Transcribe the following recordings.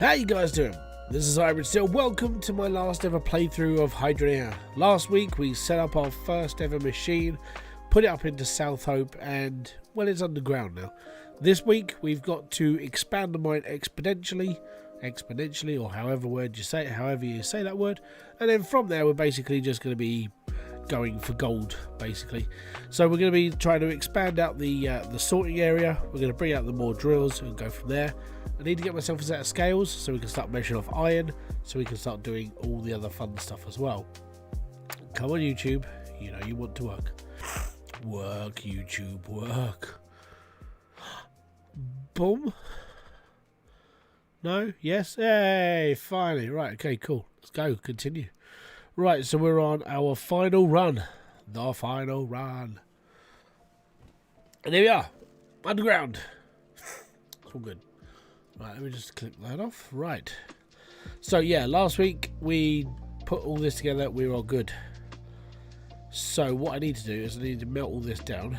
How you guys doing? This is Hybridsteel. Welcome to my last ever playthrough of Hydroneer. Last week we set up our first ever machine, put it up into South Hope, and well, it's underground now. This week we've got to expand the mine exponentially, or however you say that word, and then from there we're basically just going to be going for gold, basically. So we're going to be trying to expand out the sorting area. We're going to bring out the more drills and go from there. I need to get myself a set of scales so we can start measuring off iron, so we can start doing all the other fun stuff as well. Come on, YouTube, you know you want to work. Work, YouTube, work. Boom. No? Yes? Hey, finally. Right, okay, cool. Let's go, continue. Right, so we're on our final run. The final run. And here we are. Underground. It's all good. Right, let me just click that off. Right. So, yeah, last week we put all this together. We were all good. So, what I need to do is I need to melt all this down.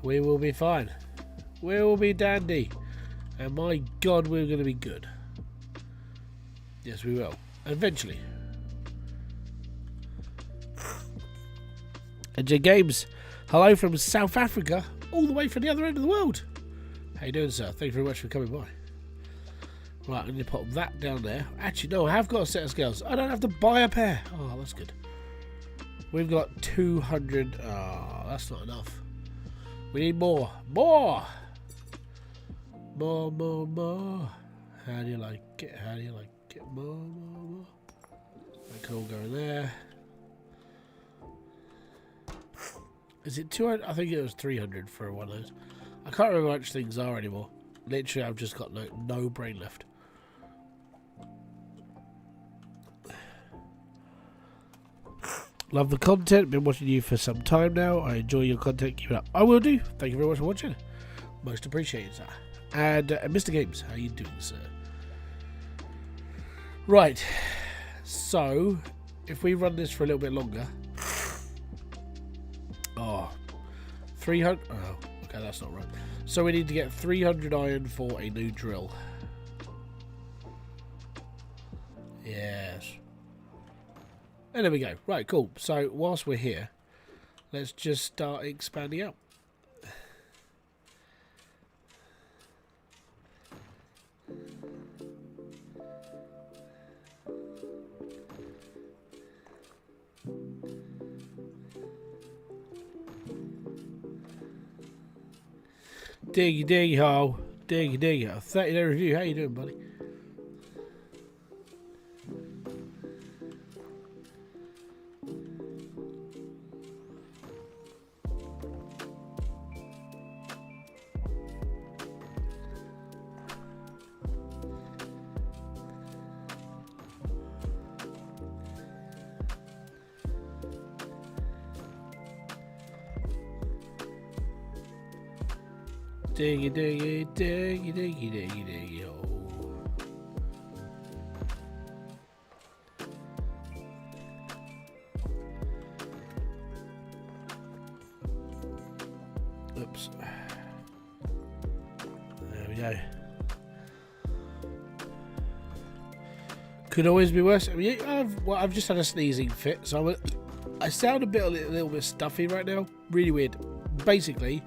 We will be fine. We will be dandy. And my God, we're going to be good. Yes, we will. Eventually. NJ Games, hello from South Africa, all the way from the other end of the world. How you doing, sir? Thank you very much for coming by. Right, I'm going to put that down there. Actually, no, I have got a set of scales. I don't have to buy a pair. Oh, that's good. We've got 200. Oh, that's not enough. We need more. More! More. How do you like it? How do you like it? More. That can all go in there. Is it 200? I think it was 300 for one of those. I can't remember how much things are anymore. Literally, I've just got no brain left. Love the content. Been watching you for some time now. I enjoy your content. Keep it up. I will do. Thank you very much for watching. Most appreciated, sir. And Mr. Games, how you doing, sir? Right. So, if we run this for a little bit longer. Oh, 300. Oh, okay, that's not right. So we need to get 300 iron for a new drill. Yes. And there we go. Right, cool. So whilst we're here, let's just start expanding out. Diggy ho. Diggy ho. 30-day review. How you doing, buddy? Diggy ho. Oops. There we go. Could always be worse. I mean, I've just had a sneezing fit, so I sound a little bit stuffy right now. Really weird. Basically,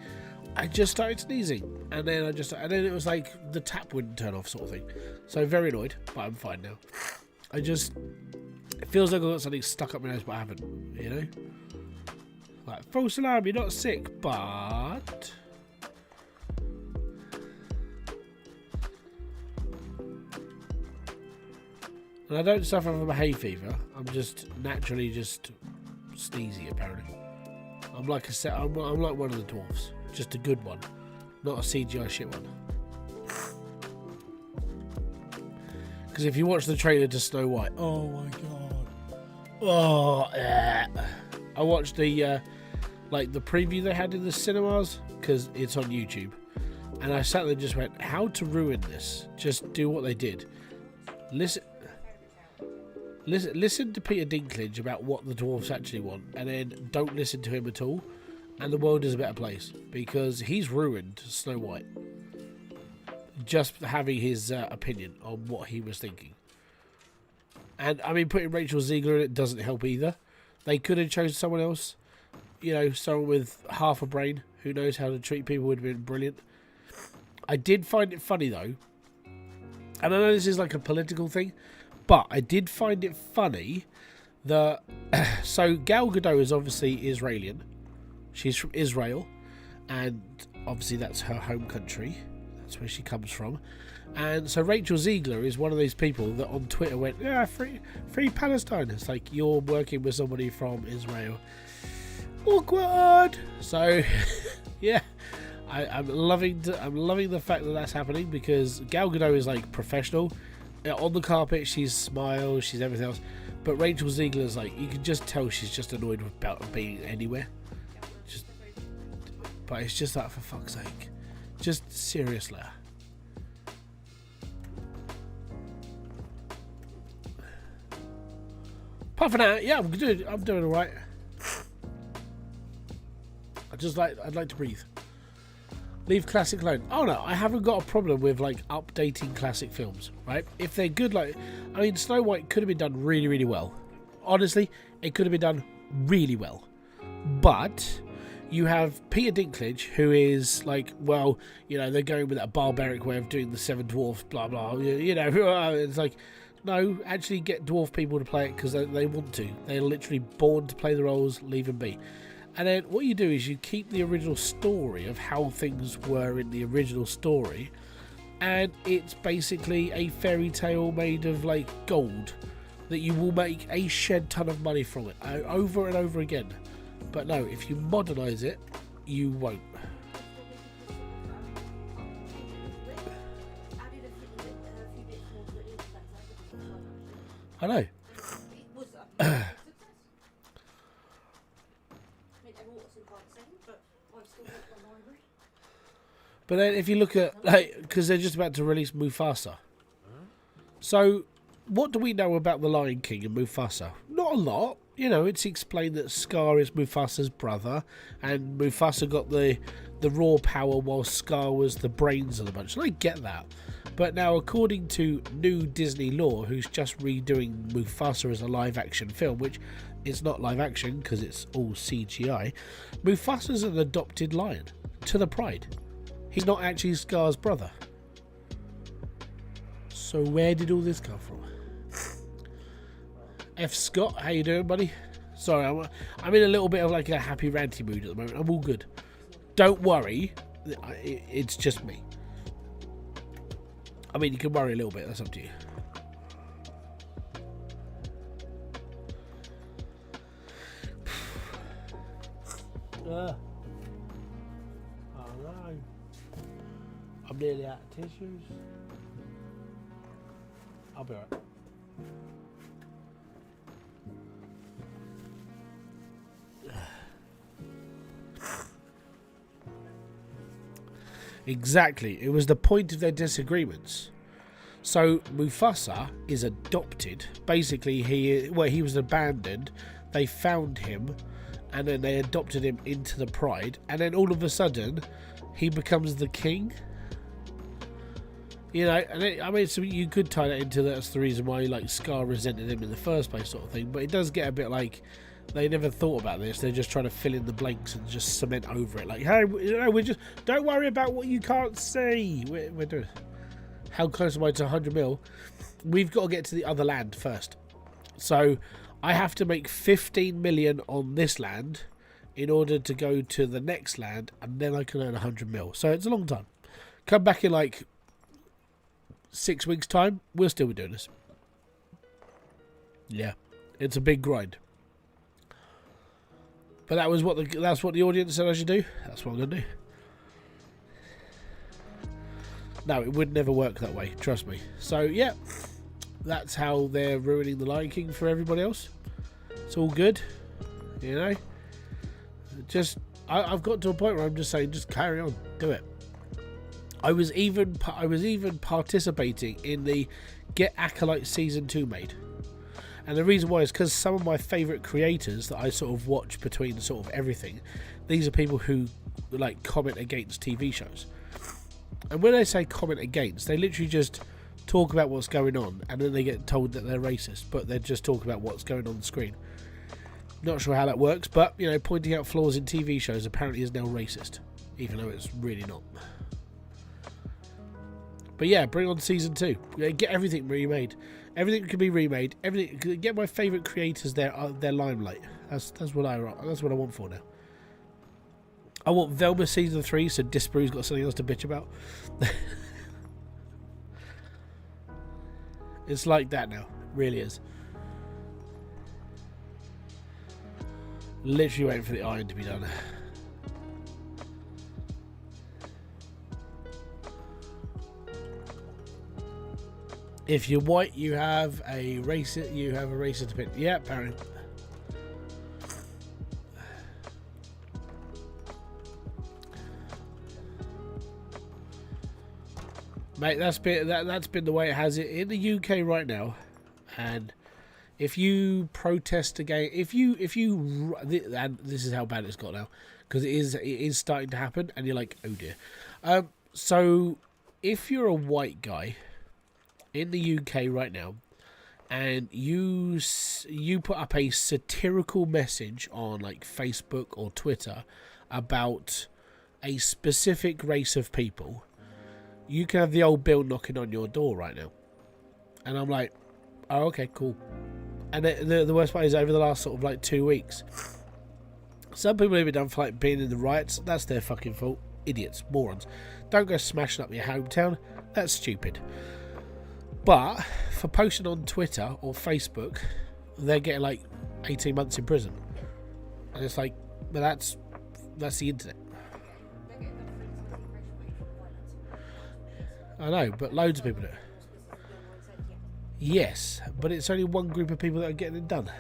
I just started sneezing, and then it was like the tap wouldn't turn off, sort of thing. So very annoyed, but I'm fine now. It feels like I've got something stuck up my nose, but I haven't. You know, like false alarm, you're not sick, but and I don't suffer from a hay fever. I'm just naturally just sneezy, apparently. I'm like I'm like one of the dwarfs. Just a good one, not a CGI shit one. Because if you watch the trailer to Snow White, oh my god, I watched the like the preview they had in the cinemas because it's on YouTube, and I sat there and just went, how to ruin this? Just do what they did. Listen. Listen to Peter Dinklage about what the dwarves actually want, and then don't listen to him at all, and the world is a better place, because he's ruined Snow White. Just having his opinion on what he was thinking. And, I mean, putting Rachel Ziegler in it doesn't help either. They could have chosen someone else. You know, someone with half a brain who knows how to treat people would have been brilliant. I did find it funny, though. And I know this is like a political thing, but I did find it funny that... so, Gal Gadot is obviously Israeli. She's from Israel. And, obviously, that's her home country. That's where she comes from. And so Rachel Ziegler is one of those people that on Twitter went, yeah, free Palestine. It's like, you're working with somebody from Israel. Awkward. So, yeah, I'm loving the fact that that's happening, because Gal Gadot is like professional. On the carpet, she's smiles, she's everything else. But Rachel Ziegler's like, you can just tell she's just annoyed about being anywhere. But it's just like, for fuck's sake. Just seriously. Apart from that, yeah, I'm doing alright. I'd like to breathe. Leave classic alone. Oh no, I haven't got a problem with like updating classic films, right? If they're good, like, I mean, Snow White could have been done really, really well. Honestly, it could have been done really well. But you have Peter Dinklage, who is like, well, you know, they're going with that barbaric way of doing the Seven Dwarfs, blah blah. You know, it's like, no, actually get dwarf people to play it because they want to. They're literally born to play the roles. Leave them be. And then what you do is you keep the original story of how things were in the original story, and it's basically a fairy tale made of like gold that you will make a shed ton of money from it over and over again. But no, if you modernise it, you won't. I know. But then if you look at, like, because they're just about to release Mufasa. So, what do we know about the Lion King and Mufasa? Not a lot. You know, it's explained that Scar is Mufasa's brother, and Mufasa got the raw power while Scar was the brains of the bunch. And I get that. But now, according to new Disney lore, who's just redoing Mufasa as a live-action film, which is not live-action because it's all CGI, Mufasa's an adopted lion, to the pride. He's not actually Scar's brother. So where did all this come from? F. Scott, how you doing, buddy? Sorry, I'm in a little bit of like a happy ranty mood at the moment. I'm all good. Don't worry, it's just me. I mean, you can worry a little bit. That's up to you. Oh no. I'm nearly out of tissues. I'll be alright. Exactly. It was the point of their disagreements. So Mufasa is adopted. Basically, he was abandoned. They found him, and then they adopted him into the pride. And then all of a sudden, he becomes the king. You know, and I mean, so you could tie that into that's the reason why like Scar resented him in the first place, sort of thing. But it does get a bit like they never thought about this. They're just trying to fill in the blanks and just cement over it. Like, hey, you know, we're just don't worry about what you can't see. We're doing. How close am I to 100 mil? We've got to get to the other land first. So I have to make 15 million on this land in order to go to the next land, and then I can earn 100 mil. So it's a long time. Come back in like 6 weeks' time, we'll still be doing this. Yeah, it's a big grind. But that's what the audience said I should do. That's what I'm gonna do. No, it would never work that way. Trust me. So yeah, that's how they're ruining the Lion King for everybody else. It's all good, you know. Just I've got to a point where I'm just saying, just carry on, do it. I was even participating in the Get Acolyte Season 2 made. And the reason why is because some of my favourite creators that I sort of watch between sort of everything, these are people who like comment against TV shows. And when they say comment against, they literally just talk about what's going on, and then they get told that they're racist, but they're just talking about what's going on the screen. Not sure how that works, but you know, pointing out flaws in TV shows apparently is now racist, even though it's really not. But yeah, bring on season 2. Get everything remade. Everything can be remade. Everything. Get my favourite creators their limelight. That's what I want for now. I want Velma season 3, so Disparu's got something else to bitch about. It's like that now. It really is. Literally waiting for the iron to be done. If you're white, you have a racist opinion. Yeah, apparently. Mate, that's been the way it has it in the UK right now. And if you protest again, and this is how bad it's got now, because it is starting to happen, and you're like, oh dear. So if you're a white guy in the UK right now, and you put up a satirical message on like Facebook or Twitter about a specific race of people, you can have the old Bill knocking on your door right now. And I'm like, oh, okay, cool. And the worst part is, over the last sort of like 2 weeks, some people have been done for like being in the riots. That's their fucking fault. Idiots, morons. Don't go smashing up your hometown. That's stupid. But for posting on Twitter or Facebook, they're getting like 18 months in prison. And it's like, well, that's the internet. I know, but loads of people do. Yes, but it's only one group of people that are getting it done.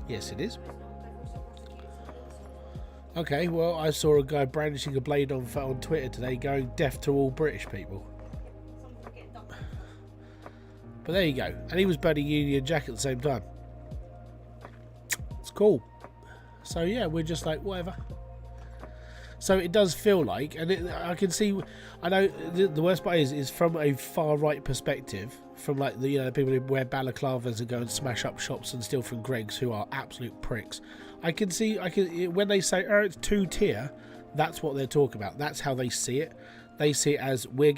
Yes, it is. Okay, well, I saw a guy brandishing a blade on Twitter today going deaf to all British people. But there you go. And he was burning Union Jack at the same time. It's cool. So yeah, we're just like, whatever. So it does feel like, and I can see, I know the worst part is from a far right perspective, from like the people who wear balaclavas and go and smash up shops and steal from Greggs, who are absolute pricks. I can when they say, oh, it's 2-tier, that's what they're talking about. That's how they see it. They see it as they're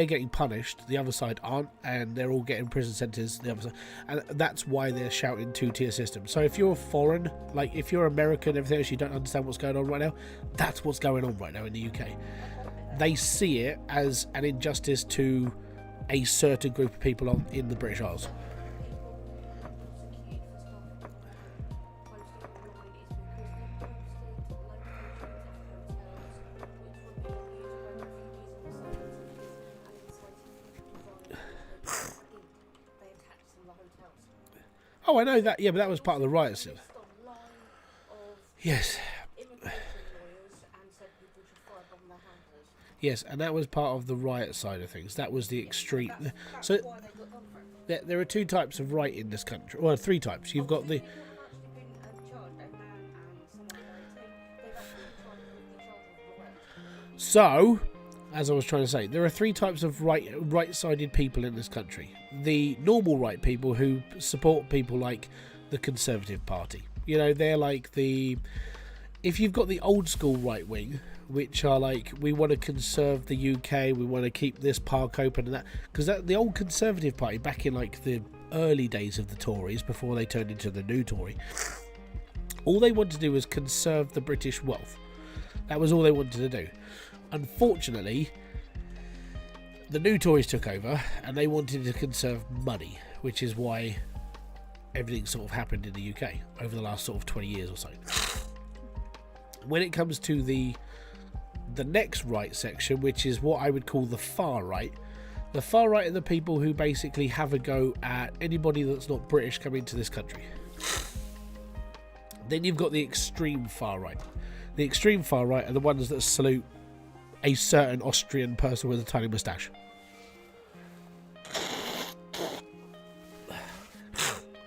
getting punished, the other side aren't, and they're all getting prison sentences, the other side, and that's why they're shouting 2-tier system. So if you're foreign, like if you're American and everything else, you don't understand what's going on right now, that's what's going on right now in the UK. They see it as an injustice to a certain group of people in the British Isles. Oh, I know that. Yeah, but that was part of the riots. Yes. Yes, and that was part of the riot side of things. That was the extreme. So there are 2 types of right in this country. Well, 3 types. You've got the... So, as I was trying to say, there are 3 types of right-sided people in this country. The normal right people who support people like the Conservative Party. You know, they're like the... If you've got the old school right wing, which are like, we want to conserve the UK, we want to keep this park open and that, because the old Conservative Party, back in like the early days of the Tories, before they turned into the new Tory, all they wanted to do was conserve the British wealth. That was all they wanted to do. Unfortunately, the new Tories took over and they wanted to conserve money, which is why everything sort of happened in the UK over the last sort of 20 years or so. When it comes to the next right section, which is what I would call the far right are the people who basically have a go at anybody that's not British coming to this country. Then you've got the extreme far right. The extreme far right are the ones that salute a certain Austrian person with a tiny moustache.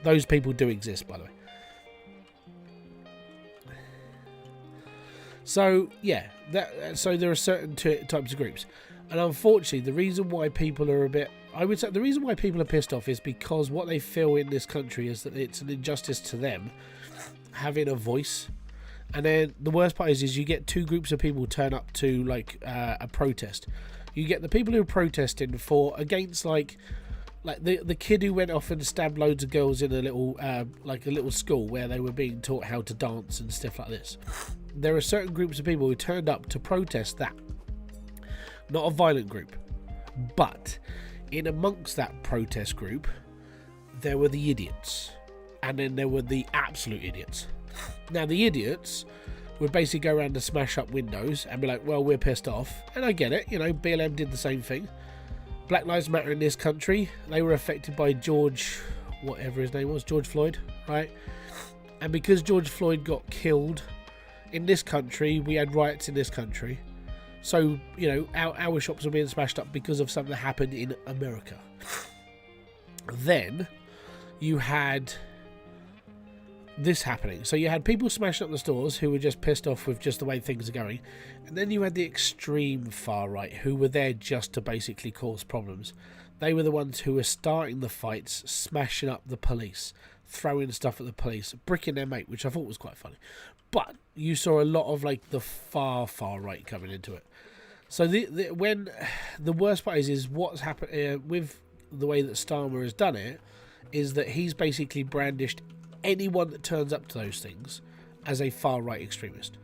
Those people do exist, by the way. So yeah, so there are certain types of groups, and unfortunately, the reason why people are the reason why people are pissed off is because what they feel in this country is that it's an injustice to them having a voice. And then the worst part is you get two groups of people turn up to a protest. You get the people who are protesting against like the kid who went off and stabbed loads of girls in a little school where they were being taught how to dance and stuff like this. There are certain groups of people who turned up to protest that. Not a violent group, but in amongst that protest group, there were the idiots, and then there were the absolute idiots. Now, the idiots would basically go around and smash up windows and be like, well, we're pissed off. And I get it, BLM did the same thing. Black Lives Matter in this country, they were affected by George Floyd, right? And because George Floyd got killed in this country, we had riots in this country. So, our shops were being smashed up because of something that happened in America. Then you had this happening. So you had people smashing up the stores who were just pissed off with just the way things are going. And then you had the extreme far right who were there just to basically cause problems. They were the ones who were starting the fights, smashing up the police, throwing stuff at the police, bricking their mate, which I thought was quite funny. But you saw a lot of the far right coming into it. So when the worst part is what's happened with the way that Starmer has done it is that he's basically brandished anyone that turns up to those things as a far right extremist,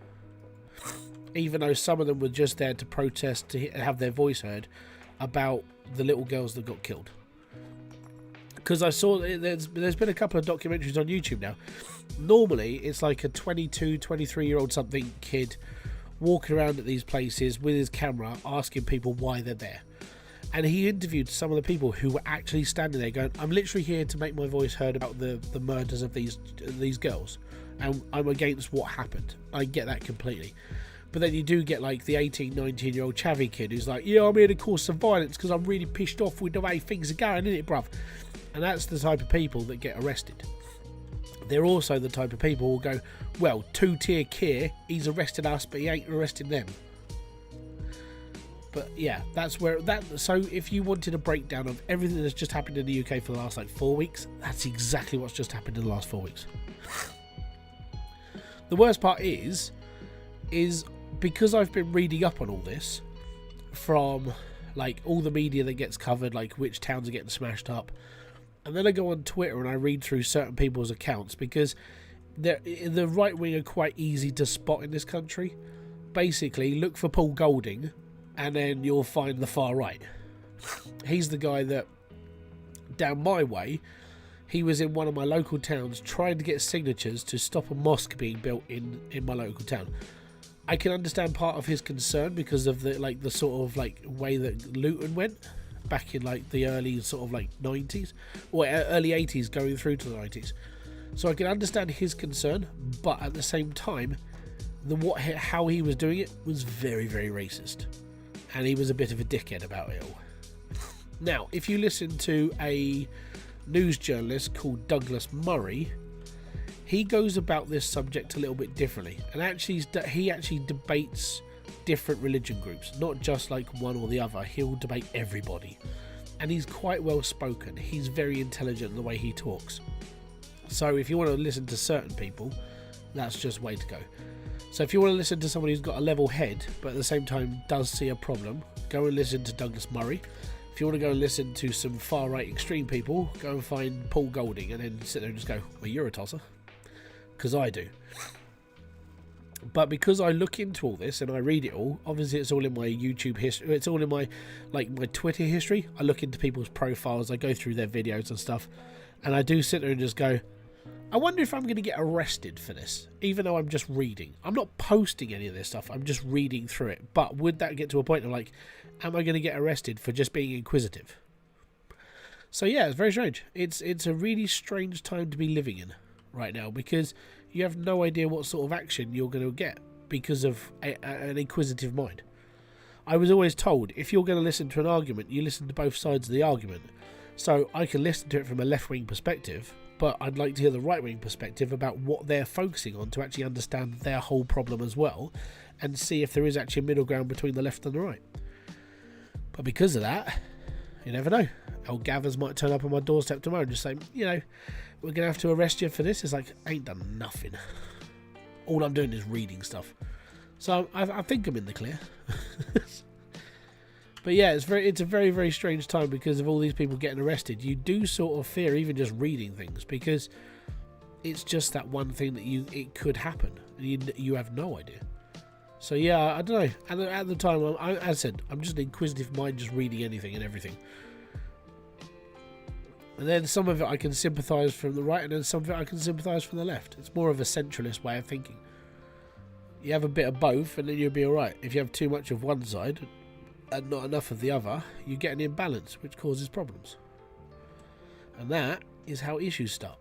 even though some of them were just there to protest, to have their voice heard about the little girls that got killed. Because I saw there's been a couple of documentaries on YouTube now. Normally it's like a 22, 23-year-old something kid walking around at these places with his camera asking people why they're there. And he interviewed some of the people who were actually standing there going, I'm literally here to make my voice heard about the murders of these girls. And I'm against what happened. I get that completely. But then you do get the 18, 19-year-old chavvy kid who's like, yeah, I'm here to cause some violence because I'm really pissed off with the way things are going, isn't it, bruv? And that's the type of people that get arrested. They're also the type of people who go, well, two-tier Keir, he's arrested us, but he ain't arresting them. But yeah, that's where so if you wanted a breakdown of everything that's just happened in the UK for the last 4 weeks, that's exactly what's just happened in the last 4 weeks. The worst part is because I've been reading up on all this from all the media that gets covered, which towns are getting smashed up, and then I go on Twitter and I read through certain people's accounts because the right wing are quite easy to spot in this country. Basically, look for Paul Golding and then you'll find the far right. He's the guy that, down my way, he was in one of my local towns trying to get signatures to stop a mosque being built in my local town. I can understand part of his concern because of the sort of way that Luton went back in the early sort of 90s or early 80s going through to the 90s. So I can understand his concern, but at the same time, how he was doing it was very, very racist. And he was a bit of a dickhead about it all. Now, if you listen to a news journalist called Douglas Murray, he goes about this subject a little bit differently. And he actually debates different religion groups, not just one or the other. He'll debate everybody. And he's quite well spoken. He's very intelligent in the way he talks. So if you want to listen to certain people, that's just the way to go. So if you want to listen to someone who's got a level head, but at the same time does see a problem, go and listen to Douglas Murray. If you want to go and listen to some far-right extreme people, go and find Paul Golding and then sit there and just go, well, you're a tosser. Because I do. But because I look into all this and I read it all, obviously it's all in my YouTube history, it's all in my my Twitter history. I look into people's profiles, I go through their videos and stuff, and I do sit there and just go, I wonder if I'm going to get arrested for this, even though I'm just reading. I'm not posting any of this stuff, I'm just reading through it. But would that get to a point of am I going to get arrested for just being inquisitive? So yeah, it's very strange. It's a really strange time to be living in right now, because you have no idea what sort of action you're going to get because of an inquisitive mind. I was always told, if you're going to listen to an argument, you listen to both sides of the argument. So I can listen to it from a left-wing perspective, but I'd like to hear the right-wing perspective about what they're focusing on to actually understand their whole problem as well, and see if there is actually a middle ground between the left and the right. But because of that, you never know. Old Gathers might turn up on my doorstep tomorrow and just say, you know, we're going to have to arrest you for this. It's like, I ain't done nothing. All I'm doing is reading stuff. So I think I'm in the clear. But yeah, it's a very, very strange time because of all these people getting arrested. You do sort of fear even just reading things, because it's just that one thing that it could happen. You have no idea. So yeah, I don't know. At the time, as I said, I'm just an inquisitive mind, just reading anything and everything. And then some of it I can sympathise from the right, and then some of it I can sympathise from the left. It's more of a centralist way of thinking. You have a bit of both, and then you'll be alright. If you have too much of one side and not enough of the other, you get an imbalance, which causes problems. And that is how issues start.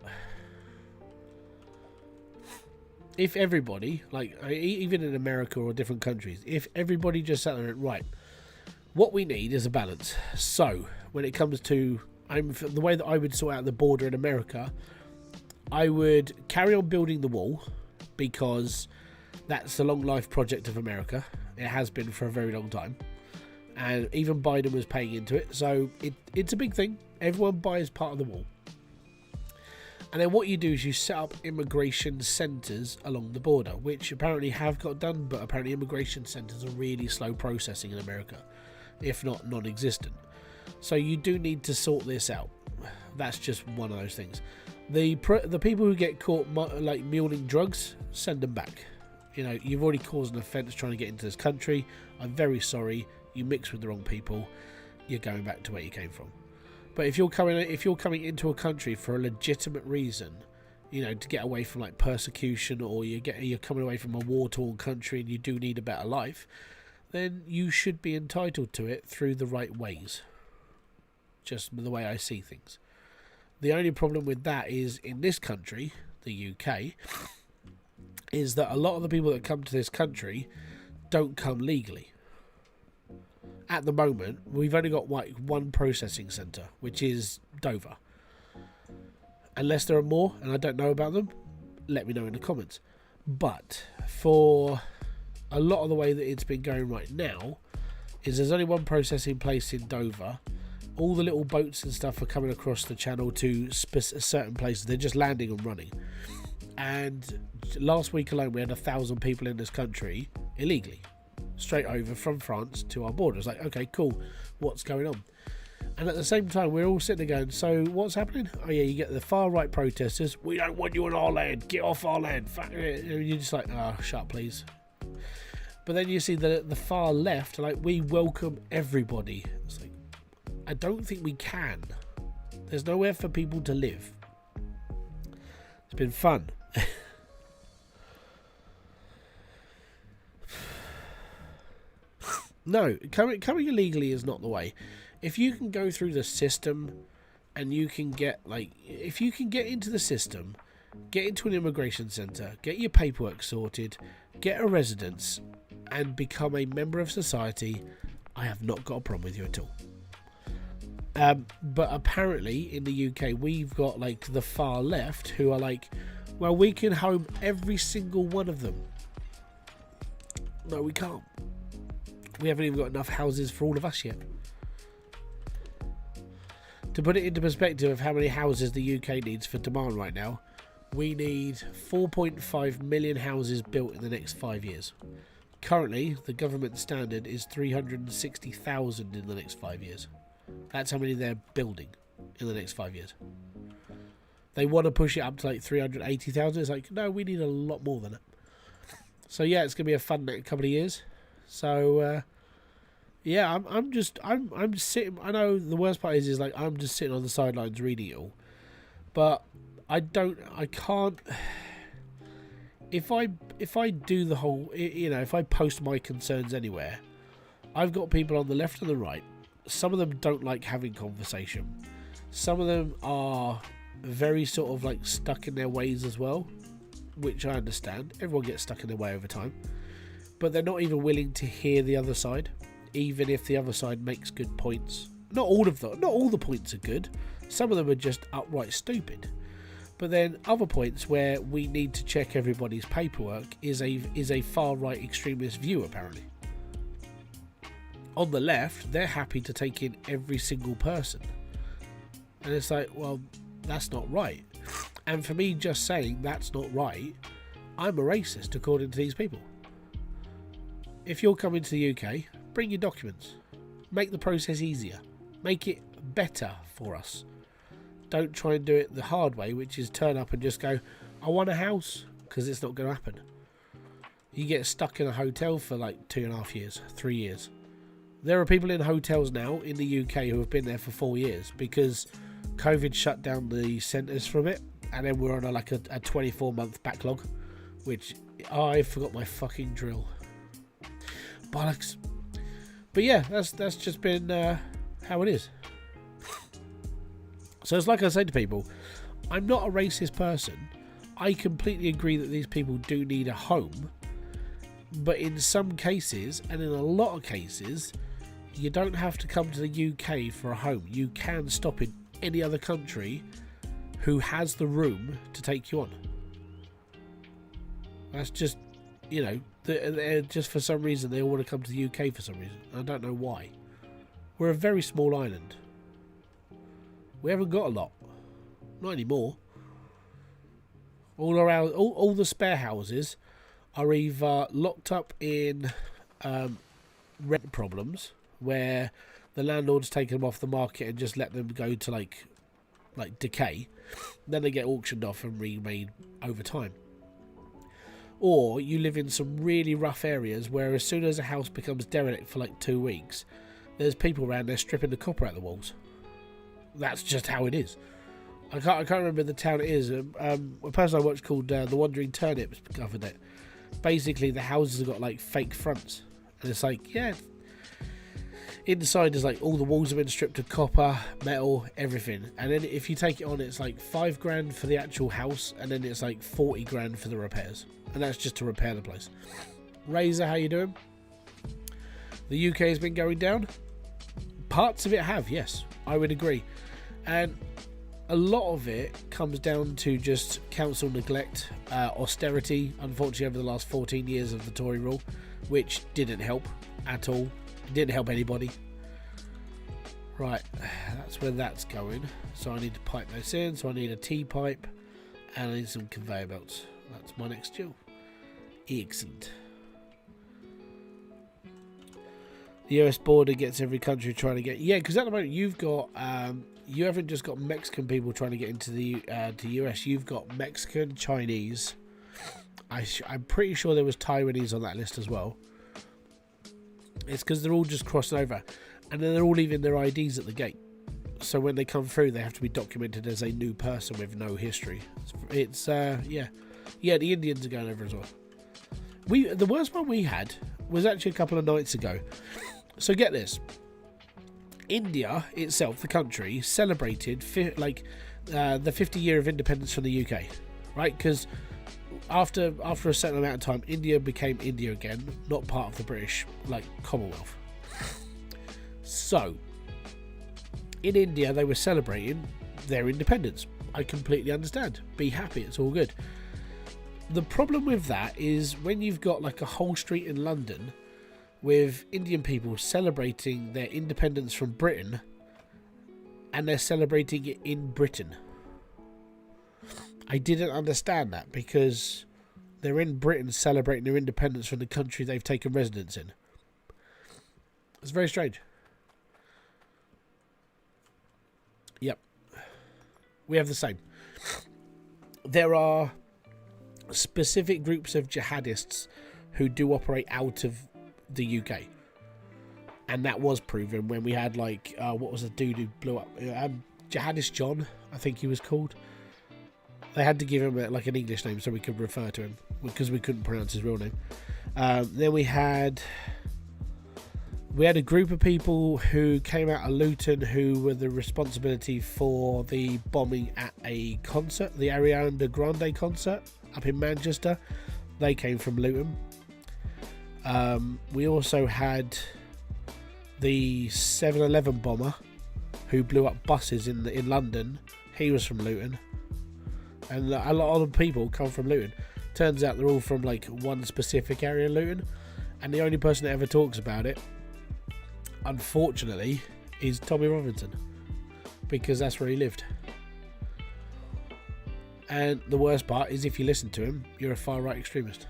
If everybody, like even in America or different countries, if everybody just sat there and right, what we need is a balance. So when it comes to the way that I would sort out the border in America, I would carry on building the wall, because that's the long life project of America. It has been for a very long time. And even Biden was paying into it. So it's a big thing. Everyone buys part of the wall. And then what you do is you set up immigration centres along the border, which apparently have got done, but apparently immigration centres are really slow processing in America, if not non-existent. So you do need to sort this out. That's just one of those things. The people who get caught like muling drugs, send them back. You know, you've already caused an offence trying to get into this country. I'm very sorry. You mixed with the wrong people. You're going back to where you came from. But if you're coming into a country for a legitimate reason, you know, to get away from like persecution, or you're coming away from a war-torn country and you do need a better life, then you should be entitled to it through the right ways. Just the way I see things. The only problem with that is, in this country, the UK, is that a lot of the people that come to this country don't come legally. At the moment, we've only got one processing centre, which is Dover. Unless there are more, and I don't know about them, let me know in the comments. But for a lot of the way that it's been going right now, is there's only one processing place in Dover. All the little boats and stuff are coming across the channel to certain places. They're just landing and running. And last week alone, we had 1,000 people in this country illegally, straight over from France to our border. It's like, okay, cool, what's going on? And at the same time, we're all sitting there going, so what's happening? Oh yeah, you get the far right protesters, we don't want you on our land, get off our land. And you're just like, oh, shut up, please. But then you see the far left, like, we welcome everybody. It's like, I don't think we can. There's nowhere for people to live. It's been fun. No, coming illegally is not the way. If you can go through the system and you can get, like, if you can get into the system, get into an immigration centre, get your paperwork sorted, get a residence, and become a member of society, I have not got a problem with you at all. But apparently in the UK, we've got, like, the far left who are like, well, we can home every single one of them. No, we can't. We haven't even got enough houses for all of us yet. To put it into perspective of how many houses the UK needs for demand right now, we need 4.5 million houses built in the next 5 years. Currently, the government standard is 360,000 in the next 5 years. That's how many they're building in the next 5 years. They want to push it up to like 380,000. It's like, no, we need a lot more than it. So yeah, it's going to be a fun next couple of years. So yeah, I'm just sitting. I know the worst part is like I'm just sitting on the sidelines reading it all, but I can't. If I do the whole, you know, if I post my concerns anywhere, I've got people on the left and the right. Some of them don't like having conversation. Some of them are very sort of like stuck in their ways as well, which I understand. Everyone gets stuck in their way over time. But they're not even willing to hear the other side, even if the other side makes good points. Not all of them. Not all the points are good. Some of them are just outright stupid. But then other points where we need to check everybody's paperwork is a far-right extremist view, apparently. On the left, they're happy to take in every single person. And it's like, well, that's not right. And for me just saying that's not right, I'm a racist according to these people. If you're coming to the UK, bring your documents. Make the process easier. Make it better for us. Don't try and do it the hard way, which is turn up and just go, I want a house, because it's not going to happen. You get stuck in a hotel for like 2.5 years, 3 years. There are people in hotels now in the UK who have been there for 4 years because COVID shut down the centres for a bit, and then we're on a 24-month backlog, which I forgot my fucking drill. Bollocks. But yeah, that's just been how it is. So it's like I say to people, I'm not a racist person. I completely agree that these people do need a home, but in some cases, and in a lot of cases, you don't have to come to the UK for a home. You can stop in any other country who has the room to take you on. That's just, you know, just for some reason they all want to come to the UK for some reason. I don't know why. We're a very small island. We haven't got a lot. Not anymore. All the spare houses are either locked up in rent problems, where the landlord's taken them off the market and just let them go to like decay. Then they get auctioned off and remade over time. Or you live in some really rough areas where as soon as a house becomes derelict for like 2 weeks, there's people around there stripping the copper out the walls. That's just how it is. I can't remember the town it is. A person I watched called The Wandering Turnips covered it. Basically, the houses have got like fake fronts, and it's like, yeah, inside is like all the walls have been stripped of copper, metal, everything. And then if you take it on, it's like $5,000 for the actual house, and then it's like $40,000 for the repairs, and that's just to repair the place. Razor, how you doing? The UK has been going down. Parts of it have, yes, I would agree. And a lot of it comes down to just council neglect, austerity, unfortunately over the last 14 years of the Tory rule, which didn't help at all. It didn't help anybody. Right, that's where that's going. So I need to pipe this in. So I need a T-pipe and I need some conveyor belts. That's my next deal. Excellent. The US border gets every country trying to get... Yeah, because at the moment you've got... you haven't just got Mexican people trying to get into the US. You've got Mexican, Chinese. I'm pretty sure there was Taiwanese on that list as well. It's because they're all just crossing over. And then they're all leaving their IDs at the gate. So when they come through, they have to be documented as a new person with no history. It's yeah. Yeah, the Indians are going over as well. The worst one we had was actually a couple of nights ago. So get this. India itself, the country, celebrated the 50 year of independence from the UK, right? Because after a certain amount of time, India became India again, not part of the British Commonwealth. So in India, they were celebrating their independence. I completely understand. Be happy, it's all good. The problem with that is when you've got like a whole street in London with Indian people celebrating their independence from Britain, and they're celebrating it in Britain. I didn't understand that, because they're in Britain celebrating their independence from the country they've taken residence in. It's very strange. Yep. We have the same. There are specific groups of jihadists who do operate out of the UK, and that was proven when we had what was the dude who blew up, Jihadist John, I think he was called. They had to give him an English name so we could refer to him, because we couldn't pronounce his real name. Then we had a group of people who came out of Luton who were the responsibility for the bombing at a concert, the Ariana Grande concert up in Manchester. They came from Luton. We also had the 7-Eleven bomber who blew up buses in London. He was from Luton. and a lot of people come from Luton. Turns out they're all from like one specific area in Luton, and the only person that ever talks about it, unfortunately, is Tommy Robinson, because that's where he lived. And the worst part is, if you listen to him, you're a far right extremist.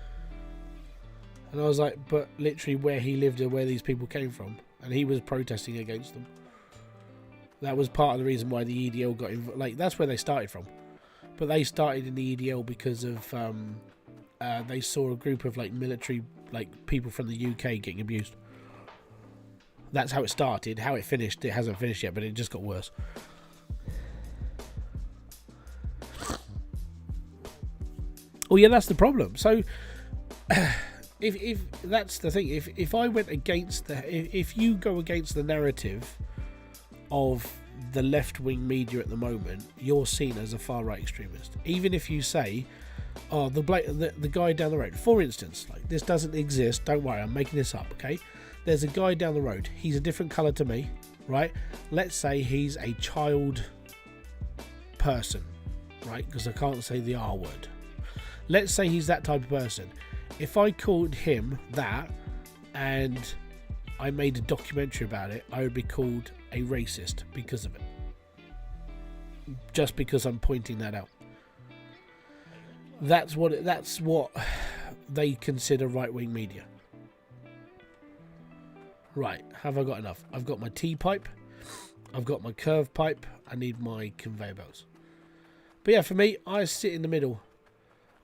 And I was like, but literally where he lived and where these people came from, and he was protesting against them. That was part of the reason why the EDL got involved. Like, that's where they started from. But they started in the EDL because of they saw a group of like military, like people from the UK getting abused. That's how it started. How it finished, it hasn't finished yet, but it just got worse. Oh yeah, that's the problem. So if that's the thing, if I went against if you go against the narrative of the left-wing media at the moment, you're seen as a far-right extremist. Even if you say, oh, the guy down the road, for instance, like, this doesn't exist, don't worry, I'm making this up, okay? There's a guy down the road, he's a different colour to me, right? Let's say he's a child person, right? Because I can't say the R word. Let's say he's that type of person. If I called him that and I made a documentary about it, I would be called a racist because of it. Just because I'm pointing that out. That's what they consider right-wing media. Right, have I got enough? I've got my T-pipe, I've got my curved pipe, I need my conveyor belts. But yeah, for me, I sit in the middle.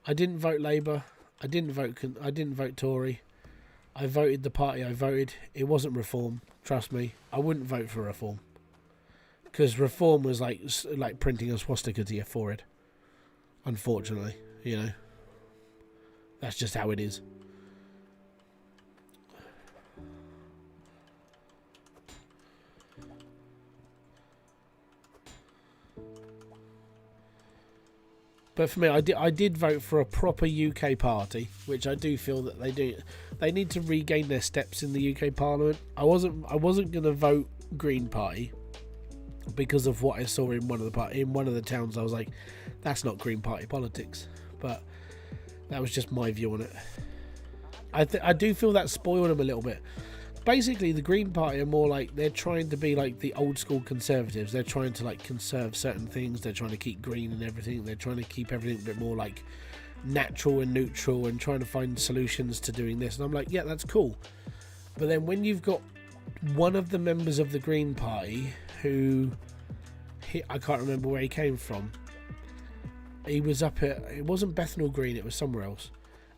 I didn't vote Labour, I didn't vote Tory. I voted the party I voted. It wasn't Reform, trust me. I wouldn't vote for Reform, because Reform was like printing a swastika to your forehead. Unfortunately, you know, that's just how it is. But for me, I did vote for a proper UK party, which I do feel that they need to regain their steps in the UK Parliament. I wasn't going to vote Green Party because of what I saw in one of the towns. I was like, that's not Green Party politics. But that was just my view on it. I do feel that spoiled them a little bit. Basically, the Green Party are more like, they're trying to be like the old school Conservatives. They're trying to like conserve certain things. They're trying to keep green and everything. They're trying to keep everything a bit more like natural and neutral, and trying to find solutions to doing this. And I'm like, yeah, that's cool. But then when you've got one of the members of the Green Party who, I can't remember where he came from. He was up at, it wasn't Bethnal Green, it was somewhere else.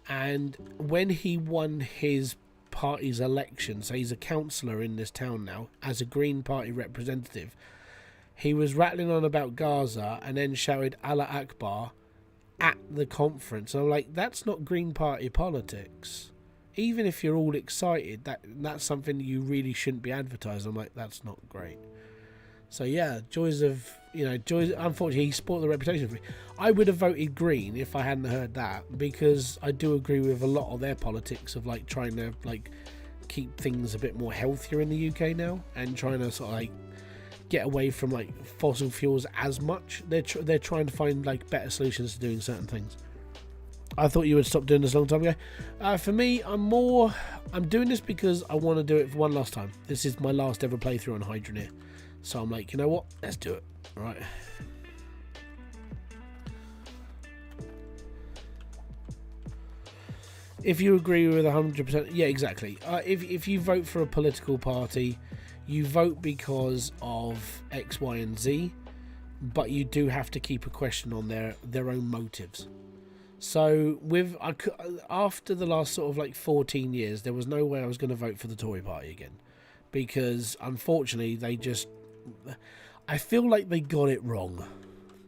And when he won his party's election, so he's a councillor in this town now as a Green Party representative, he was rattling on about Gaza and then shouted Allah Akbar at the conference. And I'm like, that's not Green Party politics. Even if you're all excited, that's something you really shouldn't be advertising. I'm like, that's not great. So yeah, unfortunately he spoiled the reputation for me. I would have voted Green if I hadn't heard that, because I do agree with a lot of their politics of like trying to like keep things a bit more healthier in the UK now, and trying to sort of like get away from like fossil fuels as much. They're trying to find like better solutions to doing certain things. I thought you would stop doing this a long time ago. For me, I'm doing this because I want to do it for one last time. This is my last ever playthrough on Hydroneer. So I'm like, you know what? Let's do it. All right. If you agree with 100%, yeah, exactly. If you vote for a political party, you vote because of X, Y, and Z, but you do have to keep a question on their own motives. So after the last sort of like 14 years, there was no way I was going to vote for the Tory party again, because unfortunately I feel like they got it wrong.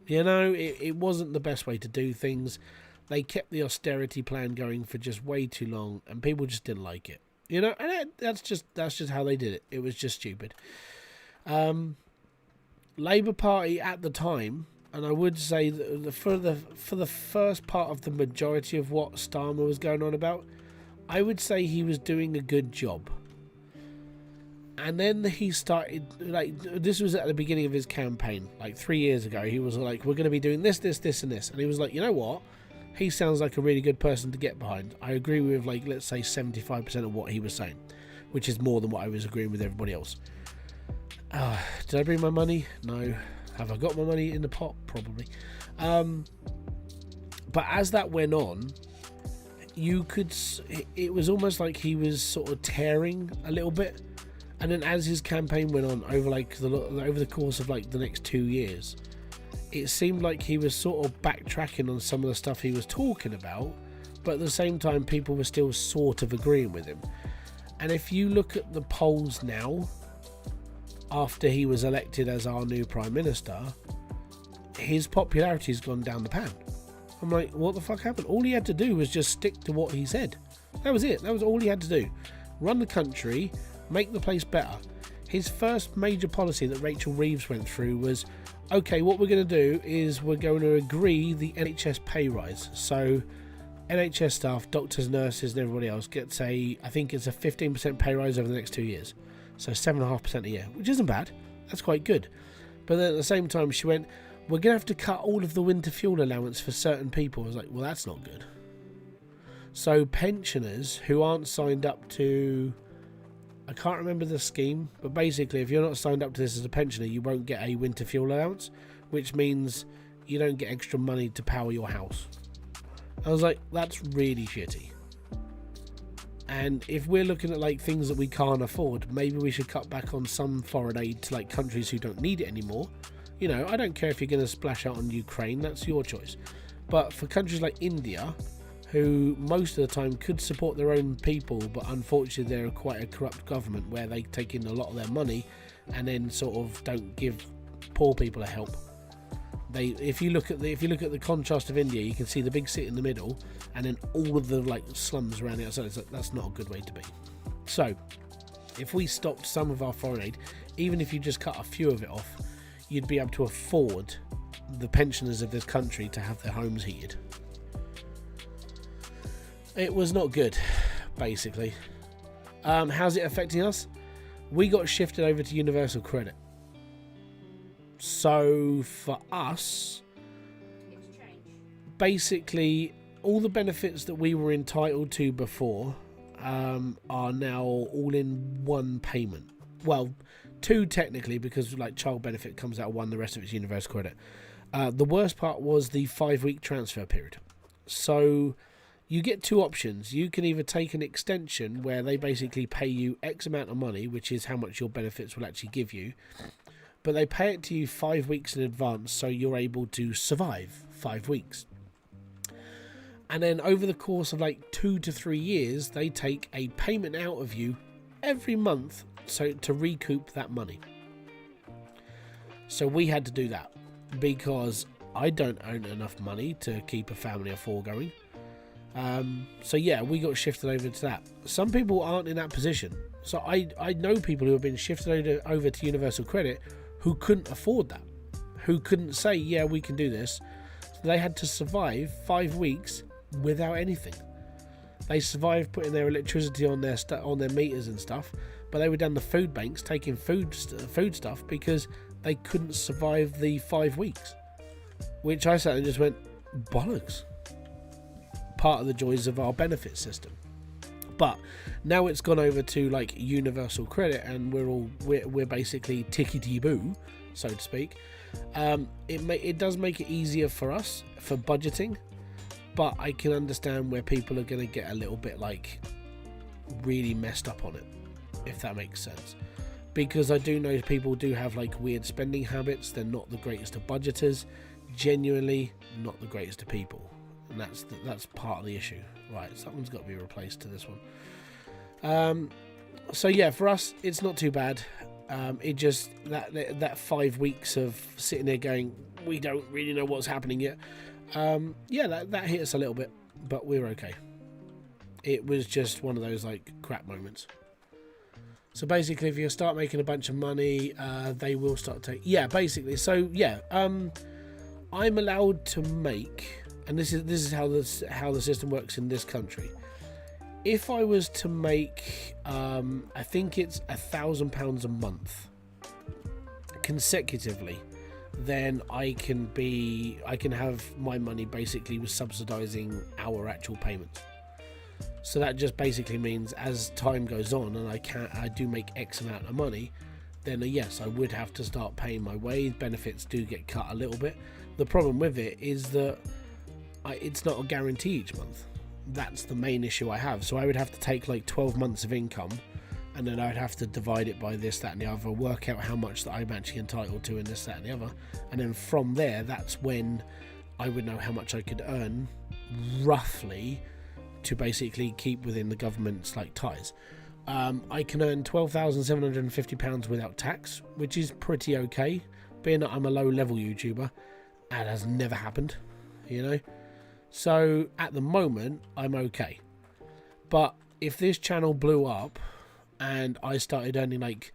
You know, it wasn't the best way to do things. They kept the austerity plan going for just way too long, and people just didn't like it. You know, and that's just how they did it. It was just stupid. Labour Party at the time, and I would say that for the first part of the majority of what Starmer was going on about, I would say he was doing a good job. And then he started, like, this was at the beginning of his campaign, like 3 years ago. He was like, we're going to be doing this, this, this, and this. And he was like, you know what? He sounds like a really good person to get behind. I agree with, like, let's say 75% of what he was saying, which is more than what I was agreeing with everybody else. Did I bring my money? No. Have I got my money in the pot? Probably. But as that went on, it was almost like he was sort of tearing a little bit. And then as his campaign went on over the course of like the next 2 years, it seemed like he was sort of backtracking on some of the stuff he was talking about, but at the same time people were still sort of agreeing with him. And if you look at the polls now, after he was elected as our new Prime Minister, his popularity's gone down the pan. I'm like, what the fuck happened? All he had to do was just stick to what he said. That was it. That was all he had to do. Run the country, make the place better. His first major policy that Rachel Reeves went through was, okay, what we're going to do is we're going to agree the NHS pay rise. So NHS staff, doctors, nurses and everybody else gets I think it's a 15% pay rise over the next 2 years. So 7.5% a year, which isn't bad. That's quite good. But then at the same time she went, we're going to have to cut all of the winter fuel allowance for certain people. I was like, well, that's not good. So pensioners who aren't signed up to, I can't remember the scheme, but basically if you're not signed up to this as a pensioner, you won't get a winter fuel allowance, which means you don't get extra money to power your house. I was like, that's really shitty. And if we're looking at like things that we can't afford, maybe we should cut back on some foreign aid to like countries who don't need it anymore. You know, I don't care if you're going to splash out on Ukraine, that's your choice. But for countries like India, who most of the time could support their own people, but unfortunately they're quite a corrupt government where they take in a lot of their money and then sort of don't give poor people a help. If you look at the contrast of India, you can see the big city in the middle and then all of the like slums around the outside. It's like, that's not a good way to be. So if we stopped some of our foreign aid, even if you just cut a few of it off, you'd be able to afford the pensioners of this country to have their homes heated. It was not good, basically. How's it affecting us? We got shifted over to universal credit. So for us, basically all the benefits that we were entitled to before are now all in one payment. Well, two technically, because like child benefit comes out of one, the rest of it's universal credit. The worst part was the 5-week transfer period. So you get two options. You can either take an extension where they basically pay you X amount of money, which is how much your benefits will actually give you, but they pay it to you 5 weeks in advance, so you're able to survive 5 weeks. And then over the course of like 2 to 3 years, they take a payment out of you every month so to recoup that money. So we had to do that because I don't earn enough money to keep a family of 4 going. So yeah, we got shifted over to that. Some people aren't in that position. So I know people who have been shifted over to universal credit who couldn't afford that, who couldn't say, yeah, we can do this. So they had to survive 5 weeks without anything. They survived putting their electricity on their meters and stuff, but they were down the food banks taking food stuff because they couldn't survive the 5 weeks, which I sat and just went, bollocks. Part of the joys of our benefit system. But now it's gone over to like universal credit and we're basically tickety-boo, so to speak. It does make it easier for us for budgeting, but I can understand where people are going to get a little bit like really messed up on it, if that makes sense. Because I do know people do have like weird spending habits. They're not the greatest of budgeters, genuinely not the greatest of people. And that's part of the issue. Right, someone's got to be replaced to this one. So yeah, for us, it's not too bad. It just that 5 weeks of sitting there going, we don't really know what's happening yet. Yeah, that hit us a little bit, but we're okay. It was just one of those like crap moments. So basically, if you start making a bunch of money, they will start to. Yeah, basically. So yeah, I'm allowed to make. And this is how the system works in this country. if I was to make, I think it's £1,000 a month consecutively, then I can have my money basically with subsidising our actual payments. So that just basically means as time goes on and I do make X amount of money, then yes, I would have to start paying my way. Benefits do get cut a little bit. The problem with it is that it's not a guarantee each month. That's the main issue I have. So I would have to take like 12 months of income, and then I'd have to divide it by this, that and the other, work out how much that I'm actually entitled to in this, that and the other, and then from there, that's when I would know how much I could earn roughly to basically keep within the government's like ties. I can earn £12,750 without tax, which is pretty okay, being that I'm a low level YouTuber and has never happened, you know. So at the moment I'm okay, but if this channel blew up and I started earning like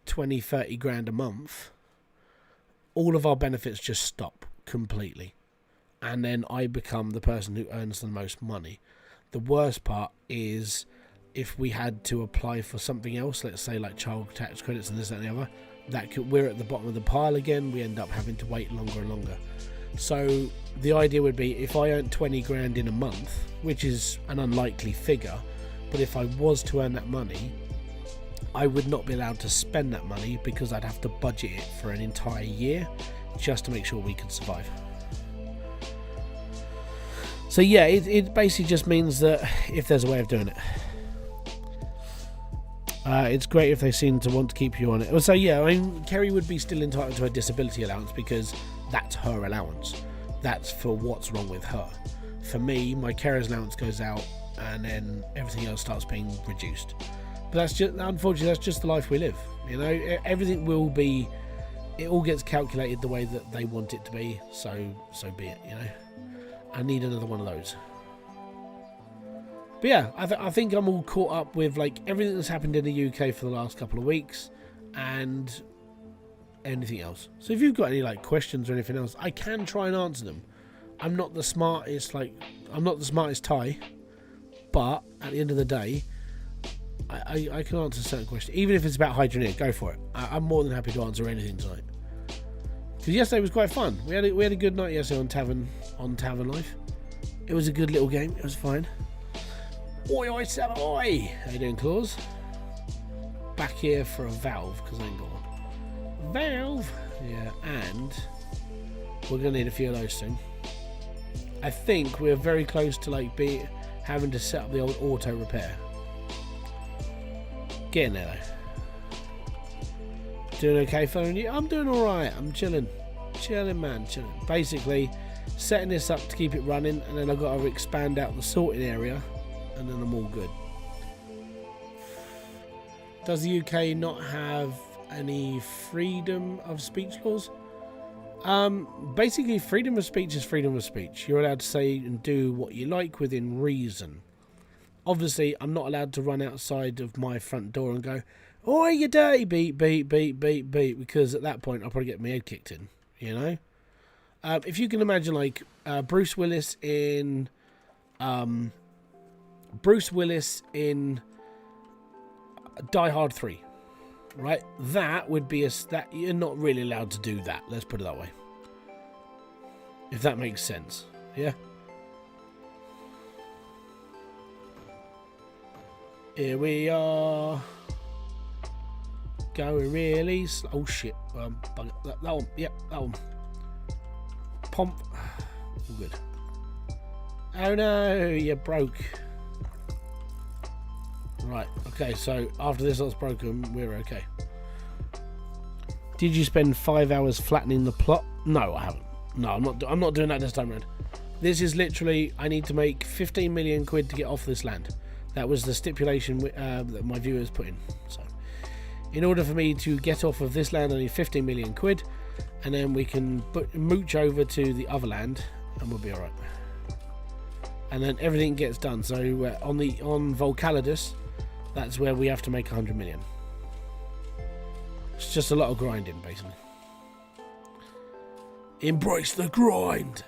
20-30 grand a month, all of our benefits just stop completely, and then I become the person who earns the most money. The worst part is if we had to apply for something else, let's say like child tax credits and this, that and the other, we're at the bottom of the pile again. We end up having to wait longer and longer. So the idea would be, if I earned 20 grand in a month, which is an unlikely figure, but if I was to earn that money, I would not be allowed to spend that money because I'd have to budget it for an entire year just to make sure we could survive. So yeah, it basically just means that if there's a way of doing it, it's great if they seem to want to keep you on it. So yeah, I mean, Kerry would be still entitled to a disability allowance because that's her allowance. That's for what's wrong with her. For me, my carer's allowance goes out and then everything else starts being reduced. But that's just, unfortunately, that's just the life we live. You know, everything will be, it all gets calculated the way that they want it to be. So be it, you know. I need another one of those. But yeah, I think I'm all caught up with like everything that's happened in the UK for the last couple of weeks and anything else. So if you've got any like questions or anything else, I can try and answer them. I'm not the smartest Thai, but at the end of the day, I can answer certain questions. Even if it's about Hydroneer, go for it. I'm more than happy to answer anything tonight. Because yesterday was quite fun. We had a good night yesterday on Tavern Life. It was a good little game. It was fine. Oi, oi, oi! How you doing, Claus? Back here for a valve, because I ain't got one. Valve! Yeah, and we're going to need a few of those soon. I think we're very close to like having to set up the old auto repair. Getting there though. Doing okay, phone? Yeah, I'm doing alright. I'm chilling. Chilling, man, chilling. Basically, setting this up to keep it running, and then I've got to expand out the sorting area, and then I'm all good. Does the UK not have any freedom of speech laws? Basically, freedom of speech is freedom of speech. You're allowed to say and do what you like within reason. Obviously, I'm not allowed to run outside of my front door and go, "Oi, you dirty beep, beep, beep, beep, beep," because at that point I'll probably get my head kicked in, you know? If you can imagine, like, Bruce Willis in Die Hard 3, right? That would be that you're not really allowed to do that. Let's put it that way. If that makes sense, yeah. Here we are, going really slow. Oh shit! That one, yep, that one. Pomp. All good. Oh no, you broke. Right. Okay. So after this lot's broken, we're okay. Did you spend 5 hours flattening the plot? No, I haven't. No, I'm not doing that this time around. This is literally, I need to make 15 million quid to get off this land. That was the stipulation that my viewers put in. So, in order for me to get off of this land, I need 15 million quid, and then we can mooch over to the other land, and we'll be all right. And then everything gets done. So on Volcaladus, that's where we have to make 100 million. It's just a lot of grinding, basically. Embrace the grind.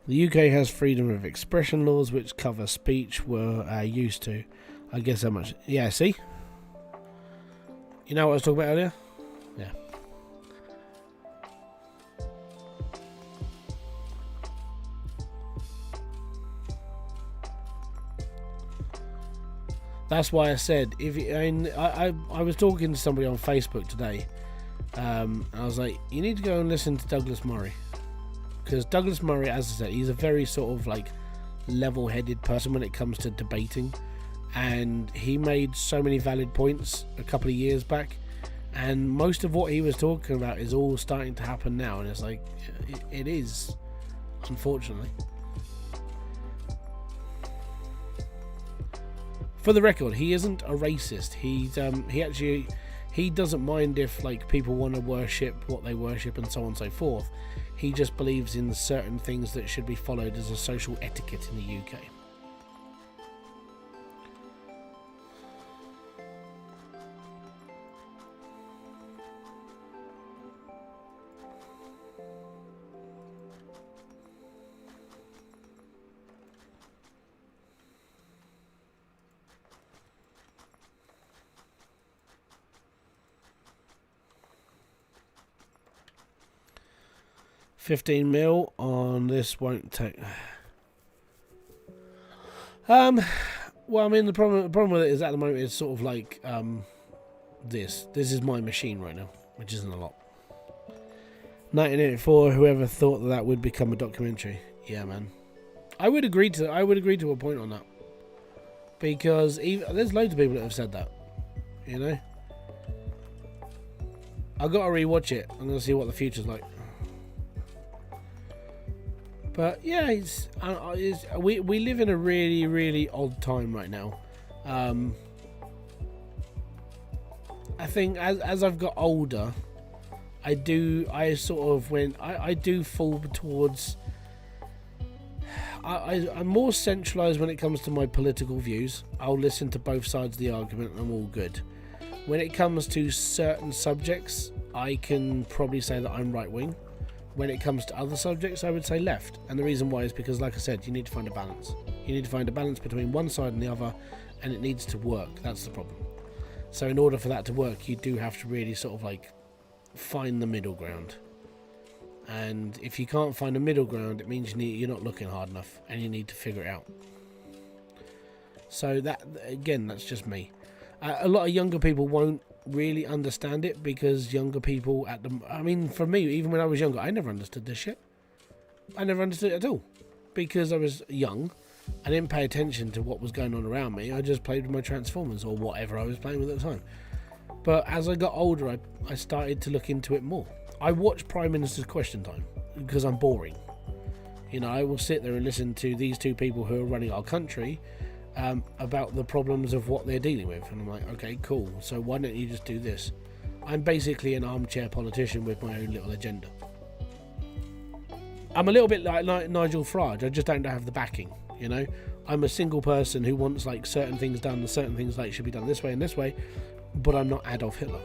The UK has freedom of expression laws which cover speech we're used to. I guess how much... Yeah, see? You know what I was talking about earlier? Yeah. That's why I said, if you, I was talking to somebody on Facebook today, I was like, you need to go and listen to Douglas Murray. Because Douglas Murray, as I said, he's a very sort of like level-headed person when it comes to debating. And he made so many valid points a couple of years back. And most of what he was talking about is all starting to happen now. And it's like, it is, unfortunately. For the record, he isn't a racist. He doesn't mind if like people want to worship what they worship and so on and so forth. He just believes in certain things that should be followed as a social etiquette in the UK. $15 on this won't take. Well, I mean, the problem with it is at the moment it's sort of like this is my machine right now, which isn't a lot. 1984. Whoever thought that would become a documentary? Yeah, man. I would agree to a point on that, because there's loads of people that have said that. You know, I got to rewatch it. I'm gonna see what the future's like. But yeah, we live in a really, really odd time right now. I think as I've got older, I do fall towards. I'm more centralised when it comes to my political views. I'll listen to both sides of the argument and I'm all good. When it comes to certain subjects, I can probably say that I'm right wing. When it comes to other subjects, I would say left. And the reason why is because, like I said, you need to find a balance. You need to find a balance between one side and the other, and it needs to work. That's the problem. So in order for that to work, you do have to really sort of like find the middle ground. And if you can't find a middle ground, it means you're not looking hard enough, and you need to figure it out. So that, again, that's just me. A lot of younger people won't really understand it, because younger people for me, even when I was younger, I never understood this shit. I never understood it at all, because I was young. I didn't pay attention to what was going on around me. I just played with my Transformers or whatever I was playing with at the time. But as I got older, I started to look into it more. I watch Prime Minister's Question Time because I'm boring. You know, I will sit there and listen to these two people who are running our country about the problems of what they're dealing with, and I'm like, okay, cool, so why don't you just do this? I'm basically an armchair politician with my own little agenda. I'm a little bit like Nigel Farage. I just don't have the backing, you know. I'm a single person who wants like certain things done, and certain things like should be done this way and this way, but I'm not Adolf Hitler.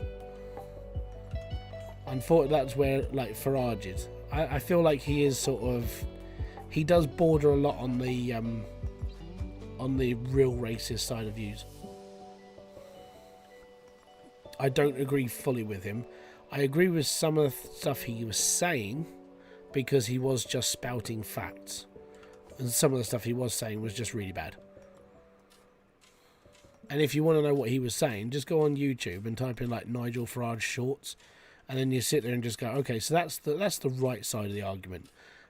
Unfortunately, that's where like Farage is. I feel like he is sort of, he does border a lot on the real racist side of views. I don't agree fully with him. I agree with some of the stuff he was saying, because he was just spouting facts, and some of the stuff he was saying was just really bad. And if you want to know what he was saying, just go on YouTube and type in like Nigel Farage shorts, and then you sit there and just go, okay, so that's the right side of the argument,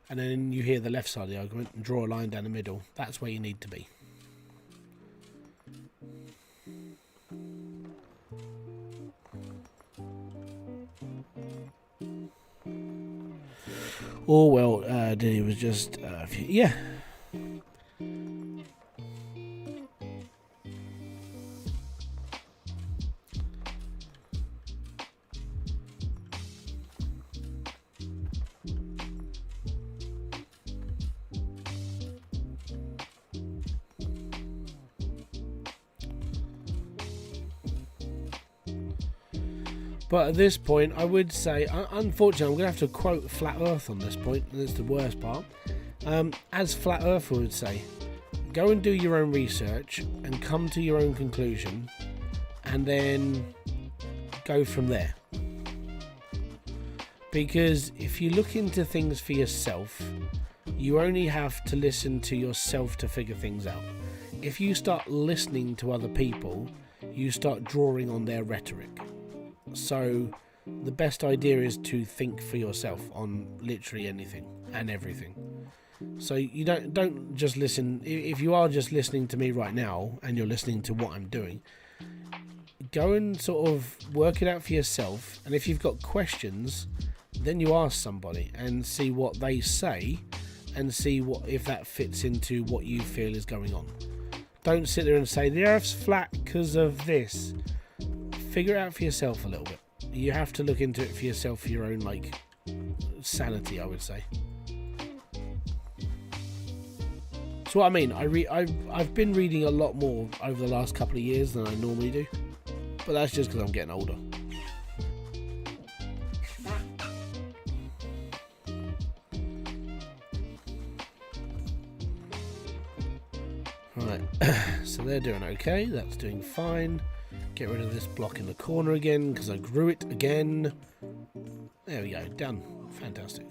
and then you hear the left side of the argument and draw a line down the middle. That's where you need to be. Orwell he was just yeah. But at this point, I would say, unfortunately, I'm going to have to quote Flat Earth on this point, and it's the worst part. As Flat Earther would say, go and do your own research and come to your own conclusion, and then go from there. Because if you look into things for yourself, you only have to listen to yourself to figure things out. If you start listening to other people, you start drawing on their rhetoric. So the best idea is to think for yourself on literally anything and everything. So you don't just listen. If you are just listening to me right now and you're listening to what I'm doing, go and sort of work it out for yourself. And if you've got questions, then you ask somebody and see what they say and see if that fits into what you feel is going on. Don't sit there and say the earth's flat because of this. Figure it out for yourself a little bit. You have to look into it for yourself, for your own sanity, I would say. So what I mean, I've been reading a lot more over the last couple of years than I normally do, but that's just because I'm getting older. Right, so they're doing okay, that's doing fine. Get rid of this block in the corner again, because I grew it again. There we go, done. Fantastic.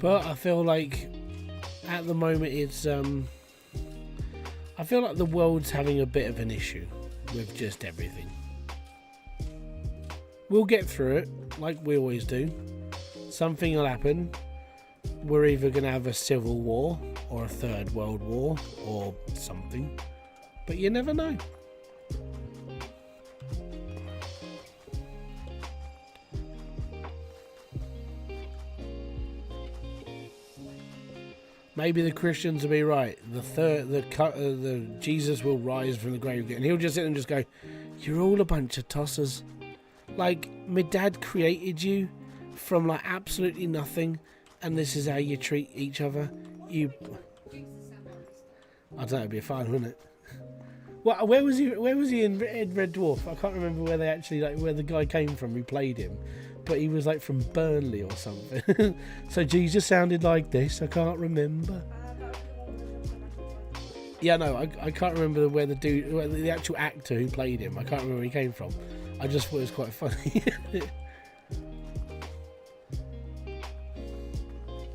But I feel like at the moment it's I feel like the world's having a bit of an issue with just everything. We'll get through it like we always do. Something will happen. We're either going to have a civil war or a third world war or something. But you never know. Maybe the Christians will be right. The Jesus will rise from the grave again. And he'll just sit and just go, "You're all a bunch of tossers. Like, my dad created you from absolutely nothing, and this is how you treat each other. You." I don't know. It'd be fun, wouldn't it? Well, where was he? Where was he in Red Dwarf? I can't remember where they actually where the guy came from who played him. But he was from Burnley or something. So Jesus sounded like this. I can't remember. Yeah, no, I can't remember where the actual actor who played him. I can't remember where he came from. I just thought it was quite funny.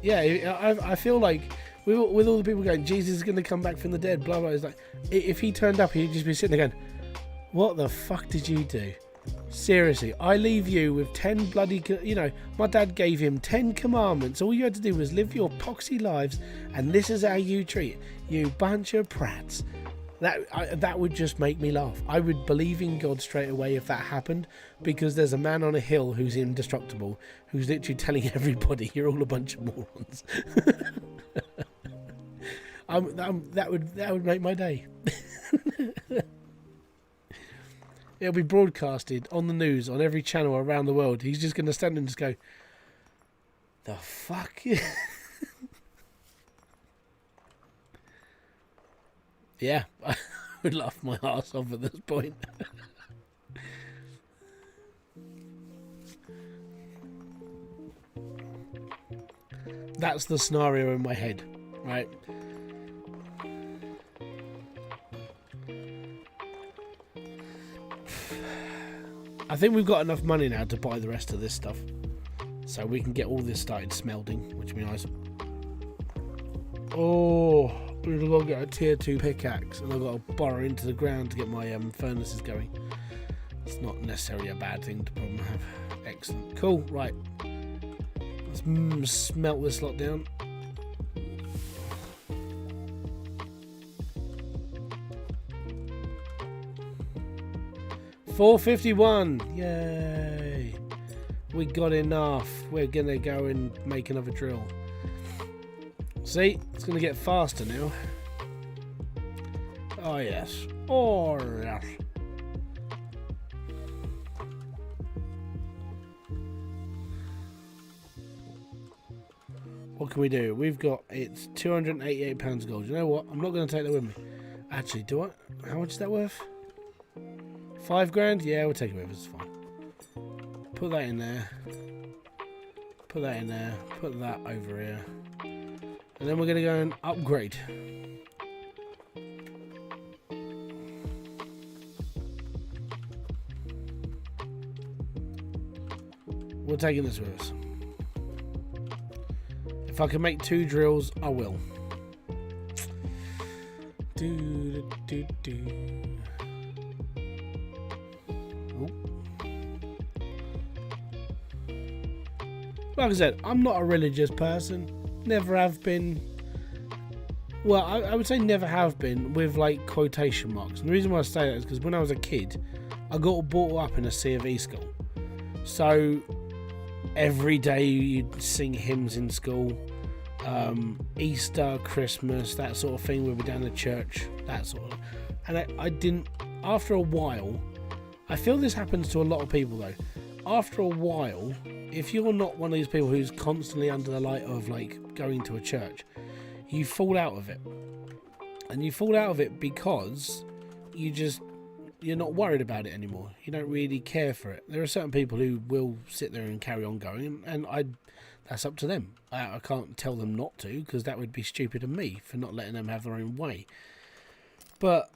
Yeah, I feel like with all the people going, Jesus is going to come back from the dead, blah blah. It's like, if he turned up, he'd just be sitting there going, "What the fuck did you do? Seriously, I leave you with 10 bloody... my dad gave him 10 commandments. All you had to do was live your poxy lives, and this is how you treat it. You bunch of prats." That would just make me laugh. I would believe in God straight away if that happened, because there's a man on a hill who's indestructible, who's literally telling everybody, "You're all a bunch of morons." That would make my day. It'll be broadcasted on the news on every channel around the world. He's just going to stand and just go, "The fuck?" Yeah, I would laugh my arse off at this point. That's the scenario in my head, right? I think we've got enough money now to buy the rest of this stuff, so we can get all this started smelting, which would be nice. Oh, we've got to get a tier 2 pickaxe, and I've got to burrow into the ground to get my furnaces going. It's not necessarily a bad thing to problem have. Excellent. Cool. Right. Let's smelt this lot down. $451. Yay. We got enough. We're going to go and make another drill. See? It's going to get faster now. Oh, yes. Oh, yes. What can we do? We've got, it's £288 gold. You know what? I'm not going to take that with me. Actually, do I? How much is that worth? 5 grand? Yeah, we'll take it with us. It's fine. Put that in there. Put that in there. Put that over here. And then we're going to go and upgrade. We're taking this with us. If I can make 2 drills, I will. Like I said, I'm not a religious person. Never have been. Well, I would say never have been with like quotation marks. And the reason why I say that is because when I was a kid, I got brought up in a C of E school. So every day you'd sing hymns in school. Easter, Christmas, that sort of thing. We'd be down to church, that sort of. And I didn't. After a while, I feel this happens to a lot of people though. After a while, if you're not one of these people who's constantly under the light of like going to a church, you fall out of it. And you fall out of it because you're not worried about it anymore. You don't really care for it. There are certain people who will sit there and carry on going, and that's up to them. I can't tell them not to, because that would be stupid of me for not letting them have their own way. But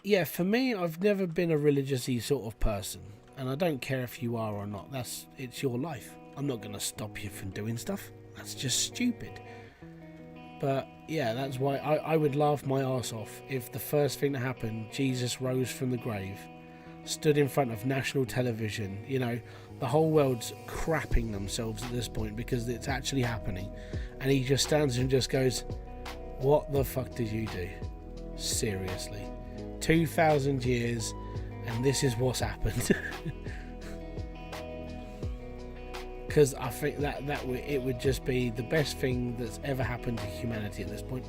yeah, for me, I've never been a religious-y sort of person, and I don't care if you are or not. It's your life. I'm not going to stop you from doing stuff. That's just stupid. But yeah, that's why I would laugh my arse off if the first thing that happened, Jesus rose from the grave, stood in front of national television, you know, the whole world's crapping themselves at this point because it's actually happening, and he just stands and just goes, what the fuck did you do? Seriously. 2,000 years and this is what's happened. Because I think that it would just be the best thing that's ever happened to humanity at this point.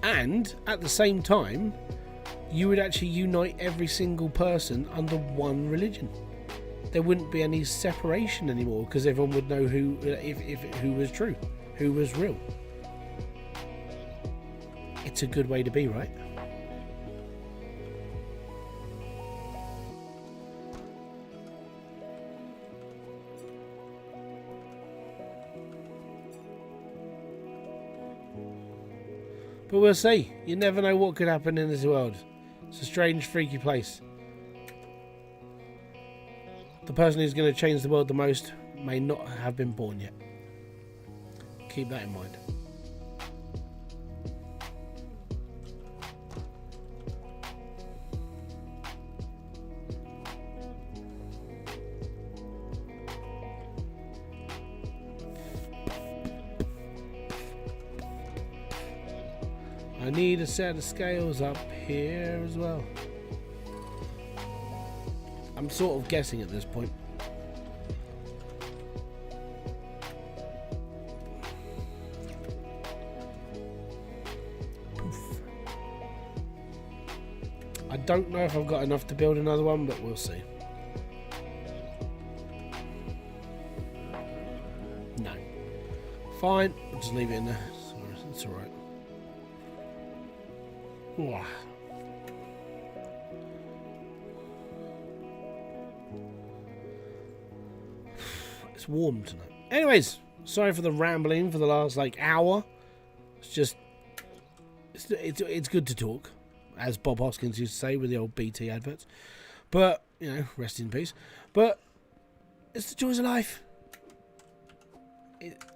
And at the same time, you would actually unite every single person under one religion. There wouldn't be any separation anymore because everyone would know who was true, who was real. It's a good way to be, right? But we'll see. You never know what could happen in this world. It's a strange, freaky place. The person who's going to change the world the most may not have been born yet. Keep that in mind. I need a set of scales up here as well. I'm sort of guessing at this point. Poof. I don't know if I've got enough to build another one, but we'll see. No. Fine, I'll just leave it in there. It's alright. Wow. It's warm tonight. Anyways, sorry for the rambling for the last hour. It's just it's good to talk, as Bob Hoskins used to say with the old BT adverts. But rest in peace. But it's the joys of life.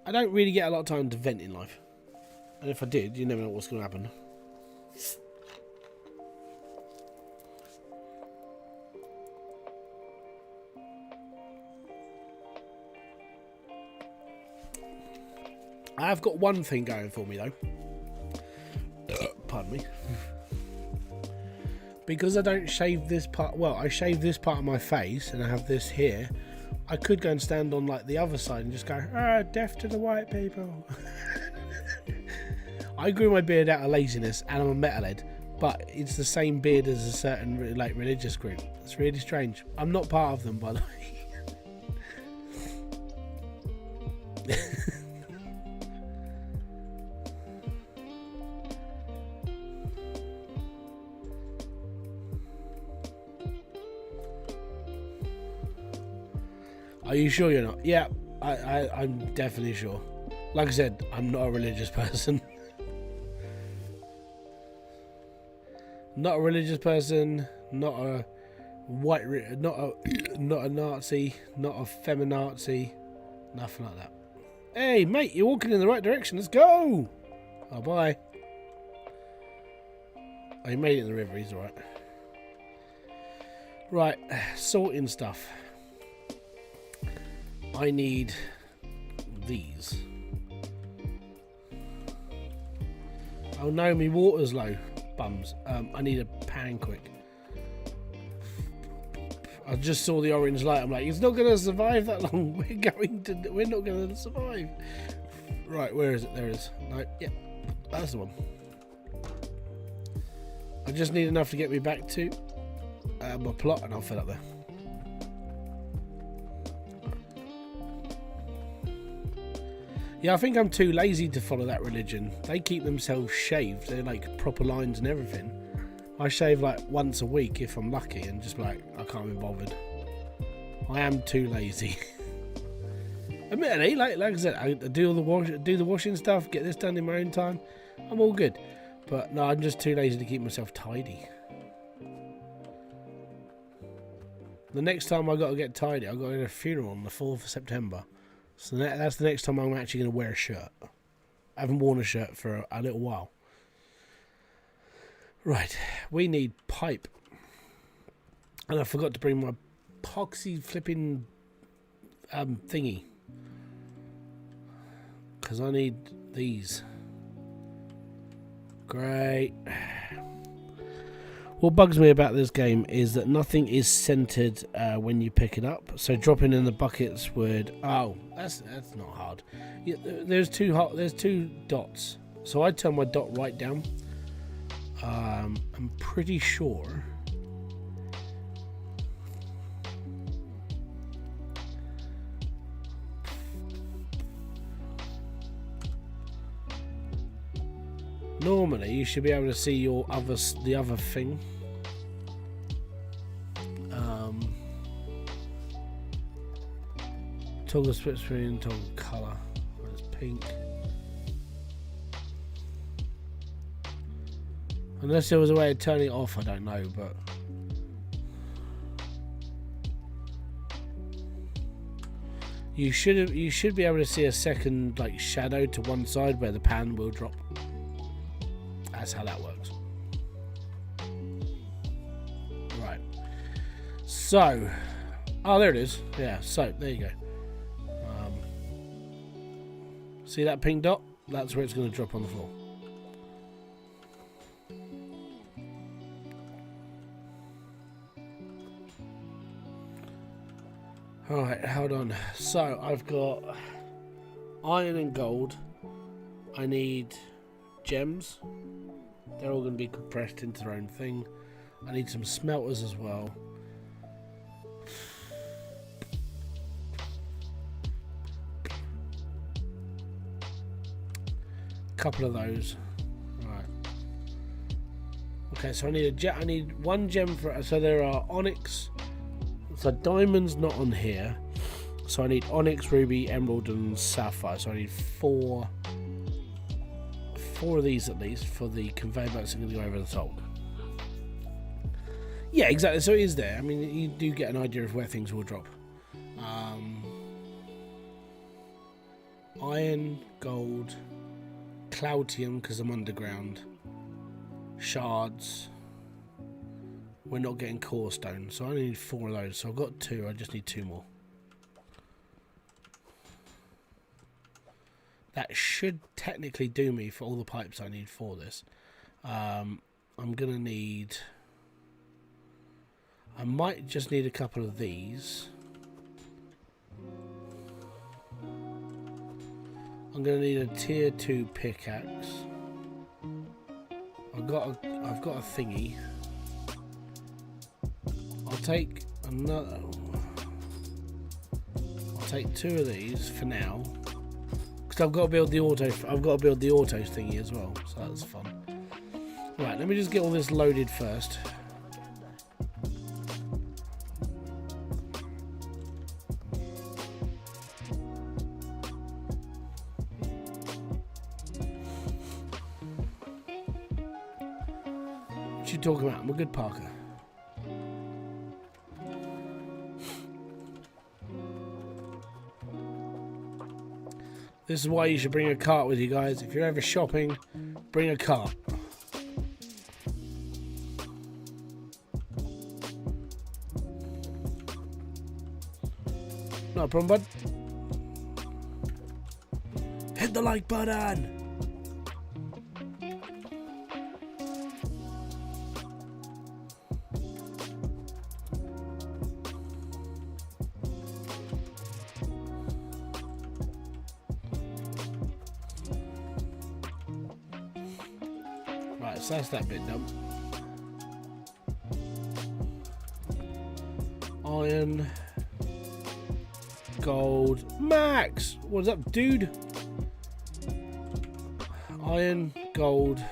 I don't really get a lot of time to vent in life, and if I did, you never know what's going to happen. I have got one thing going for me though. Pardon me. Because I don't shave this part, well, I shave this part of my face and I have this here, I could go and stand on like the other side and just go, death to the white people. I grew my beard out of laziness and I'm a metalhead, but it's the same beard as a certain like religious group. It's really strange. I'm not part of them, by the way. Are you sure you're not? Yeah, I'm definitely sure. Like I said, I'm not a religious person. Not a religious person, not a white, not a Nazi, not a feminazi, nothing like that. Hey, mate, you're walking in the right direction. Let's go. Oh, bye. Oh, he made it in the river. He's all right. Right, sorting stuff. I need these. Oh no, my water's low. Bums. I need a pan quick. I just saw the orange light. I'm like, it's not going to survive that long. We're not going to survive. Right, where is it? There it is. No, yep, that's the one. I just need enough to get me back to my plot, and I'll fill up there. Yeah, I think I'm too lazy to follow that religion. They keep themselves shaved. They're like proper lines and everything. I shave like once a week if I'm lucky and just like, I can't be bothered. I am too lazy. Admittedly, like I said, I do the washing stuff, get this done in my own time. I'm all good. But no, I'm just too lazy to keep myself tidy. The next time I got to get tidy, I got to go to a funeral on the 4th of September. So that's the next time I'm actually going to wear a shirt. I haven't worn a shirt for a little while. Right, we need pipe. And I forgot to bring my epoxy flipping thingy. Because I need these. Great. What bugs me about this game is that nothing is centered when you pick it up. So dropping in the buckets would... Oh, that's not hard. Yeah, there's two dots. So I turn my dot right down. I'm pretty sure... Normally, you should be able to see the other thing. Toggle split screen, toggle colour. It's pink. Unless there was a way of turning it off, I don't know, but you should be able to see a second like shadow to one side where the pan will drop. That's how that works. Right. So, oh, there it is. Yeah. So there you go. See that pink dot? That's where it's going to drop on the floor. Alright, hold on. So, I've got iron and gold. I need gems. They're all going to be compressed into their own thing. I need some smelters as well. Couple of those. Right. Okay, so I need one gem for. So there are onyx. So diamond's not on here. So I need onyx, ruby, emerald, and sapphire. So I need four of these at least for the conveyor belts that are going to go over the top. Yeah, exactly. So it is there. I mean, you do get an idea of where things will drop. Iron, gold. Cloutium because I'm underground. Shards. We're not getting core stone, so I only need 4 of those. So I've got 2. I just need 2 more. That should technically do me for all the pipes I need for this. I'm going to need... I might just need a couple of these. I'm going to need a tier 2 pickaxe. I've got a thingy. I'll take another... I'll take 2 of these for now. Because I've got to build the auto thingy as well, so that's fun. Right, let me just get all this loaded first. What you talking about? I'm a good parker. This is why you should bring a cart with you guys. If you're ever shopping, bring a cart. No problem, bud. Hit the like button. Right, so that's that bit done. Iron. Gold. Max! What's up, dude? Iron, gold,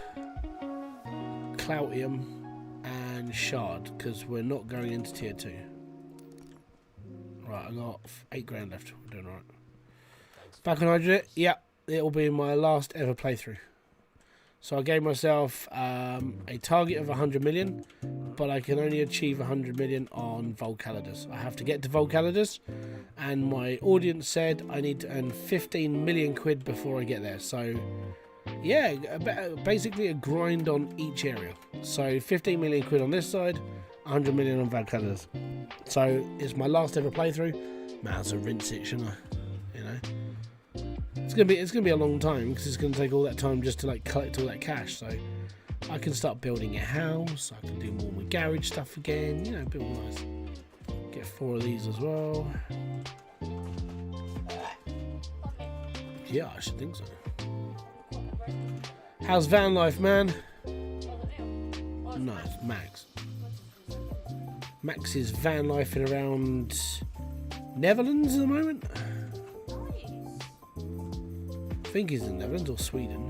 Cloutium, and shard, because we're not going into tier 2. Right, I got 8 grand left. We're doing alright. Back on Hydroneer? Yep, it'll be my last ever playthrough. So I gave myself a target of 100 million, but I can only achieve 100 million on Volcalidus. I have to get to Volcalidus, and my audience said I need to earn 15 million quid before I get there. So yeah, basically a grind on each area. So 15 million quid on this side, 100 million on Volcalidus. So it's my last ever playthrough. Might as well rinse it, shouldn't I? You know. It's gonna be a long time because it's gonna take all that time just to like collect all that cash. So I can start building a house. I can do more of my garage stuff again. You know, build nice. Get 4 of these as well. Yeah, I should think so. How's van life, man? Nice, Max. Max is van life in around Netherlands at the moment. I think he's in Netherlands or Sweden.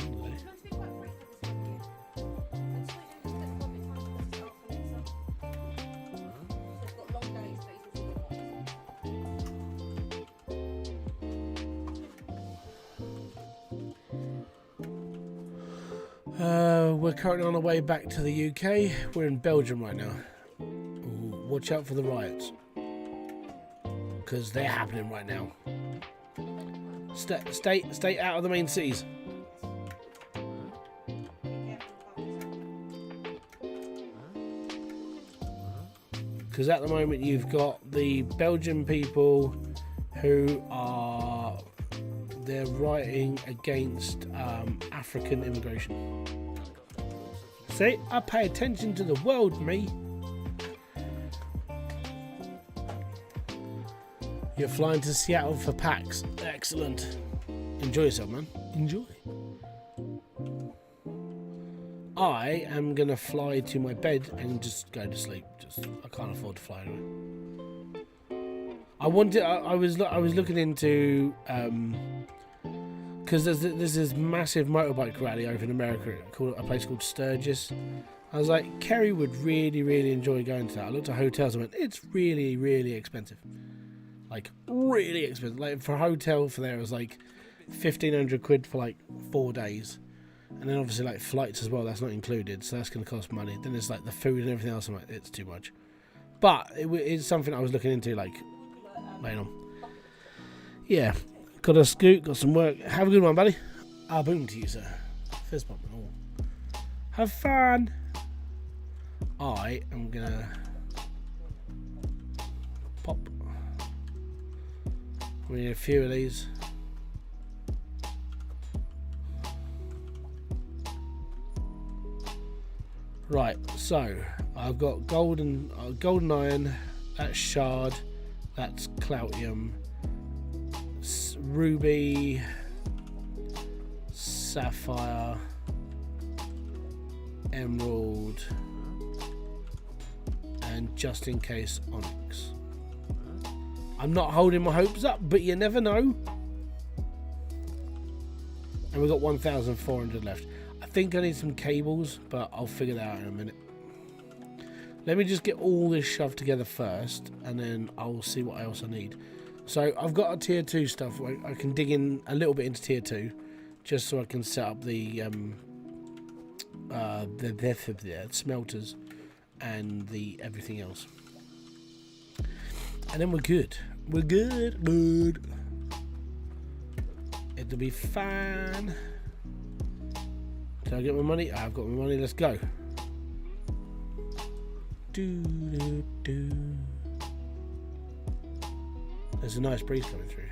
We're currently on our way back to the UK. We're in Belgium right now. Ooh, watch out for the riots, because they're happening right now. Stay out of the main cities. Because at the moment you've got the Belgian people who are rioting against African immigration. See, I pay attention to the world, me. You're flying to Seattle for PAX. Excellent. Enjoy yourself, man. Enjoy. I am going to fly to my bed and just go to sleep. I can't afford to fly anyway. I was looking into... because there's this massive motorbike rally over in America called a place called Sturgis. I was like, Kerry would really enjoy going to that. I looked at hotels and went, it's really expensive. Like, really expensive. Like, for a hotel for there, it was like 1,500 quid for like 4 days. And then obviously like flights as well, that's not included, so that's going to cost money. Then there's like the food and everything else. I'm like, it's too much. But it's something I was looking into, like, later on. Yeah. Got a scoot, got some work. Have a good one, buddy. Ah, boom to you, sir. Fist bump and all. Have fun. I am gonna pop. We need a few of these. Right, so I've got golden iron, that's shard, that's cloutium, ruby, sapphire, emerald, and just in case onyx. I'm not holding my hopes up, but you never know. And we've got 1,400 left. I think I need some cables, but I'll figure that out in a minute. Let me just get all this shoved together first, and then I'll see what else I need. So I've got a tier 2 stuff. I can dig in a little bit into tier 2, just so I can set up the smelters and the everything else. And then we're good. We're good. It'll be fine. Can I get my money? I've got my money. Let's go. There's a nice breeze coming through.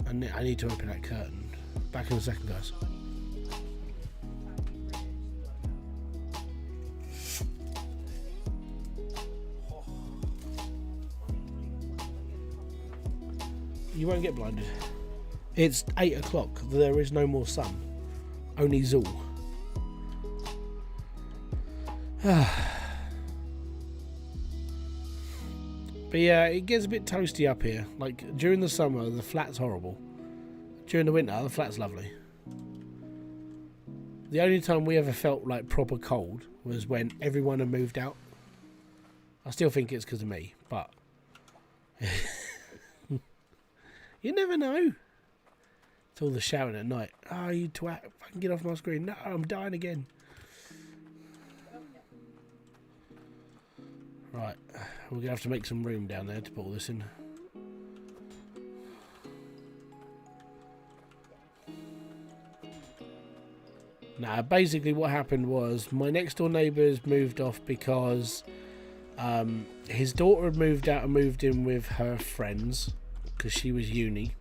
I need to open that curtain. Back in a second, guys. You won't get blinded. It's 8 o'clock. There is no more sun. Only Zool. But yeah, it gets a bit toasty up here. Like during the summer, the flat's horrible. During the winter, the flat's lovely. The only time we ever felt like proper cold was when everyone had moved out. I still think it's because of me, but you never know. It's all the shouting at night. Oh, you twat! Fucking get off my screen! No, I'm dying again. Right, we're going to have to make some room down there to put all this in. Now, basically what happened was my next door neighbours moved off because his daughter had moved out and moved in with her friends because she was uni.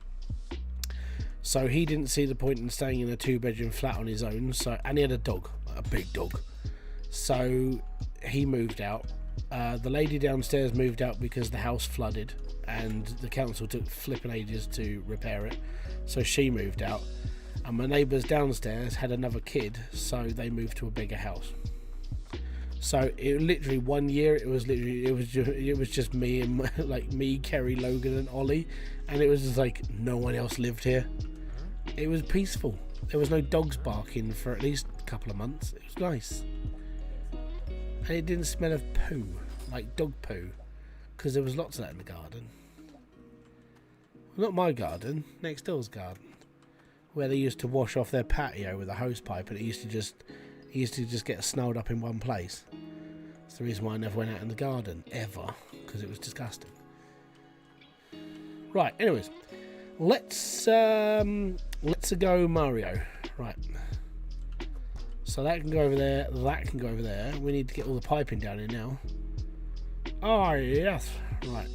So he didn't see the point in staying in a 2-bedroom flat on his own. And he had a dog, a big dog. So he moved out. The lady downstairs moved out because the house flooded and the council took flipping ages to repair it, so she moved out. And my neighbours downstairs had another kid, so they moved to a bigger house. So it literally 1 year it was just me and me, Kerry, Logan and Ollie, and it was just like no one else lived here. It was peaceful. There was no dogs barking for at least a couple of months. It was nice. And it didn't smell of poo, like dog poo, because there was lots of that in the garden. Well, not my garden, next door's garden, where they used to wash off their patio with a hose pipe, and it used to just get snowed up in one place. That's the reason why I never went out in the garden ever, because it was disgusting. Right. Anyways, let's go Mario. Right. So that can go over there, that can go over there. We need to get all the piping down here now. Oh, yes. Right.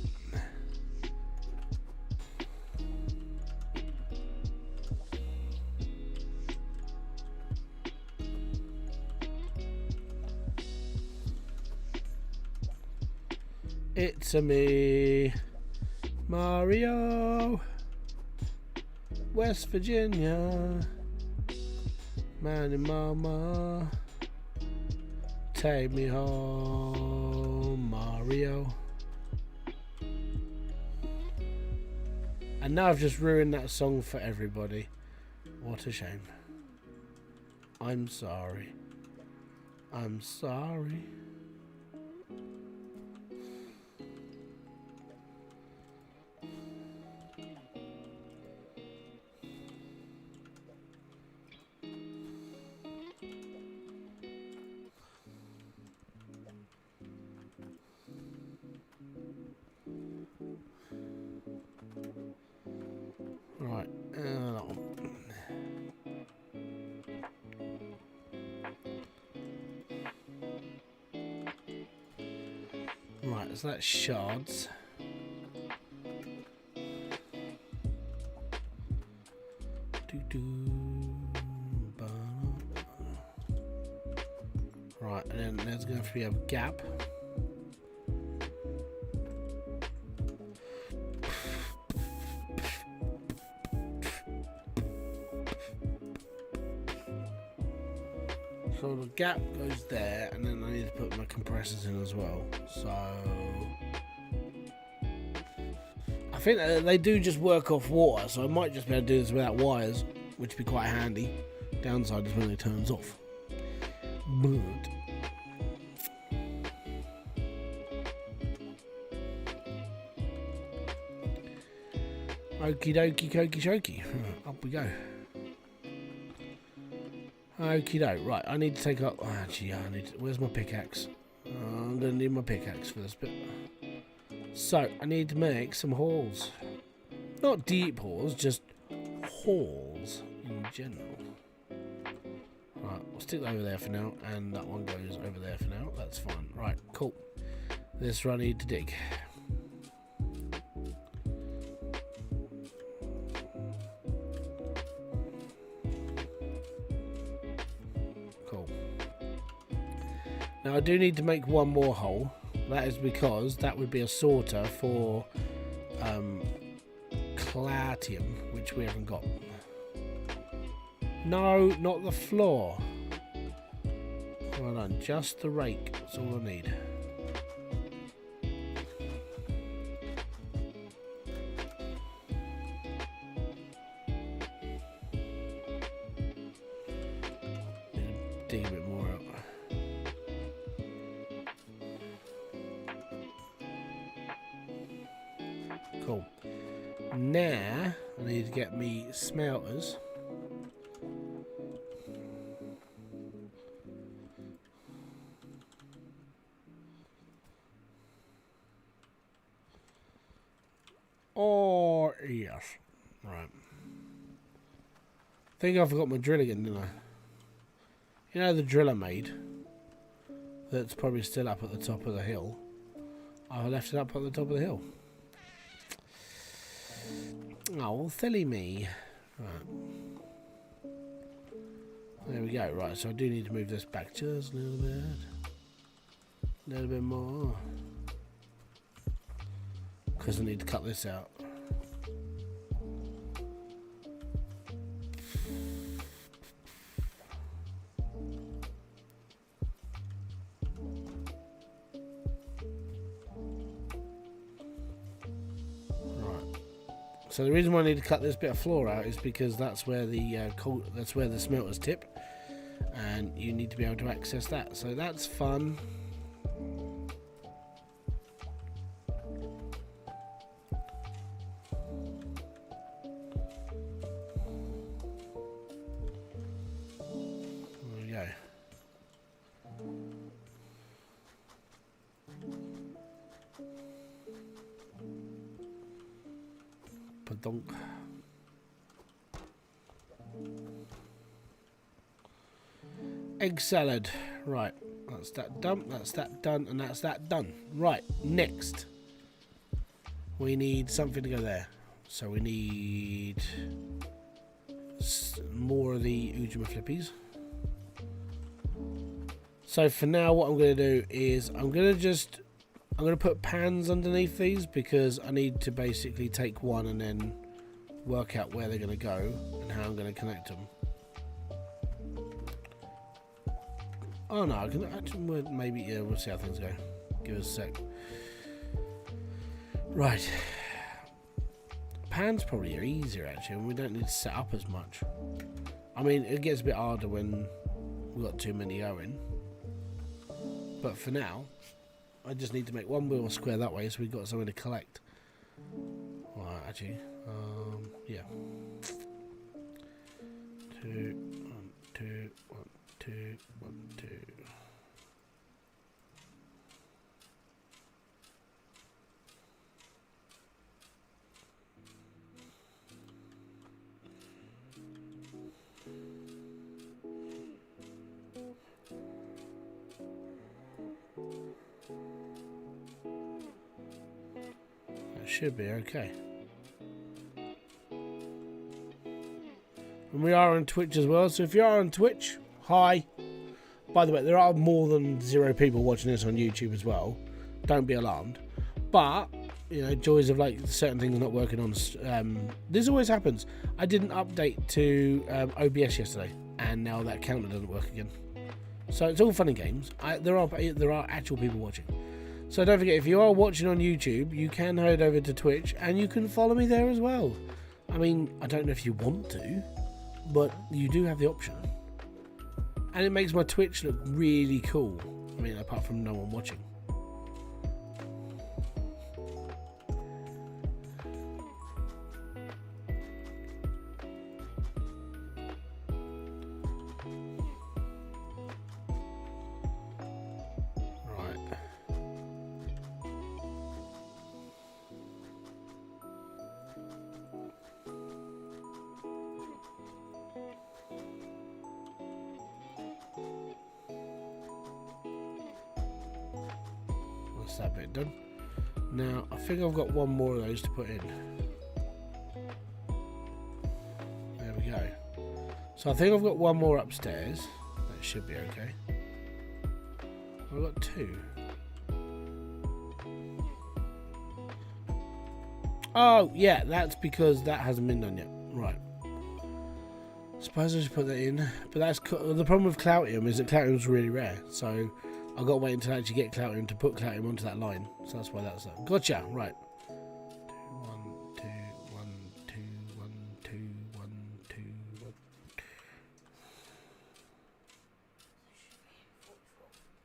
It's a me, Mario, West Virginia. Man and mama, take me home, Mario. And now I've just ruined that song for everybody. What a shame. I'm sorry. I'm sorry. Right, right, so that's shards. we have gap. So the gap goes there, and then I need to put my compressors in as well. So I think they do just work off water, so I might just be able to do this without wires, which would be quite handy. Downside is when it turns off. But okie dokie, kokie shokie. Up we go. Okie doke. Right, I need to take up. Oh, actually, yeah, where's my pickaxe? I'm gonna need my pickaxe for this bit. So I need to make some holes. Not deep holes, just holes in general. Right, we'll stick that over there for now, and that one goes over there for now. That's fine. Right, cool. This one I need to dig. Cool. Now I do need to make one more hole. That is because that would be a sorter for Clatium, which we haven't got. No, not the floor. Well done, just the rake. That's all I need. Dig a bit more out. Cool. Now I need to get me smelters. Oh yes. Right. I think I forgot my drill again, didn't I? You know the drill I made? That's probably still up at the top of the hill. I left it up at the top of the hill. Oh, silly me. Right. There we go. Right, so I do need to move this back just a little bit. A little bit more. Because I need to cut this out. So the reason why I need to cut this bit of floor out is because that's where the smelters tip, and you need to be able to access that. So that's fun. There we go. Padonk. Egg salad. Right, that's that done, that's that done, and that's that done. Right, next we need something to go there. So we need more of the Ujima flippies. So for now what I'm going to do is I'm going to put pans underneath these, because I need to basically take one and then work out where they're going to go and how I'm going to connect them. Oh no, I can actually, maybe, yeah, we'll see how things go. Give us a sec. Right. Pans probably are easier actually, and we don't need to set up as much. I mean, it gets a bit harder when we've got too many going. But for now, I just need to make one wheel square that way, so we've got something to collect. Right, actually, yeah. 2, 1, 2, 1, 2, 1, 2. Should be okay. And we are on Twitch as well, so if you are on Twitch, hi. By the way, there are more than 0 people watching this on YouTube as well. Don't be alarmed. But, you know, joys of like certain things not working on. This always happens. I did an update to OBS yesterday, and now that counter doesn't work again. So it's all fun and games. There are actual people watching. So don't forget, if you are watching on YouTube, you can head over to Twitch, and you can follow me there as well. I mean, I don't know if you want to, but you do have the option. And it makes my Twitch look really cool. I mean, apart from no one watching. That bit done. Now I think I've got one more of those to put in. There we go. So I think I've got one more upstairs. That should be okay. I've got 2. Oh yeah, that's because that hasn't been done yet. Right. Suppose I just put that in, but that's the problem with Cloutium is that Cloutium is really rare. So I've got to wait until I actually get Cloutium to put Cloutium onto that line. So that's why that's that. Gotcha. Right. 1, 2, 1, 2, 1, 2, 1, 2, 1.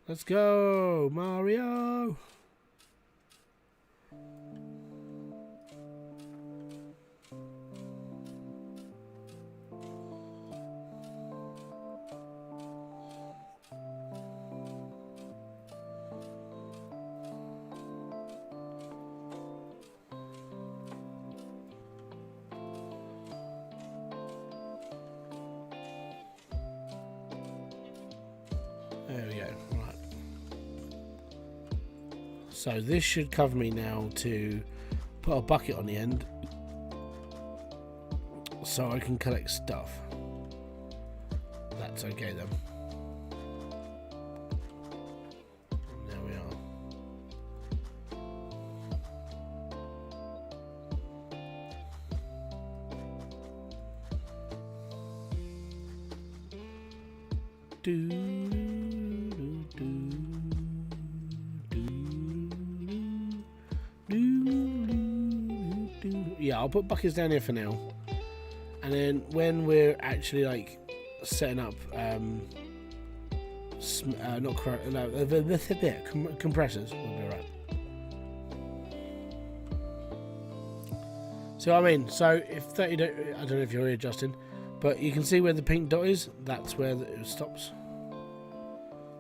Let's go, Mario. There we go. Right. So this should cover me now to put a bucket on the end so I can collect stuff. That's okay then. There we are. Yeah, I'll put buckets down here for now, and then when we're actually like setting up compressors, we'll be right. So I mean, so if 30, I don't know if you're here, Justin, but you can see where the pink dot is. That's where it stops.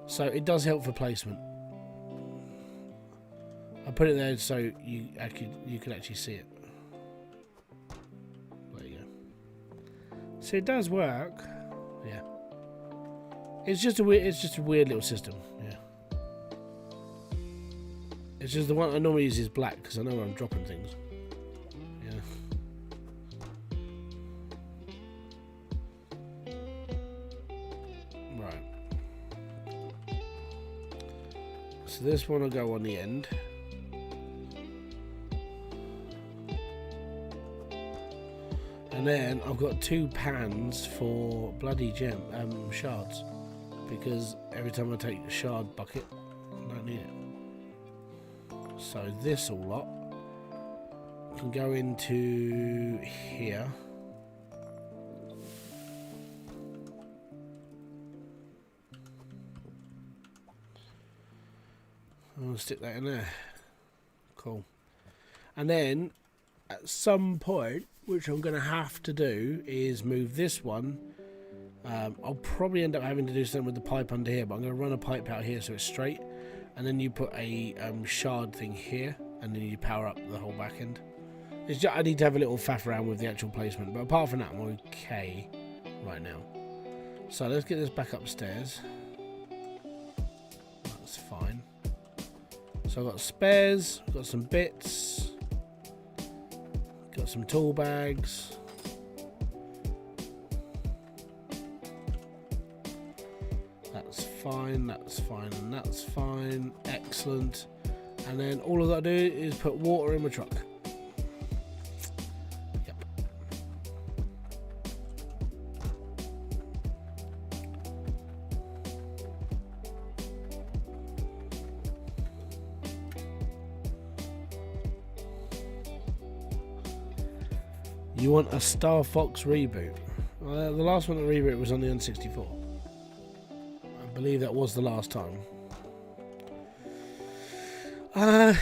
So it does help for placement. I put it there so you can actually see it. There you go. So it does work. Yeah. It's just a weird little system. Yeah. It's just the one I normally use is black because I know where I'm dropping things. Yeah. Right. So this one will go on the end. And then I've got 2 pans for bloody shards, because every time I take a shard bucket, I don't need it. So this all lot can go into here. I'll stick that in there. Cool. And then at some point, which I'm going to have to do, is move this one. I'll probably end up having to do something with the pipe under here, but I'm going to run a pipe out here so it's straight, and then you put a shard thing here, and then you power up the whole back end. It's just, I need to have a little faff around with the actual placement, but apart from that, I'm okay right now. So let's get this back upstairs. That's fine. So I've got spares, got some bits, got some tool bags. That's fine, that's fine, and that's fine. Excellent. And then all I've got to do is put water in my truck. Yep. You want a Star Fox reboot? The last one to reboot was on the N64. I believe that was the last time. I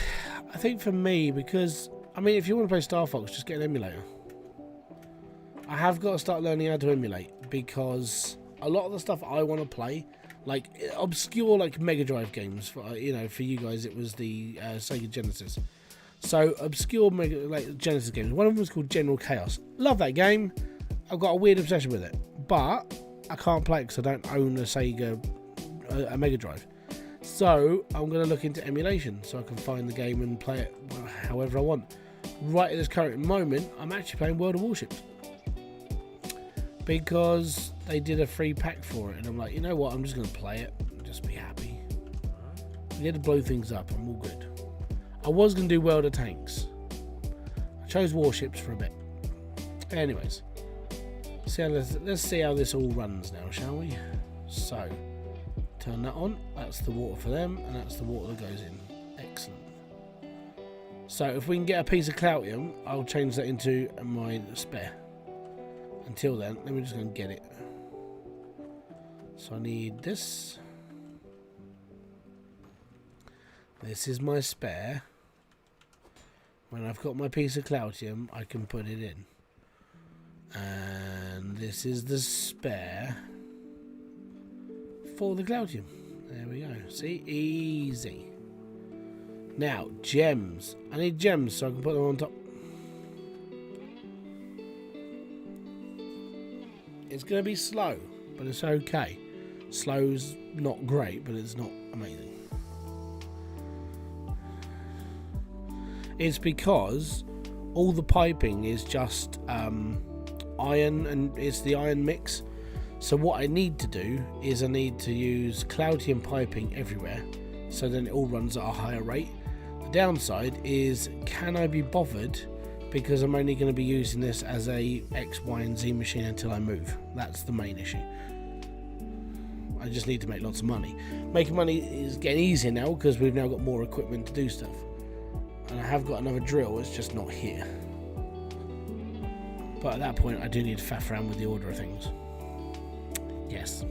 think for me, because I mean, if you want to play Star Fox, just get an emulator. I have got to start learning how to emulate, because a lot of the stuff I want to play, like obscure like Mega Drive games, for for you guys it was the Sega Genesis. So obscure Genesis games. One of them was called General Chaos. Love that game. I've got a weird obsession with it, but I can't play it because I don't own a Sega, a Mega Drive. So I'm going to look into emulation so I can find the game and play it however I want. Right at this current moment, I'm actually playing World of Warships because they did a free pack for it, and I'm like, you know what? I'm just going to play it and just be happy. I need to blow things up. I'm all good. I was going to do World of Tanks. I chose Warships for a bit. Anyways, let's see how this all runs now, shall we? So, turn that on. That's the water for them, and that's the water that goes in. Excellent. So, if we can get a piece of Cloutium, I'll change that into my spare. Until then, let me just go and get it. So, I need this. This is my spare. When I've got my piece of Cloutium, I can put it in. And this is the spare for the Cloutium. There we go. See? Easy. Now, gems. I need gems so I can put them on top. It's going to be slow, but it's okay. Slow's not great, but it's not amazing. It's because all the piping is just iron, and it's the iron mix. So what I need to do is I need to use Cloutium piping everywhere, so then it all runs at a higher rate. The downside is, can I be bothered, because I'm only going to be using this as a X, Y and Z machine until I move. That's the main issue. I just need to make lots of money. Making money is getting easier now because we've now got more equipment to do stuff. And I have got another drill, it's just not here. But at that point I do need to faff around with the order of things. Yes.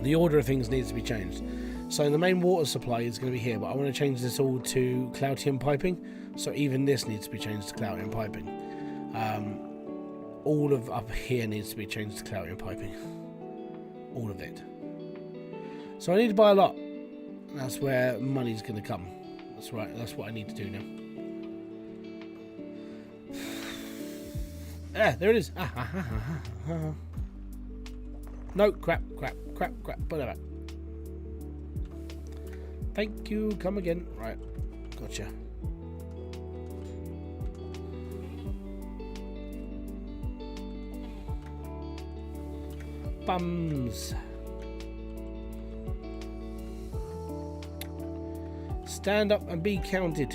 The order of things needs to be changed. So the main water supply is going to be here, but I want to change this all to Cloutium piping. So even this needs to be changed to Cloutium piping. All of up here needs to be changed to Cloutium piping. All of it. So I need to buy a lot. That's where money's going to come. That's right, that's what I need to do now. There it is. No, crap. Put it back. Thank you, come again. Right, gotcha. Bums. Stand up and be counted.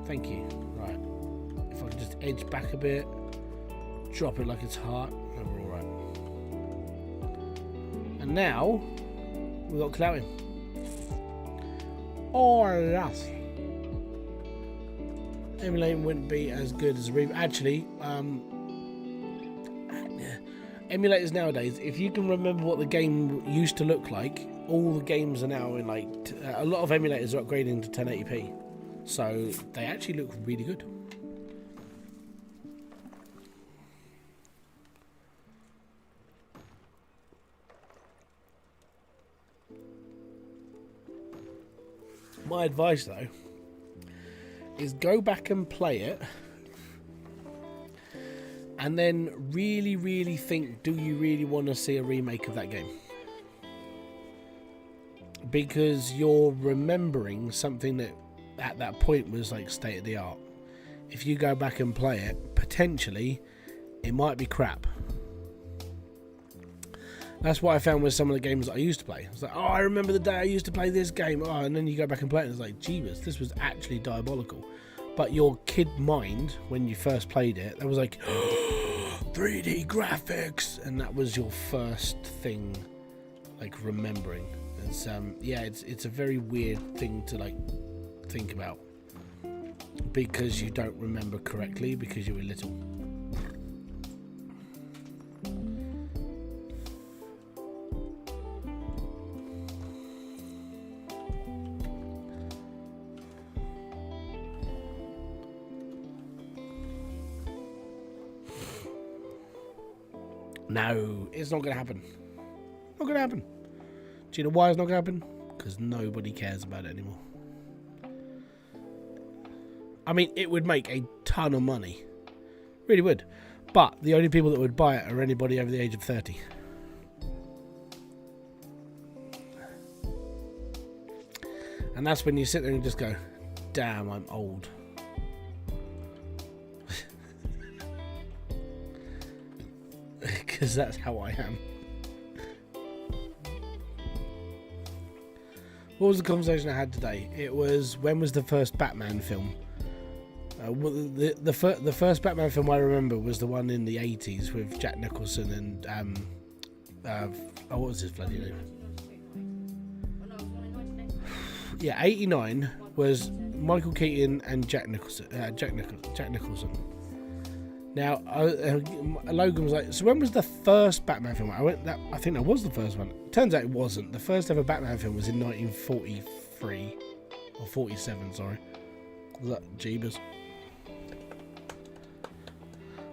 Thank you. Right. If I can just edge back a bit, drop it like it's hot, and we're alright. And now we've got Cloutium. Oh, yes. Emulating wouldn't be as good as a reboot. Actually, emulators nowadays, if you can remember what the game used to look like, all the games are now in like a lot of emulators are upgrading to 1080p, so they actually look really good. My advice though is go back and play it and then really think, do you really want to see a remake of that game? Because you're remembering something that at that point was like state of the art. If you go back and play it, potentially it might be crap. That's what I found with some of the games that I used to play. I was like, oh, I remember the day I used to play this game. Oh, and then you go back and play it and it's like, jeebus, this was actually diabolical. But your kid mind, when you first played it, that was like, 3D graphics, and that was your first thing, like, remembering. It's yeah, it's a very weird thing to like think about, because you don't remember correctly because you were little. No, it's not going to happen. Not going to happen. Do you know why it's not going to happen? Because nobody cares about it anymore. I mean, it would make a ton of money. Really would. But the only people that would buy it are anybody over the age of 30. And that's when you sit there and just go, damn, I'm old. Because that's how I am. What was the conversation I had today? It was, when was the first Batman film? The first Batman film I remember was the one in the 80s with Jack Nicholson and what was his bloody name? Yeah, 89 was Michael Keaton and Jack Nicholson. Now, Logan was like, so when was the first Batman film? I think that was the first one. Turns out it wasn't. The first ever Batman film was in 1943. Or 47, sorry. Was that Jeebus?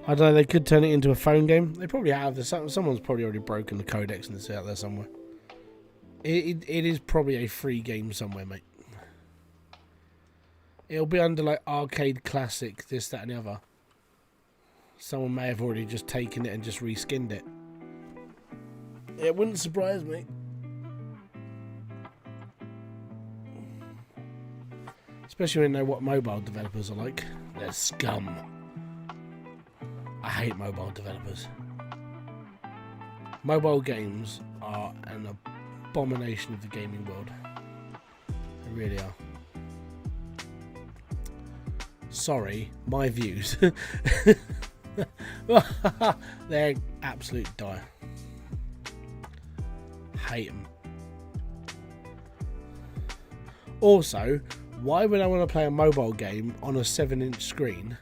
I don't know, they could turn it into a phone game. They probably have. Someone's probably already broken the codex and it's out there somewhere. It is probably a free game somewhere, mate. It'll be under like arcade classic, this, that and the other. Someone may have already just taken it and just reskinned it. It wouldn't surprise me. Especially when you know what mobile developers are like. They're scum. I hate mobile developers. Mobile games are an abomination of the gaming world. They really are. Sorry, my views. They're absolute dire. Hate them. Also, why would I want to play a mobile game on a 7-inch screen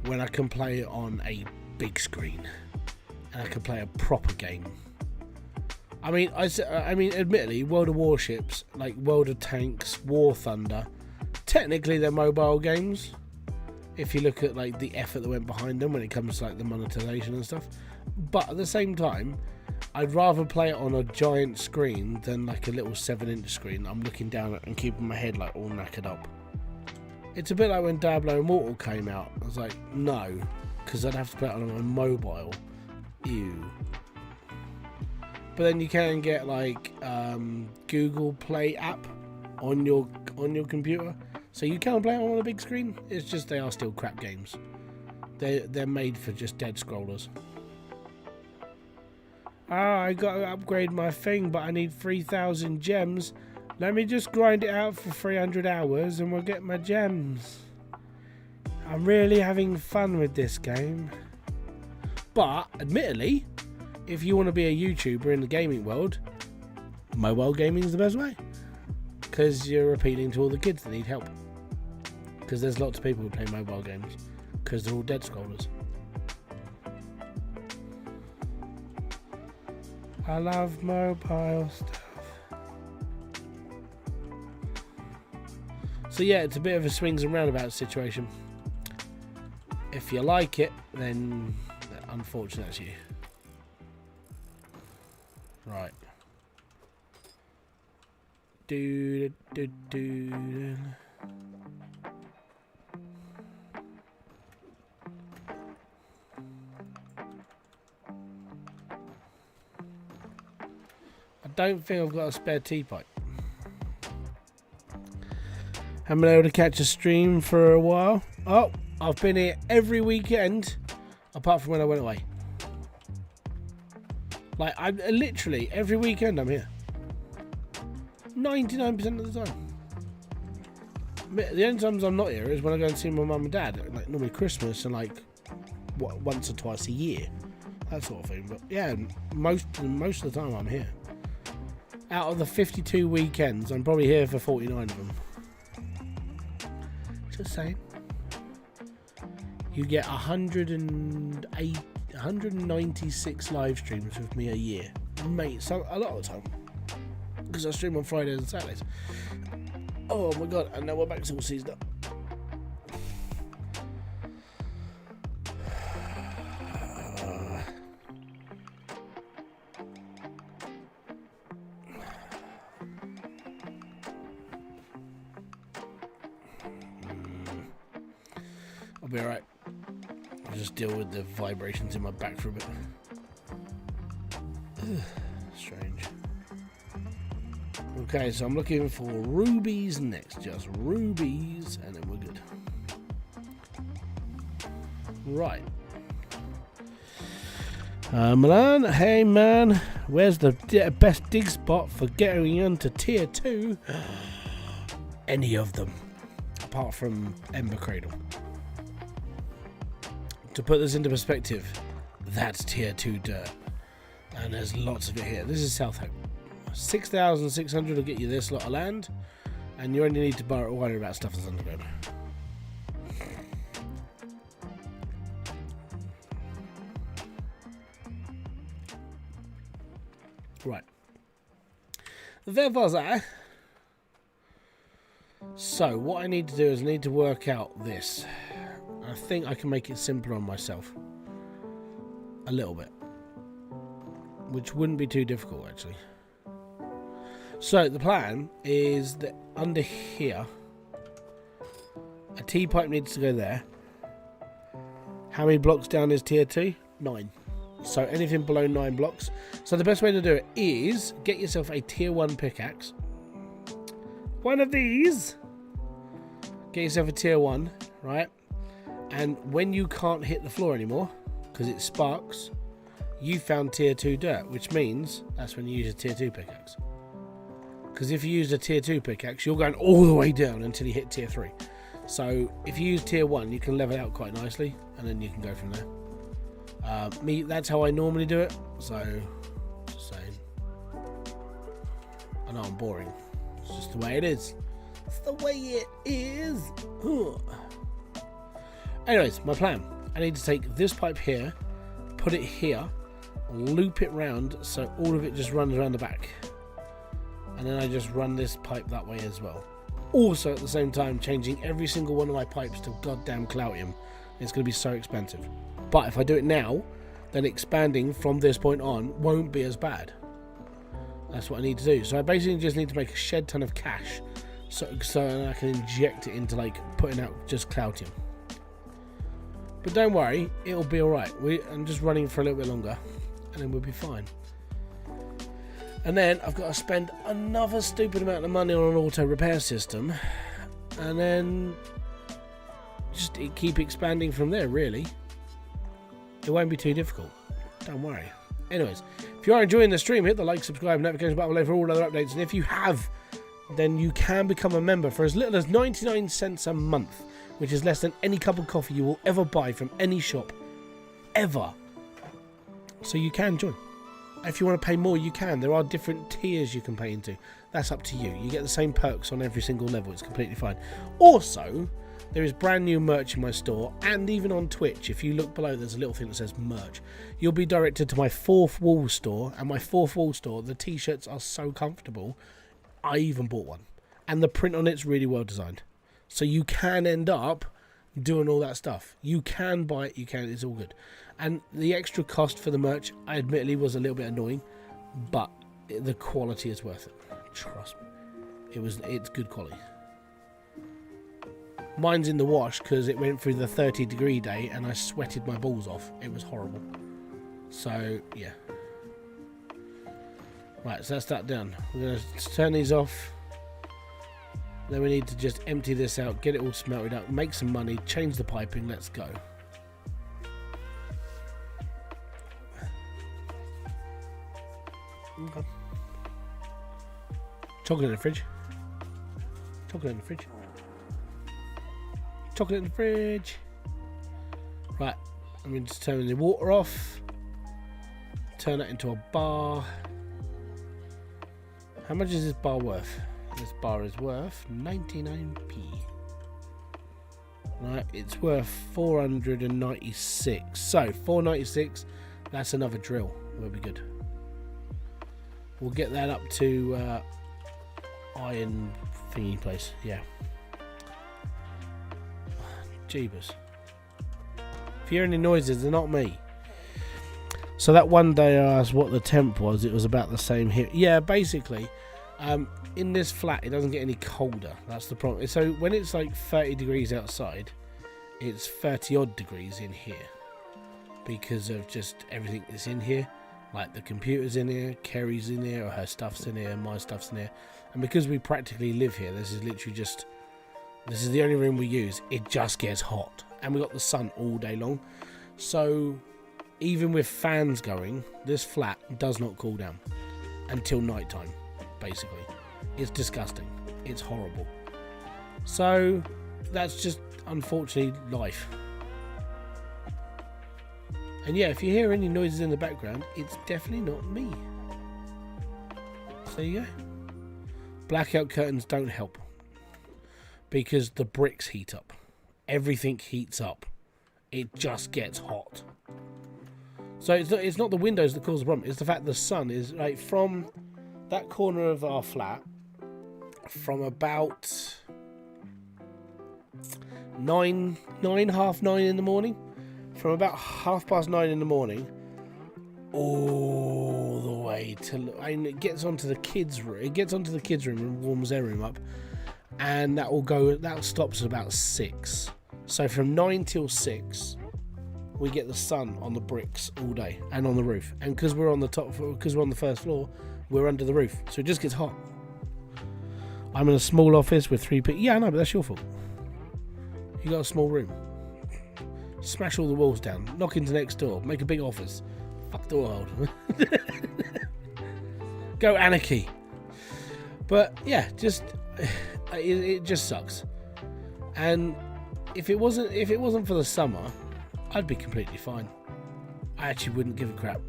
when I can play it on a big screen and I can play a proper game? I mean, admittedly, World of Warships, like World of Tanks, War Thunder, technically they're mobile games. If you look at like the effort that went behind them when it comes to like the monetization and stuff, but at the same time, I'd rather play it on a giant screen than like a little 7-inch screen I'm looking down at and keeping my head like all knackered up. It's a bit like when Diablo Immortal came out. I was like, no, because I'd have to play it on my mobile. Ew. But then you can get like Google Play app on your computer. So you can play it on a big screen. It's just they are still crap games. They're made for just dead scrollers. I got to upgrade my thing, but I need 3,000 gems. Let me just grind it out for 300 hours and we'll get my gems. I'm really having fun with this game. But, admittedly, if you want to be a YouTuber in the gaming world, mobile gaming is the best way. Because you're appealing to all the kids that need help. Because there's lots of people who play mobile games. Because they're all dead scrollers. I love mobile stuff. So yeah, it's a bit of a swings and roundabouts situation. If you like it, then unfortunately that's you. Right. Do. I don't think I've got a spare tea pipe. Haven't been able to catch a stream for a while. Oh, I've been here every weekend, apart from when I went away. Like, I'm literally every weekend I'm here. 99% of the time. The only times I'm not here is when I go and see my mum and dad, like normally Christmas and like once or twice a year, that sort of thing. But yeah, most of the time I'm here. Out of the 52 weekends, I'm probably here for 49 of them. Just saying. You get 196 live streams with me a year, mate. So a lot of the time, because I stream on Fridays and Saturdays. Oh my god! And now we're back to all seasoned up. I'll be alright. I'll just deal with the vibrations in my back for a bit. Strange. Okay, so I'm looking for rubies next. Just rubies, and then we're good. Right. Milan, hey man, where's the best dig spot for getting into tier 2? Any of them, apart from Ember Cradle. To put this into perspective, that's tier 2 dirt, and there's lots of it here. This is South Hope. 6,600 will get you this lot of land, and you only need to worry about stuff that's underground. Right. There was I. So what I need to do is I need to work out this. I think I can make it simpler on myself. A little bit. Which wouldn't be too difficult, actually. So the plan is that under here, a T-pipe needs to go there. How many blocks down is tier 2? 9. So anything below 9 blocks. So the best way to do it is get yourself a tier 1 pickaxe. One of these. Get yourself a tier 1, right? And when you can't hit the floor anymore, because it sparks, you found tier 2 dirt, which means that's when you use a tier 2 pickaxe. Because if you use a tier 2 pickaxe, you're going all the way down until you hit tier 3. So if you use tier 1, you can level out quite nicely, and then you can go from there. That's how I normally do it. So, just saying. I know I'm boring. It's just the way it is. It's the way it is. Ugh. Anyways, my plan. I need to take this pipe here, put it here, loop it round so all of it just runs around the back. And then I just run this pipe that way as well. Also, at the same time, changing every single one of my pipes to goddamn Cloutium. It's going to be so expensive. But if I do it now, then expanding from this point on won't be as bad. That's what I need to do. So I basically just need to make a shed ton of cash so I can inject it into like putting out just Cloutium. But don't worry, it'll be alright. I'm just running for a little bit longer and then we'll be fine. And then I've got to spend another stupid amount of money on an auto repair system, and then just keep expanding from there, really. It won't be too difficult. Don't worry. Anyways, if you are enjoying the stream, hit the like, subscribe, notification button below for all other updates. And if you have, then you can become a member for as little as 99 cents a month, which is less than any cup of coffee you will ever buy from any shop, ever. So you can join. If you want to pay more, you can. There are different tiers you can pay into. That's up to you. You get the same perks on every single level. It's completely fine. Also, there is brand new merch in my store, and even on Twitch. If you look below, there's a little thing that says merch. You'll be directed to my Fourth Wall store, and my Fourth Wall store, the t-shirts are so comfortable. I even bought one, and the print on it's really well designed. So you can end up doing all that stuff. You can buy it. You can. It's all good. And the extra cost for the merch, I admittedly, was a little bit annoying, but the quality is worth it. Trust me. It's good quality. Mine's in the wash because it went through the 30-degree day and I sweated my balls off. It was horrible. So, yeah. Right, so that's that done. We're going to turn these off. Then we need to just empty this out, get it all smelted out, make some money, change the piping. Let's go. Okay. Chocolate in the fridge. Chocolate in the fridge. Chocolate in the fridge. Right, I'm going to turn the water off. Turn it into a bar. How much is this bar worth? This bar is worth 99p. Right, it's worth 496. So 496. That's another drill. We'll be good. We'll get that up to iron thingy place. Yeah. Jeebus. If you hear any noises, they're not me. So that one day I asked what the temp was. It was about the same here. Yeah, basically, in this flat, it doesn't get any colder. That's the problem. So when it's like 30 degrees outside, it's 30 odd degrees in here. Because of just everything that's in here. Like the computer's in here, Kerry's in here, or her stuff's in here, my stuff's in here. And because we practically live here, this is literally just... This is the only room we use. It just gets hot. And we got the sun all day long. So... Even with fans going, this flat does not cool down until night time, basically. It's disgusting. It's horrible. So, that's just, unfortunately, life. And yeah, if you hear any noises in the background, it's definitely not me. So there you go. Blackout curtains don't help. Because the bricks heat up. Everything heats up. It just gets hot. So it's not the windows that cause the problem. It's the fact the sun is like from that corner of our flat, from about half nine in the morning, from about 9:30 in the morning, all the way to, and it gets onto the kids' room. It gets onto the kids' room and warms their room up, and that stops at about 6. So from 9 till 6. We get the sun on the bricks all day and on the roof. And because we're on the first floor, we're under the roof. So it just gets hot. I'm in a small office with 3 people. Yeah, I know, but that's your fault. You got a small room. Smash all the walls down. Knock into next door. Make a big office. Fuck the world. Go anarchy. But yeah, it just sucks. And if it wasn't for the summer, I'd be completely fine. I actually wouldn't give a crap.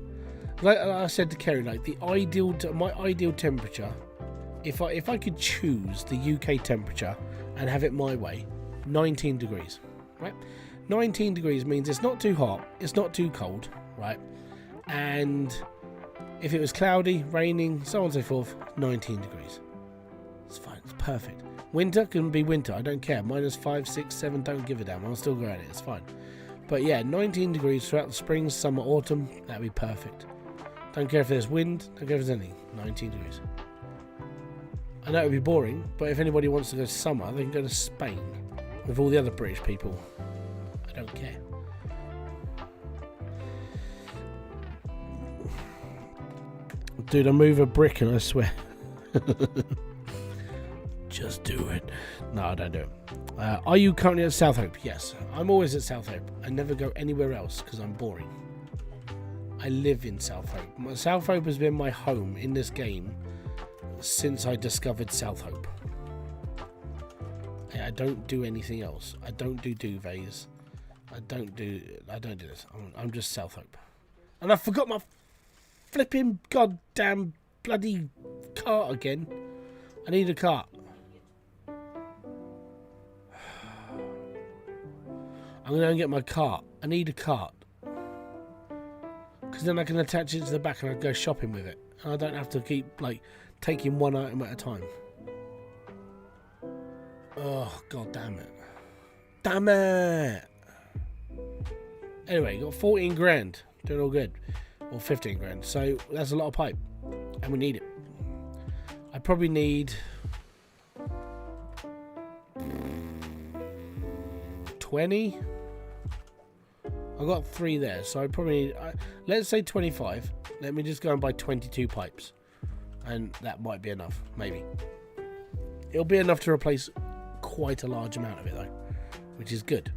Like I said to Kerry, like my ideal temperature, if I could choose the UK temperature and have it my way, 19 degrees, right? 19 degrees means it's not too hot, it's not too cold, right? And if it was cloudy, raining, so on and so forth, 19 degrees. It's fine, it's perfect. Winter can be winter, I don't care. -5, 6, 7, don't give a damn. I'll still go at it, it's fine. But yeah, 19 degrees throughout the spring, summer, autumn, that'd be perfect. Don't care if there's wind, don't care if there's anything. 19 degrees. I know it would be boring, but if anybody wants to go to summer, they can go to Spain with all the other British people. I don't care. Dude, I move a brick and I swear. Just do it. No, I don't do it. Are you currently at Southope? Yes. I'm always at Southope. I never go anywhere else because I'm boring. I live in Southope. Southope has been my home in this game since I discovered Southope. I don't do anything else. I don't do duvets. I don't do this. I'm just Southope. And I forgot my flipping goddamn bloody cart again. I need a cart. I'm going to go and get my cart. I need a cart. Because then I can attach it to the back and I can go shopping with it. And I don't have to keep, taking one item at a time. Oh, god damn it. Damn it! Anyway, got 14 grand. Doing all good. Or 15 grand. So, that's a lot of pipe. And we need it. I probably need 20. I got 3 there, so I probably need, let's say 25. Let me just go and buy 22 pipes, and that might be enough. Maybe it'll be enough to replace quite a large amount of it, though, which is good.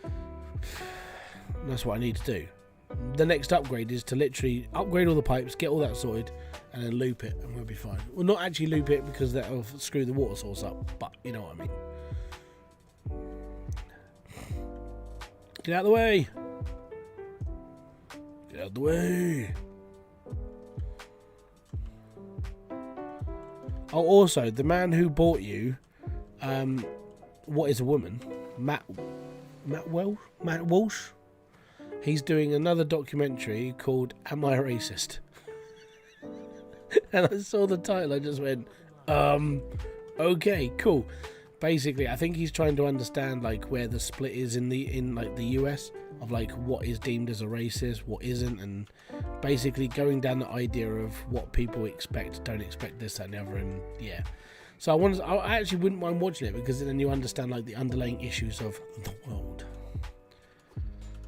And that's what I need to do. the next upgrade is to literally upgrade all the pipes, get all that sorted, and then loop it, and we'll be fine. Well, not actually loop it because that'll screw the water source up, but you know what I mean. Get out of the way! Get out of the way! Oh, also, the man who bought you, What is a Woman, Matt Walsh, he's doing another documentary called Am I a Racist? And I saw the title, I just went, okay, cool. Basically, I think he's trying to understand like where the split is in the US of like what is deemed as a racist, what isn't, and basically going down the idea of what people expect, don't expect, this, that, and the other, and yeah. So I actually wouldn't mind watching it because then you understand like the underlying issues of the world.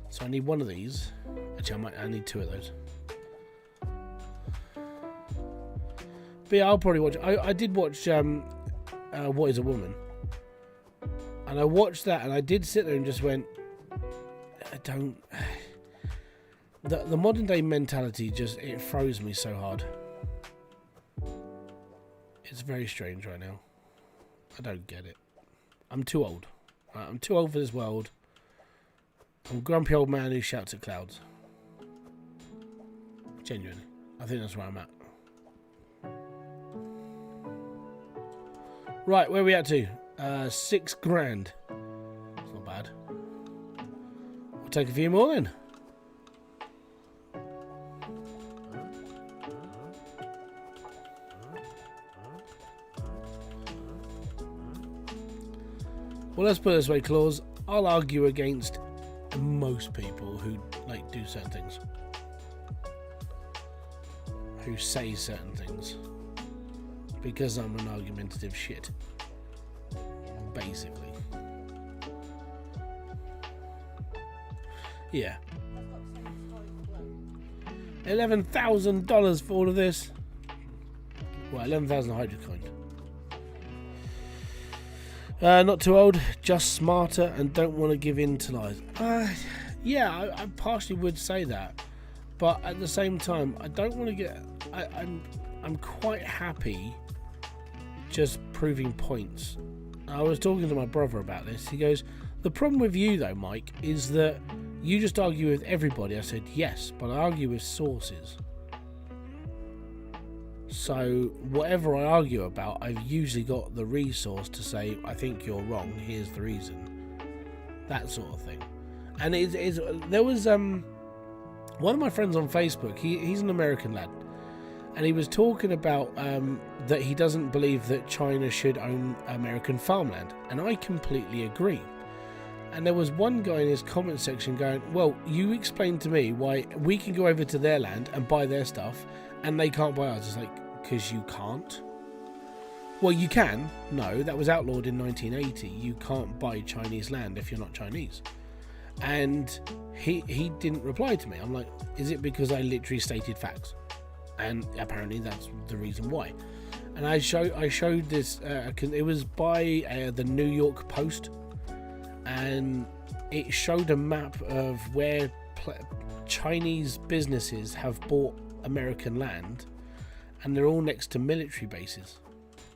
So I need one of these. Actually, I need two of those. But yeah, I'll probably watch. I did watch What is a Woman, and I watched that, and I did sit there and just went, I don't. The modern day mentality just, it throws me so hard. It's very strange right now. I don't get it. I'm too old. Right, I'm too old for this world. I'm a grumpy old man who shouts at clouds. Genuinely. I think that's where I'm at. Right, where are we at to? $6 grand. It's not bad. We'll take a few more then. Well, let's put it this way, Claus. I'll argue against most people who like do certain things, who say certain things, because I'm an argumentative shit, basically. Yeah. $11,000 for all of this. Well, 11,000 Hydrocoin. Not too old, just smarter, and don't want to give in to lies. Yeah, I partially would say that, but at the same time, I don't want to get. I'm quite happy just proving points. I was talking to my brother about this. He goes, "The problem with you, though, Mike, is that you just argue with everybody." I said, "Yes, but I argue with sources. So whatever I argue about, I've usually got the resource to say, I think you're wrong, here's the reason." That sort of thing. And there was one of my friends on Facebook, he's an American lad, and he was talking about that he doesn't believe that China should own American farmland, and I completely agree. And there was one guy in his comment section going, well, you explain to me why we can go over to their land and buy their stuff and they can't buy ours. It's like, because you can't. Well, you can. No, that was outlawed in 1980. You can't buy Chinese land if you're not Chinese. And he didn't reply to me. I'm like, is it because I literally stated facts? And apparently that's the reason why. And I showed this, it was by the New York Post, and it showed a map of where Chinese businesses have bought American land, and they're all next to military bases.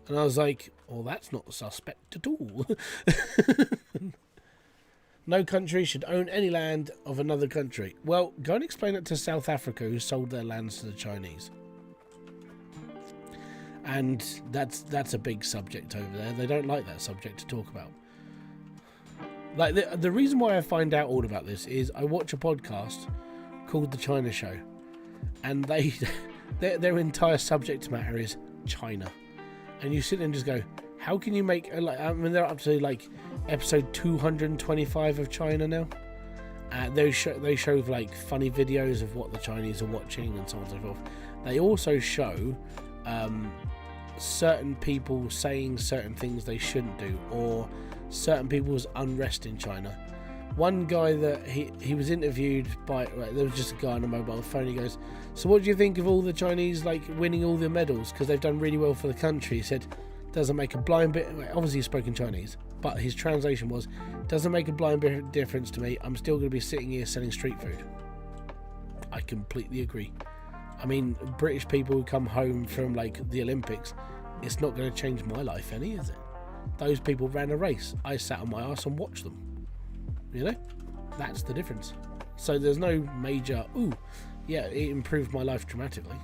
And I was like, well, that's not suspect at all. No country should own any land of another country. Well, go and explain it to South Africa, who sold their lands to the Chinese. And that's a big subject over there. They don't like that subject to talk about. Like the reason why I find out all about this is I watch a podcast called The China Show, and their entire subject matter is China. And you sit there and just go, how can you make, like, I mean, they're up to like episode 225 of China now. They show like funny videos of what the Chinese are watching and so on and so forth. They also show certain people saying certain things they shouldn't do, or certain people's unrest in China. One guy that he was interviewed by, there was just a guy on a mobile phone. He goes, so what do you think of all the Chinese like winning all the medals because they've done really well for the country? He said, doesn't make a blind bit, obviously he spoke in Chinese, but his translation was, doesn't make a blind bit of difference to me. I'm still going to be sitting here selling street food. I completely agree. I mean, British people who come home from like the Olympics, it's not going to change my life any, is it? Those people ran a race. I sat on my arse and watched them. You know, that's the difference. So there's no major, ooh, yeah, it improved my life dramatically.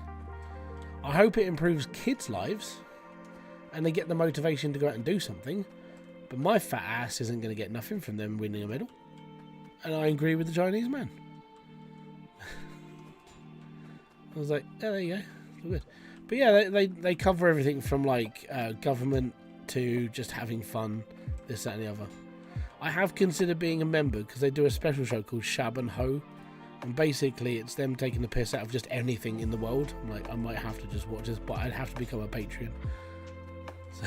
I hope it improves kids' lives and they get the motivation to go out and do something. But my fat ass isn't going to get nothing from them winning a medal. And I agree with the Chinese man. I was like, yeah, there you go. All good. But yeah, they cover everything from like government to just having fun, this, that and the other. I have considered being a member because they do a special show called Shab and Ho. And basically it's them taking the piss out of just anything in the world. I'm like, I might have to just watch this, but I'd have to become a Patreon. So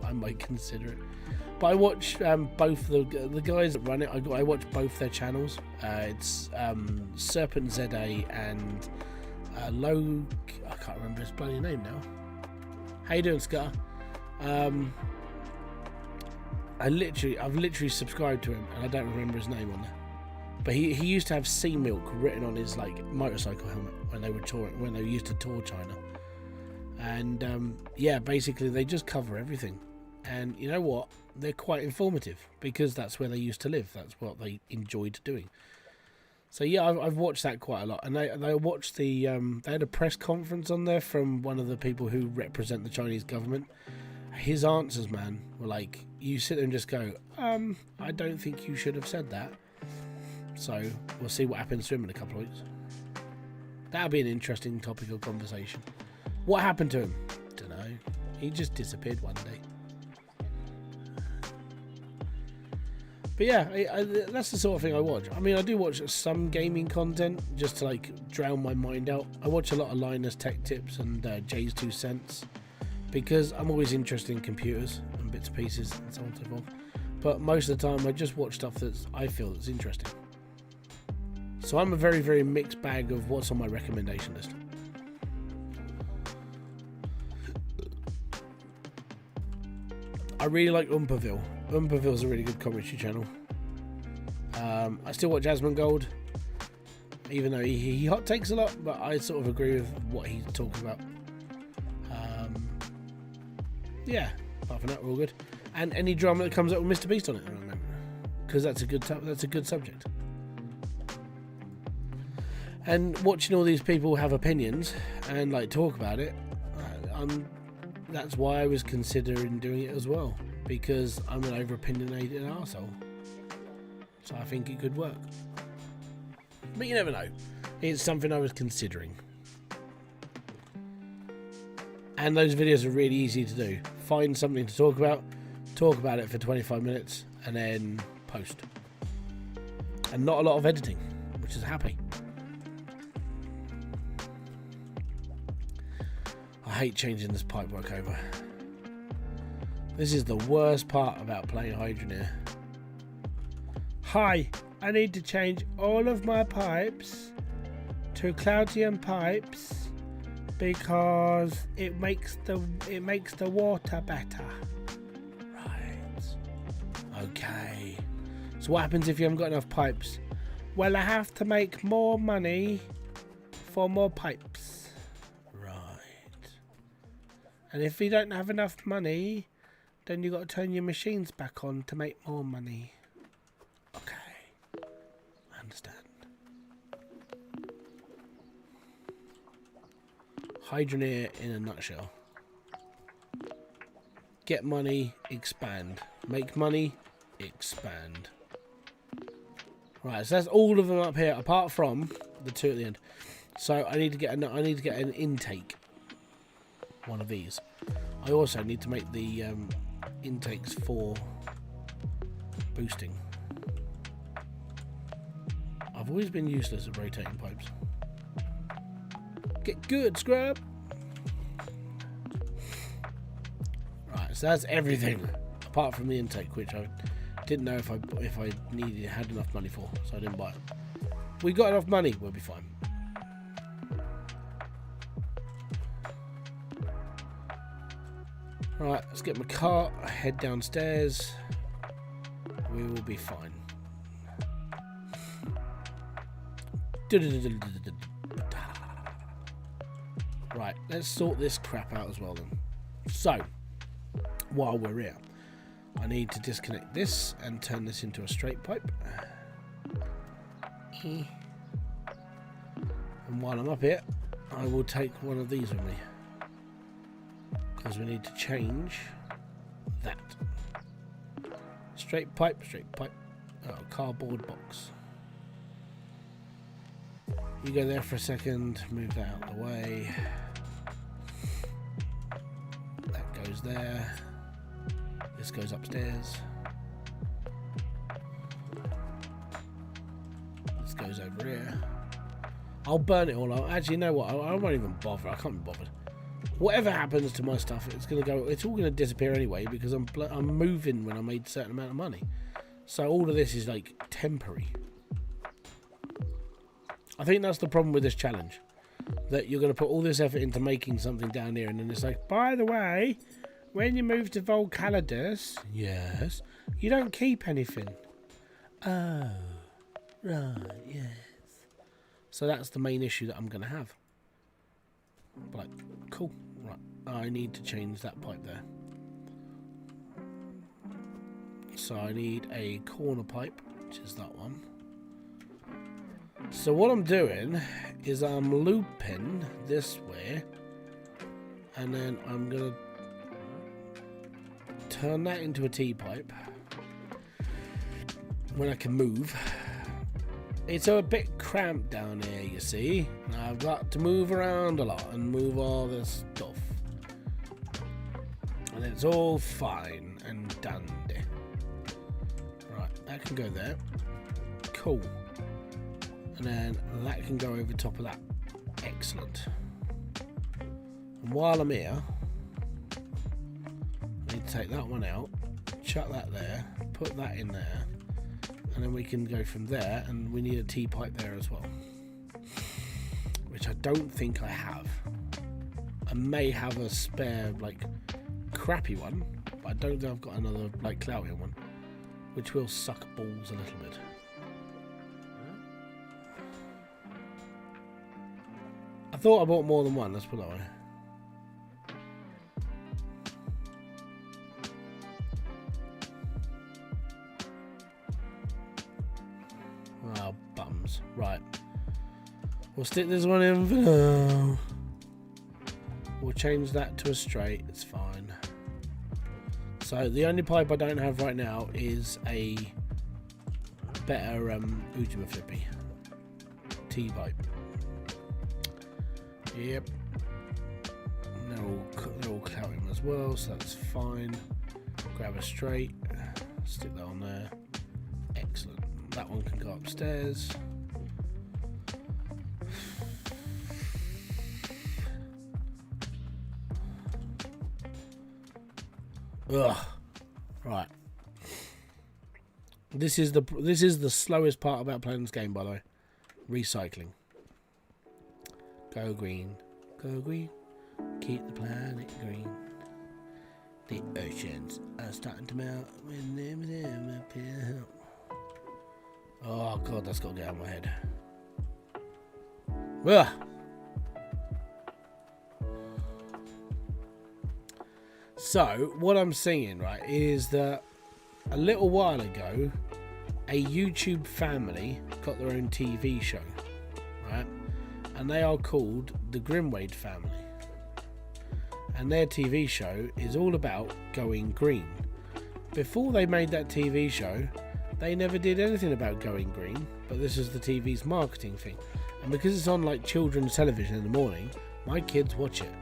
I might consider it. But I watch both the guys that run it. I watch both their channels. It's Serpent ZA and Low. I can't remember his bloody name now. How you doing, Scar? I've literally subscribed to him, and I don't remember his name on there. But he used to have sea milk written on his like motorcycle helmet when they were touring, when they used to tour China. And yeah, basically they just cover everything. And you know what? They're quite informative because that's where they used to live. That's what they enjoyed doing. So yeah, I've watched that quite a lot. And they watched the they had a press conference on there from one of the people who represent the Chinese government. His answers, man, were like, you sit there and just go, I don't think you should have said that. So we'll see what happens to him in a couple of weeks. That'll be an interesting topic of conversation. What happened to him? Don't know. He just disappeared one day. But yeah, that's the sort of thing I watch. I mean, I do watch some gaming content just to like drown my mind out. I watch a lot of Linus Tech Tips and Jay's 2 Cents because I'm always interested in computers and bits and pieces and so on and so forth. But most of the time, I just watch stuff that I feel that's interesting. So I'm a very, very mixed bag of what's on my recommendation list. I really like Umperville. Umperville's a really good commentary channel. I still watch Asmongold, even though he hot takes a lot, but I sort of agree with what he's talking about. Yeah, apart from that, we're all good. And any drama that comes up with Mr. Beast on it, because that's a good subject. And watching all these people have opinions and like talk about it, that's why I was considering doing it as well, because I'm an over-opinionated arsehole. So I think it could work. But you never know. It's something I was considering. And those videos are really easy to do. Find something to talk about it for 25 minutes, and then post. And not a lot of editing, which is happy. I hate changing this pipework over. This is the worst part about playing Hydroneer. Hi, I need to change all of my pipes to Cloudium pipes because it makes the water better. Right. Okay. So what happens if you haven't got enough pipes? Well, I have to make more money for more pipes. Right. And if you don't have enough money, then you've got to turn your machines back on to make more money. Okay. I understand. Hydroneer in a nutshell. Get money, expand. Make money, expand. Right, so that's all of them up here, apart from the two at the end. So I need to get an intake. One of these. I also need to make the intakes for boosting. I've always been useless at rotating pipes. Get good, scrub. Right, so that's everything apart from the intake, which I didn't know if I had enough money for, so I didn't buy it. We got enough money, we'll be fine. Right, let's get my car, head downstairs. We will be fine. Right, let's sort this crap out as well then. So, while we're here, I need to disconnect this and turn this into a straight pipe. And while I'm up here, I will take one of these with me, because we need to change that. Straight pipe, oh, cardboard box. You go there for a second, move that out of the way. That goes there. This goes upstairs. This goes over here. I'll burn it all out. Actually, you know what? I won't even bother. I can't be bothered. Whatever happens to my stuff, it's gonna go. It's all gonna disappear anyway because I'm moving when I made a certain amount of money. So all of this is like temporary. I think that's the problem with this challenge, that you're going to put all this effort into making something down here, and then it's like, by the way, when you move to Volcalidus, yes, you don't keep anything. Oh, right, yes. So that's the main issue that I'm going to have. Like, cool, right, I need to change that pipe there. So I need a corner pipe, which is that one. So what I'm doing is I'm looping this way, and then I'm going to turn that into a T-pipe when I can move. It's a bit cramped down here, you see. I've got to move around a lot and move all this stuff. And it's all fine and dandy. Right, that can go there. Cool. And then that can go over top of that. Excellent. And while I'm here, I need to take that one out, chuck that there, put that in there, and then we can go from there, and we need a T-pipe there as well. Which I don't think I have. I may have a spare, like, crappy one, but I don't think I've got another, like, cloudier one, which will suck balls a little bit. I thought I bought more than one, let's put that way. Oh, bums. Right. We'll stick this one in for now. We'll change that to a straight, it's fine. So the only pipe I don't have right now is a better Ujima Flippy T-pipe. Yep. They're all clouting as well, so that's fine. Grab a straight, stick that on there. Excellent. That one can go upstairs. Ugh. Right. This is the slowest part about playing this game, by the way. Recycling. Go green, keep the planet green. The oceans are starting to melt when them appear. Oh god, that's got to get out of my head. Ugh. So, what I'm seeing, right, is that a little while ago, a YouTube family got their own TV show, right? And they are called the Grimwade family. And their TV show is all about going green. Before they made that TV show, they never did anything about going green, but this is the TV's marketing thing. And because it's on like children's television in the morning, my kids watch it,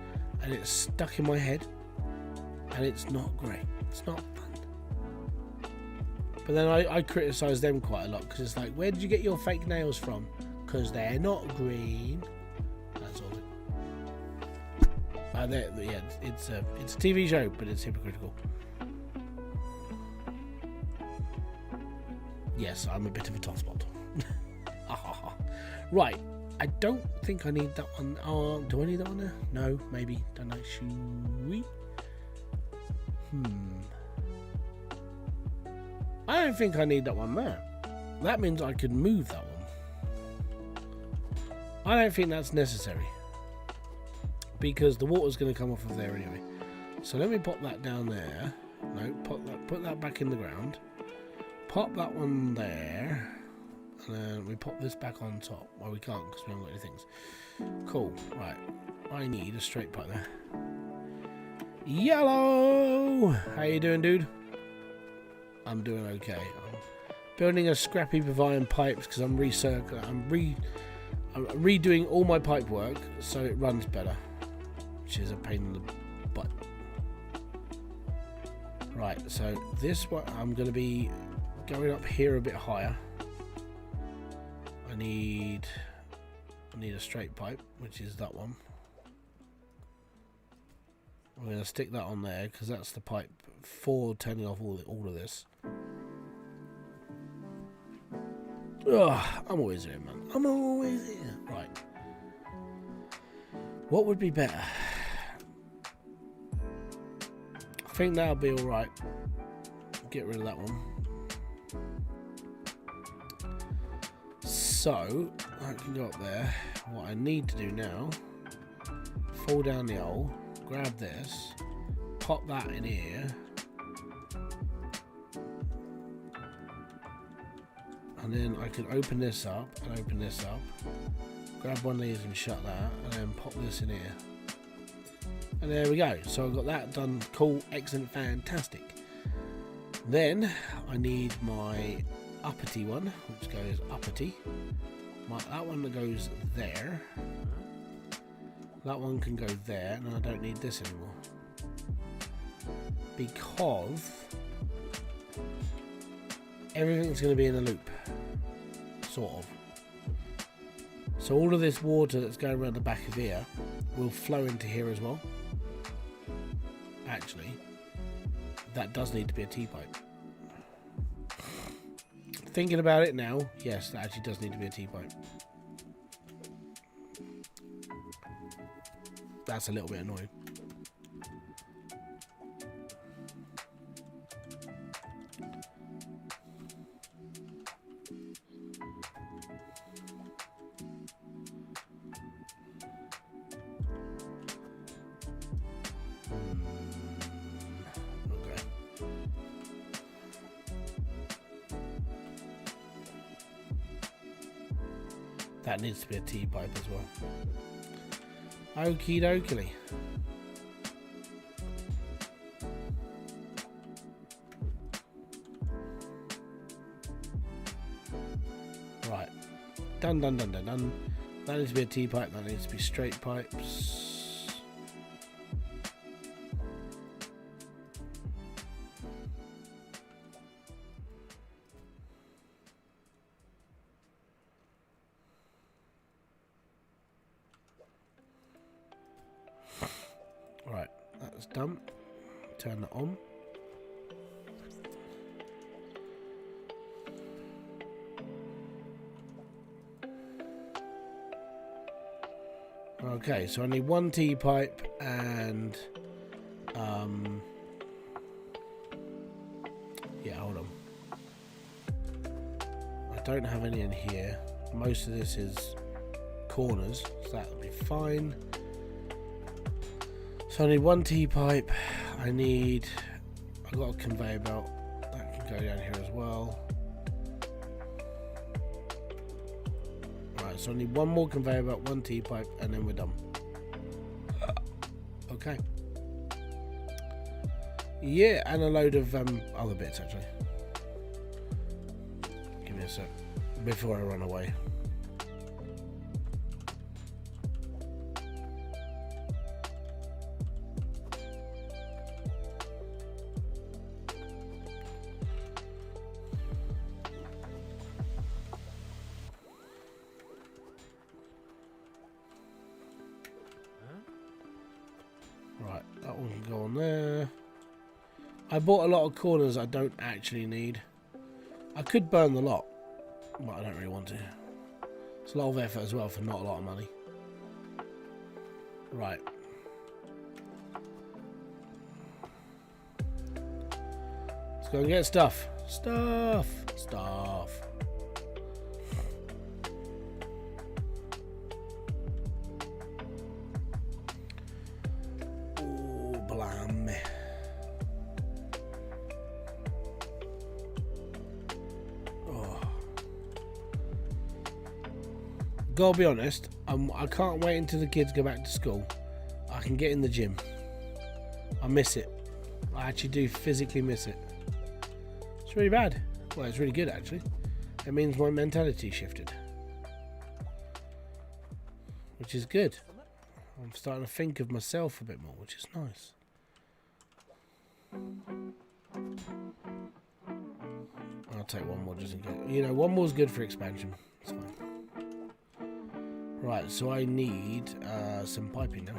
and it's stuck in my head, and it's not great. It's not fun. But then I criticise them quite a lot, because it's like, where did you get your fake nails from? Because they're not green. That's all. Yeah, it's a TV show, but it's hypocritical. Yes, I'm a bit of a tosspot. Right, I don't think I need that one. Oh, do I need that one there? No, maybe. Don't know. Should we? I don't think I need that one there. That means I could move that one. I don't think that's necessary because the water's going to come off of there anyway. So let me pop that down there. No, put that back in the ground. Pop that one there. And then we pop this back on top. Well, we can't because we haven't got any things. Cool. Right. I need a straight pipe there. Yellow! How you doing, dude? I'm doing okay. I'm building a scrap heap of iron pipes because I'm redoing all my pipe work so it runs better. Which is a pain in the butt. Right, so this one I'm going to be going up here a bit higher. I need a straight pipe, which is that one. I'm going to stick that on there because that's the pipe for turning off all of this. Ugh, I'm always here, man. I'm always here. Right. What would be better? I think that'll be alright. Get rid of that one. So, I can go up there. What I need to do now, fall down the hole, grab this, pop that in here, and then I can open this up and open this up, grab one of these and shut that, and then pop this in here. And there we go. So I've got that done. Cool, excellent, fantastic. Then I need my uppity one, which goes uppity. That one that goes there. That one can go there, and I don't need this anymore. Because everything's going to be in a loop. Sort of. So all of this water that's going around the back of here will flow into here as well. Actually, that does need to be a T-pipe. Thinking about it now, yes, that actually does need to be a T-pipe. That's a little bit annoying. That needs to be a T-pipe as well. Okie dokie. Right. Done. That needs to be a T-pipe. That needs to be straight pipes. Right, that's done. Turn that on. Okay, so I need one T-pipe and yeah, hold on. I don't have any in here. Most of this is corners, so that'll be fine. So I need one T-pipe. I've got a conveyor belt that can go down here as well. Right, so I need one more conveyor belt, one T-pipe, and then we're done. Okay. Yeah, and a load of other bits actually. Give me a sec before I run away. Right, that one can go on there. I bought a lot of corners I don't actually need. I could burn the lot, but I don't really want to. It's a lot of effort as well for not a lot of money. Right. Let's go and get stuff. Stuff. Gotta be honest, I can't wait until the kids go back to school. I can get in the gym. I miss it. I actually do physically miss it. It's really bad. Well, it's really good actually. It means my mentality shifted, which is good. I'm starting to think of myself a bit more, which is nice. I'll take one more just in case. You know, one more is good for expansion. It's fine. Right, so I need some piping now.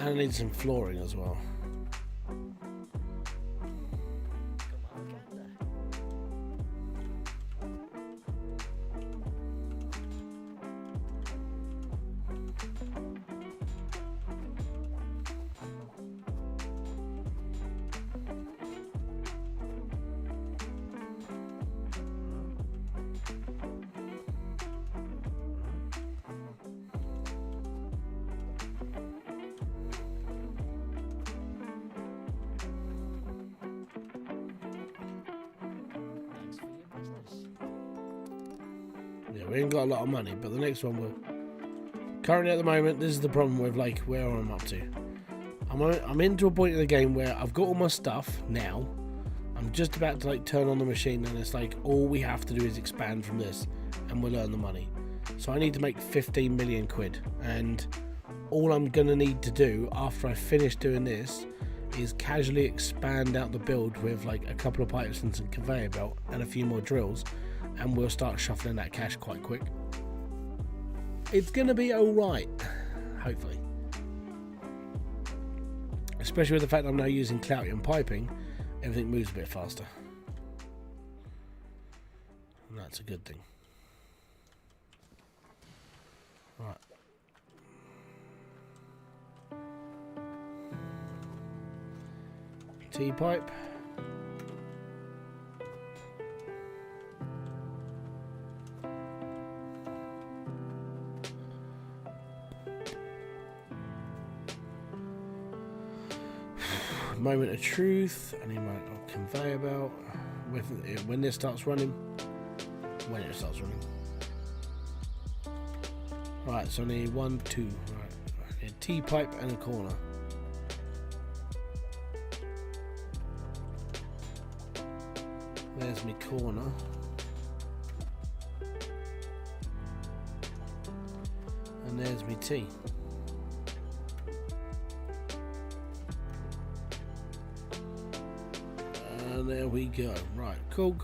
And I need some flooring as well. Yeah, we ain't got a lot of money, but the next one will. Currently, at the moment, this is the problem with like where I'm up to. I'm into a point in the game where I've got all my stuff now. I'm just about to like turn on the machine, and it's like all we have to do is expand from this, and we'll earn the money. So I need to make 15 million quid, and all I'm gonna need to do after I finish doing this is casually expand out the build with like a couple of pipes and some conveyor belt and a few more drills, and we'll start shuffling that cash quite quick. It's gonna be alright, hopefully. Especially with the fact I'm now using Cloutian piping, everything moves a bit faster. And that's a good thing. Right. T-pipe. Moment of truth. Any amount of conveyor belt. When this starts running. When it starts running. Right, so I need 1, 2. Right. I need a T-pipe and a corner. There's my corner. And there's my T. And there we go. Right, cool.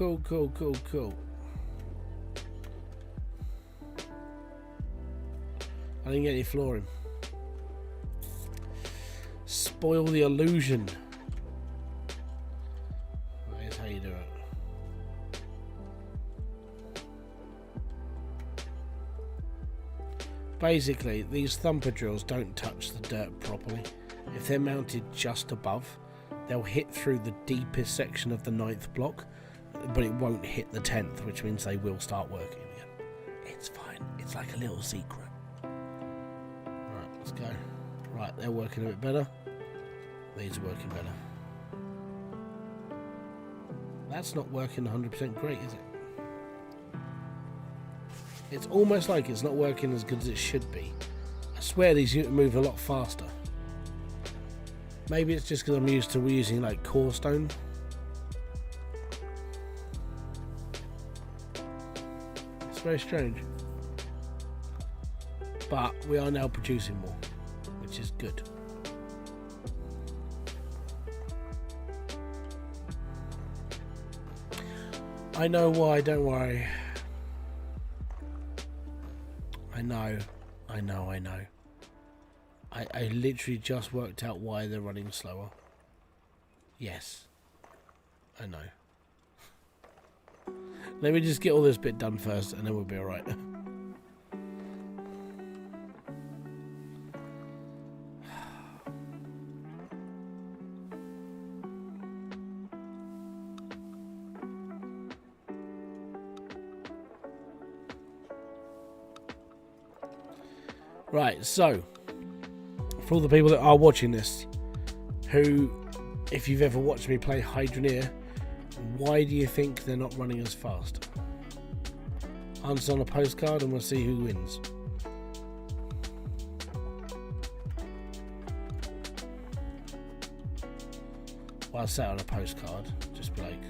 I didn't get any flooring. Spoil the illusion. That's how you do it. Basically, these thumper drills don't touch the dirt properly. If they're mounted just above, they'll hit through the deepest section of the 9th block, but it won't hit the 10th, which means they will start working again. It's fine. It's like a little secret. Right, let's go. Right, they're working a bit better. These are working better. That's not working 100% great, is it? It's almost like it's not working as good as it should be. I swear these move a lot faster. Maybe it's just because I'm used to using like core stone. It's very strange. But we are now producing more, which is good. I know why, don't worry. I know. I literally just worked out why they're running slower. Yes. I know. Let me just get all this bit done first and then we'll be alright. Right, so for all the people that are watching this, who, if you've ever watched me play Hydroneer, why do you think they're not running as fast? Answer on a postcard and we'll see who wins. Well, I'll say it on a postcard, just be like,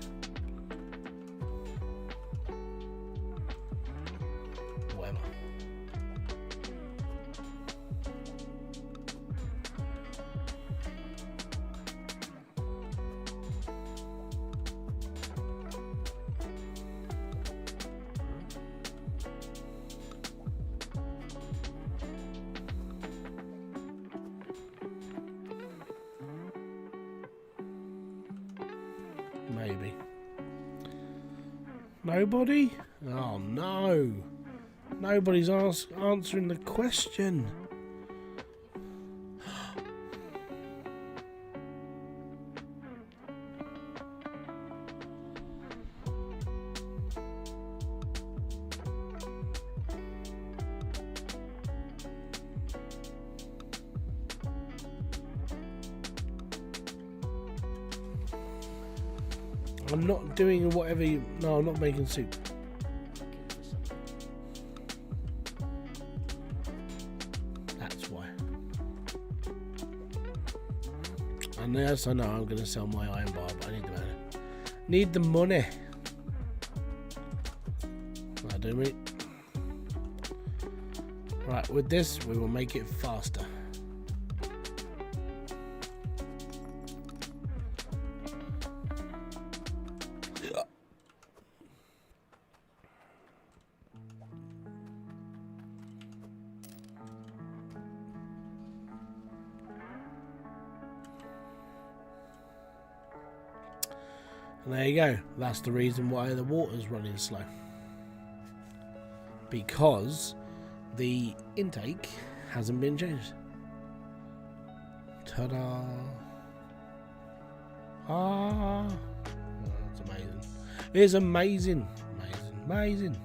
whatever. Maybe. Nobody? Oh no. Nobody's answering the question. I'm not doing whatever you... No, I'm not making soup. That's why. And yes, I know I'm going to sell my iron bar, but I need the money. Need the money. I do, mate. Right, with this, we will make it faster. And there you go. That's the reason why the water's running slow. Because the intake hasn't been changed. Ta-da! Ah! Oh, that's amazing. It's amazing. Amazing. Amazing.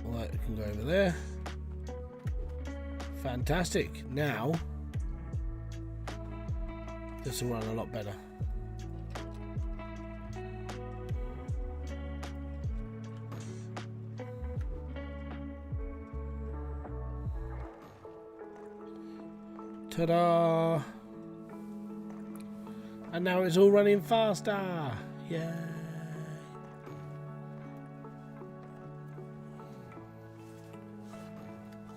Right, we can go over there. Fantastic. Now, this will run a lot better. Ta-da! And now it's all running faster. Yay!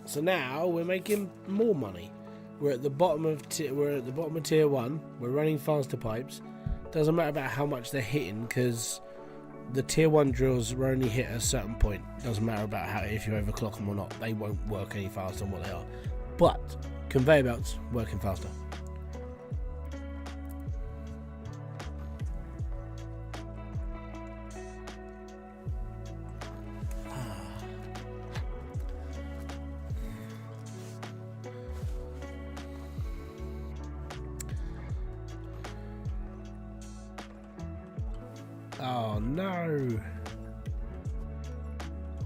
So now we're making more money. We're at the bottom of tier 1. We're running faster pipes. Doesn't matter about how much they're hitting, because the tier 1 drills will only hit at a certain point. Doesn't matter about how, if you overclock them or not. They won't work any faster than what they are. But conveyor belts working faster. Oh no,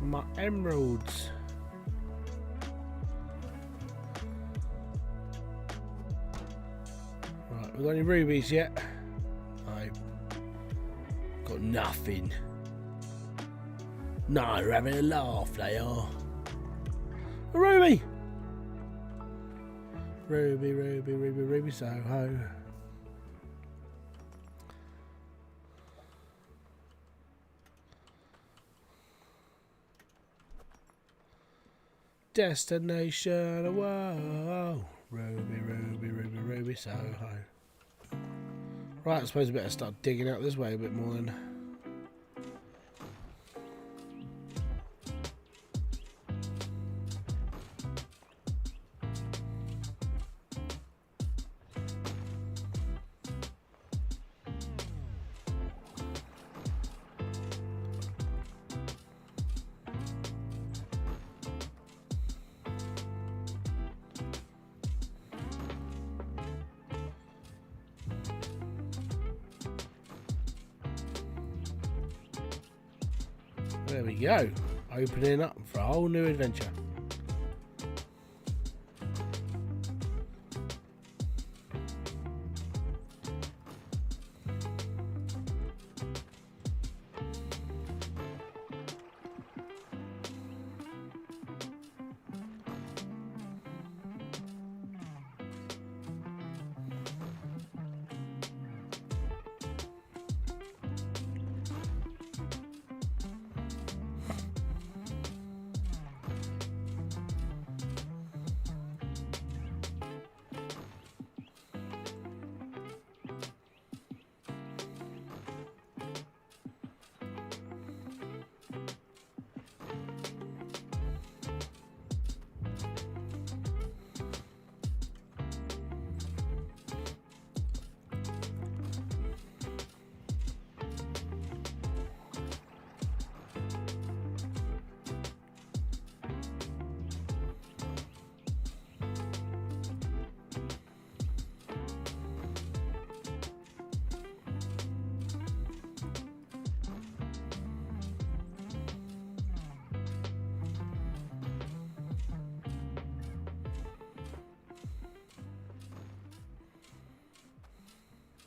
my emeralds. Right, we got any rubies yet? I got nothing. No, they're having a laugh, they are. A ruby! Ruby, ruby, ruby, ruby, Soho. Destination, whoa, ruby, ruby, ruby, ruby, Soho. Right, I suppose I better start digging out this way a bit more then. There we go. Opening up for a whole new adventure.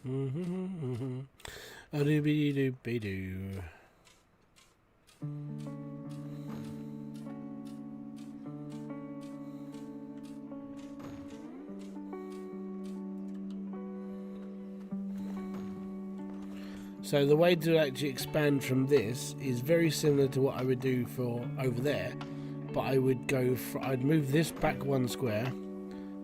A doobie doobie doo. So the way to actually expand from this is very similar to what I would do for over there, but I would go for, I'd move this back 1 square,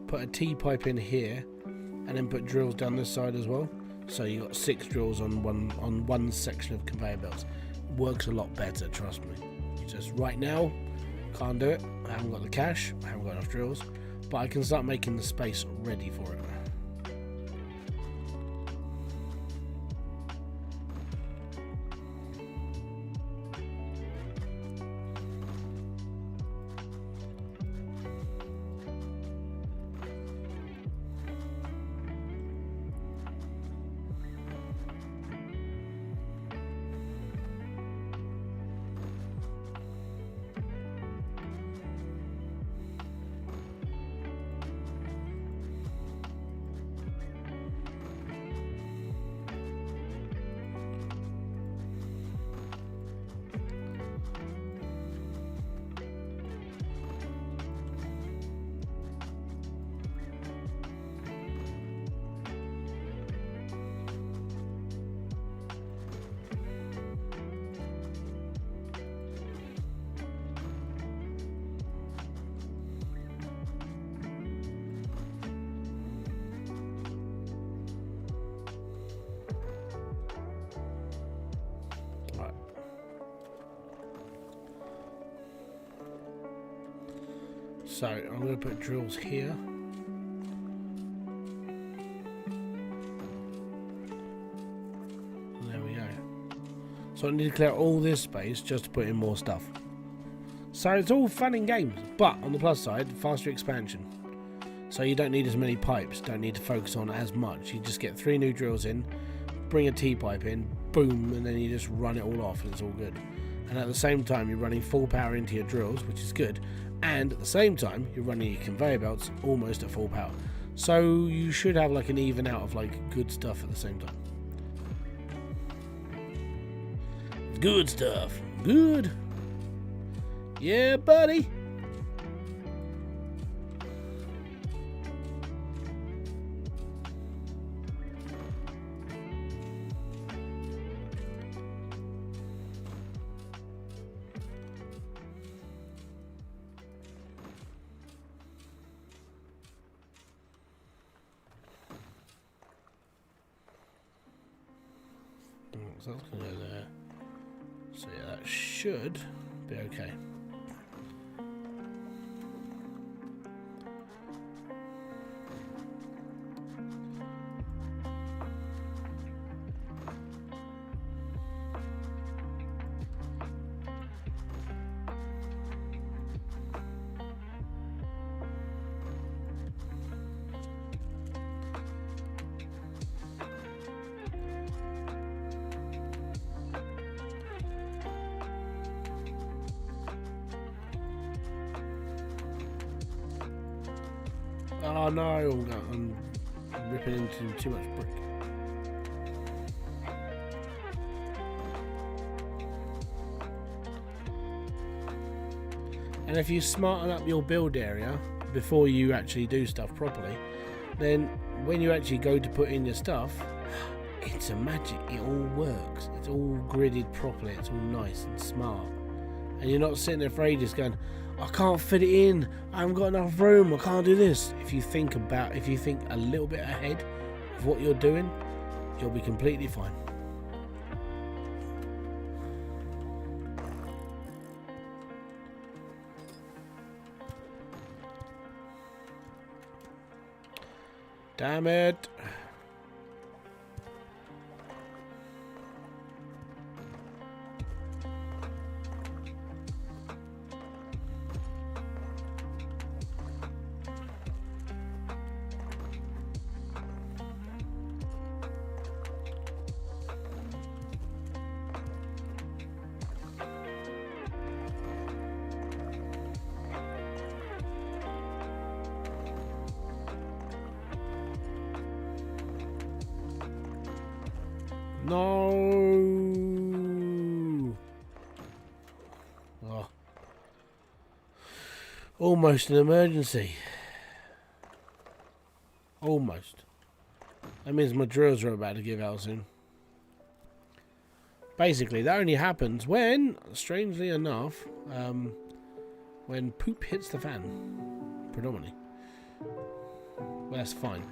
put a T-pipe in here, and then put drills down this side as well. So you got 6 drills on one section of conveyor belts. Works a lot better, trust me. Just right now, can't do it. I haven't got the cash, I haven't got enough drills, but I can start making the space ready for it. So I'm going to put drills here. There we go. So I need to clear all this space just to put in more stuff. So it's all fun and games, but on the plus side, faster expansion. So you don't need as many pipes, don't need to focus on as much. You just get 3 new drills in, bring a T-pipe in, boom, and then you just run it all off and it's all good. And at the same time, you're running full power into your drills, which is good. And at the same time, you're running your conveyor belts almost at full power. So you should have like an even out of like good stuff at the same time. Good stuff. Good. Yeah, buddy. So that's going to go there. So yeah, that should be okay. Oh no, I'm ripping into too much brick. And if you smarten up your build area before you actually do stuff properly, then when you actually go to put in your stuff, it's a magic. It all works. It's all gridded properly. It's all nice and smart. And you're not sitting there for ages going, I can't fit it in. I haven't got enough room. I can't do this. If you think a little bit ahead of what you're doing, you'll be completely fine. Damn it. No. Oh. Almost an emergency. Almost. That means my drills are about to give out soon. Basically, that only happens when, strangely enough, when poop hits the fan. Predominantly. Well, that's fine.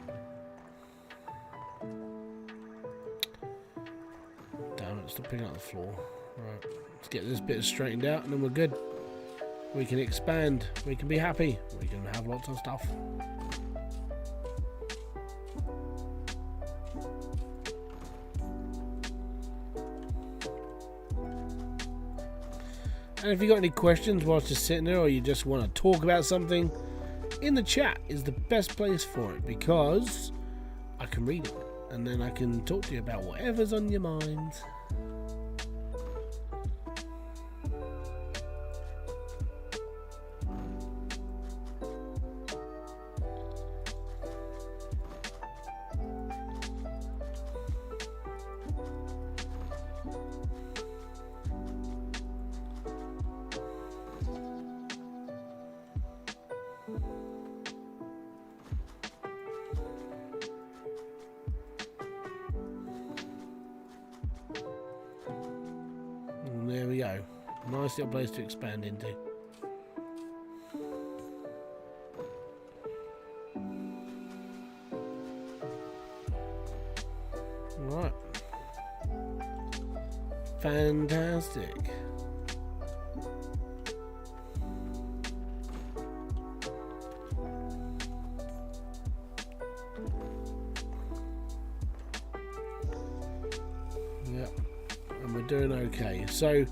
Damn it, stop picking up the floor. Right, let's get this bit straightened out and then we're good. We can expand, we can be happy, we can have lots of stuff. And if you got any questions whilst you're sitting there, or you just want to talk about something, in the chat is the best place for it, because I can read it and then I can talk to you about whatever's on your mind. And there we go. Nice little place to expand into. Right. Fantastic. Yep. And we're doing okay. So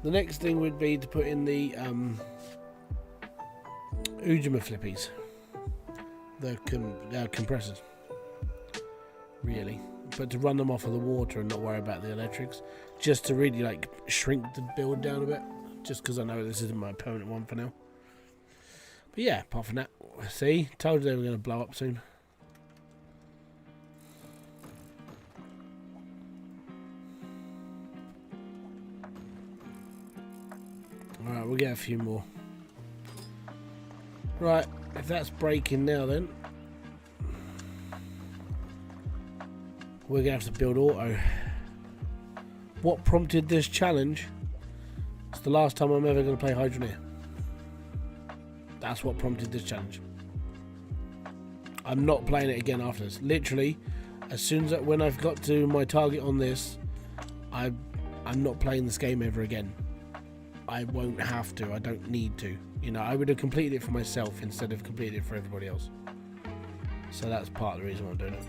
the next thing would be to put in the Ujima flippies. The compressors. Really. But to run them off of the water and not worry about the electrics, just to really like shrink the build down a bit, just because I know this isn't my permanent one for now. But yeah, apart from that, see, told you they were going to blow up soon. Alright, we'll get a few more. Right, if that's breaking now then, we're going to have to build auto. What prompted this challenge? It's the last time I'm ever going to play Hydroneer. That's what prompted this challenge. I'm not playing it again after this. Literally, as soon as when I've got to my target on this, I'm not playing this game ever again. I won't have to. I don't need to. You know, I would have completed it for myself instead of completing it for everybody else. So that's part of the reason why I'm doing it.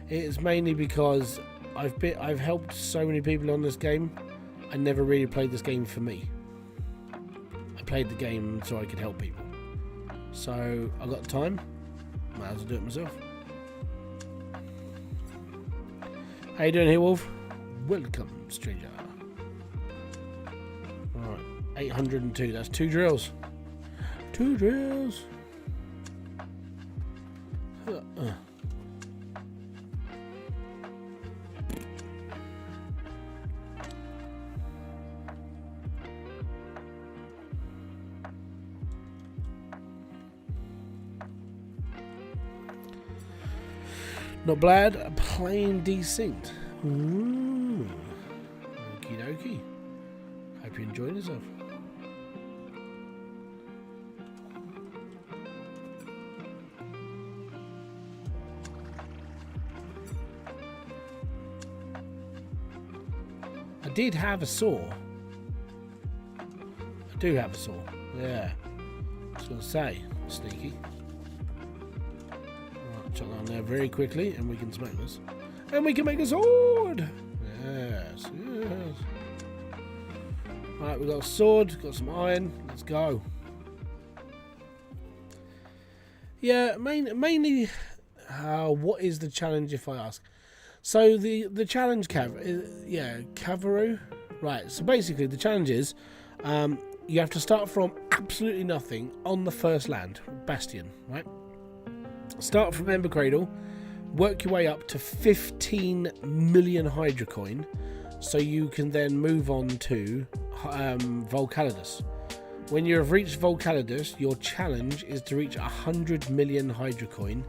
It's mainly because I've helped so many people on this game. I never really played this game for me. I played the game so I could help people. So I got time, might as well do it myself. How you doing here, Wolf? Welcome, stranger. Alright, 802. That's 2 drills. 2 drills. Not bad, plain decent. Okie dokie. Hope you enjoyed yourself. I did have a saw. I do have a saw. Yeah. I was going to say, sneaky. Chuck that on there very quickly and we can smack this. And we can make a sword! Yes, yes. Right, we've got a sword, got some iron, let's go. Yeah, mainly, what is the challenge if I ask? So the challenge, Cavaroo. Right, so basically the challenge is, you have to start from absolutely nothing on the first land, Bastion, right? Start from Ember Cradle, work your way up to 15 million Hydrocoin, so you can then move on to Volcalidus. When you have reached Volcalidus, your challenge is to reach 100 million Hydrocoin,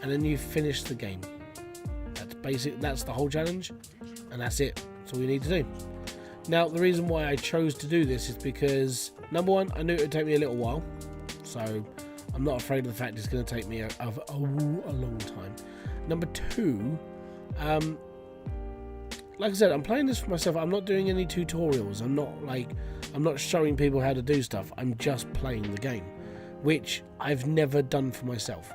and then you finish the game. That's the whole challenge, and that's it. That's all you need to do. Now, the reason why I chose to do this is because, number one, I knew it would take me a little while, so I'm not afraid of the fact it's going to take me a long time. Number two, like I said, I'm playing this for myself. I'm not doing any tutorials. I'm not showing people how to do stuff. I'm just playing the game, which I've never done for myself.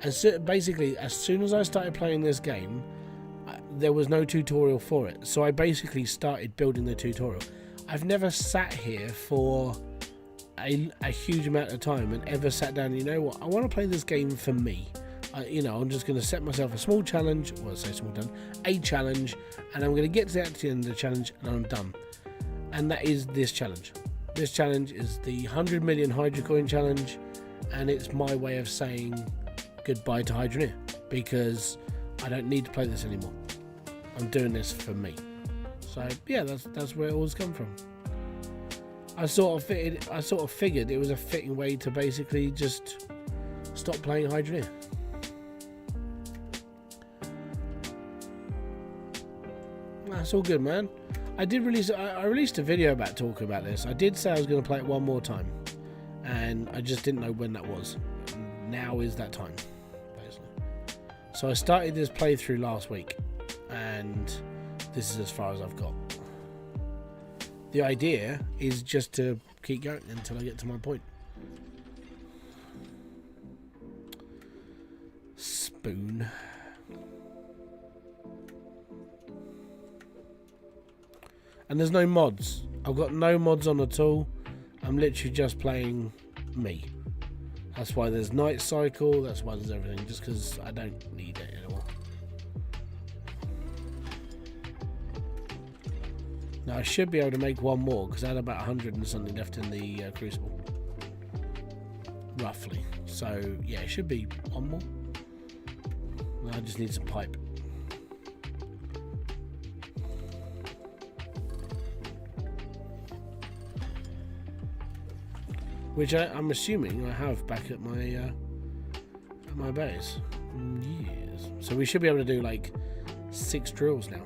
And so basically, as soon as I started playing this game, there was no tutorial for it. So I basically started building the tutorial. I've never sat here for a huge amount of time and ever sat down and, you know what, I want to play this game for me. I'm just going to set myself a small challenge, a challenge, and I'm going to get to the end of the challenge and I'm done. And that is this challenge. This challenge is the 100 million Hydrocoin challenge, and it's my way of saying goodbye to Hydroneer, because I don't need to play this anymore. I'm doing this for me. So yeah, that's where it all's come from. I sort of figured it was a fitting way to basically just stop playing Hydroneer. That's all good, man. I released a video about talking about this. I did say I was going to play it one more time, and I just didn't know when that was. Now is that time, basically. So I started this playthrough last week, and this is as far as I've got. The idea is just to keep going until I get to my point. Spoon. And there's no mods. I've got no mods on at all. I'm literally just playing me. That's why there's night cycle. That's why there's everything. Just because I don't need it anymore. Now I should be able to make one more because I had about 100 and something left in the crucible. Roughly. So yeah, it should be one more. I just need some pipe. Which I'm assuming I have back at my base. Yes. So we should be able to do like 6 drills now.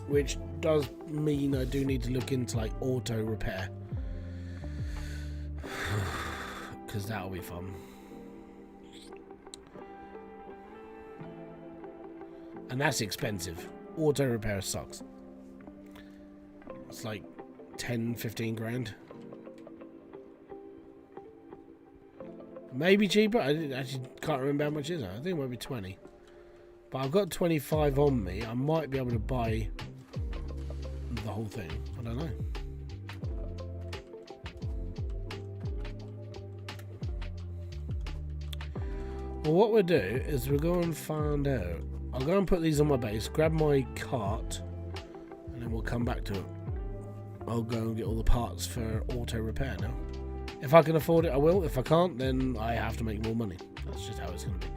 Which does mean I do need to look into like auto repair. Because that'll be fun. And that's expensive. Auto repair sucks. It's like 10-15 grand. Maybe cheaper. I actually can't remember how much it is. I think it might be 20. But I've got 25 on me. I might be able to buy the whole thing. I don't know. Well, what we'll do is we'll go and find out. I'll go and put these on my base, grab my cart, and then we'll come back to it. I'll go and get all the parts for auto repair now. If I can afford it, I will. If I can't, then I have to make more money. That's just how it's going to be.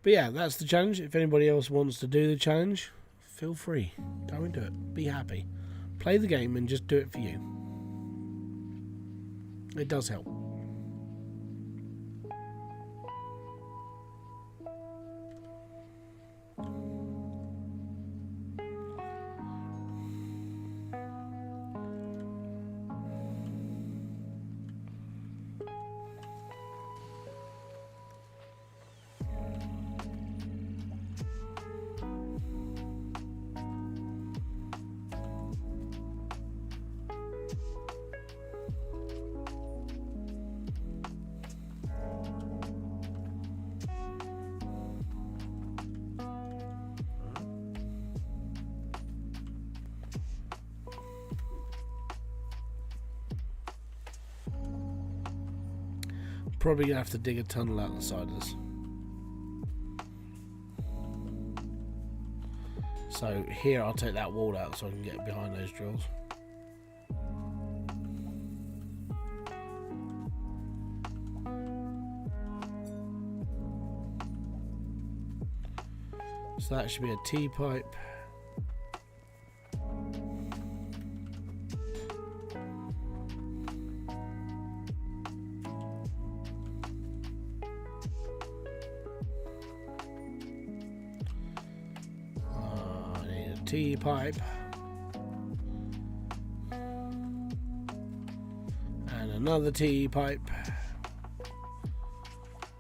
But yeah, that's the challenge. If anybody else wants to do the challenge, feel free. Go and do it. Be happy. Play the game and just do it for you. It does help. Probably gonna have to dig a tunnel out the side of this. So here I'll take that wall out so I can get behind those drills. So that should be a T-pipe. T-pipe and another T-pipe.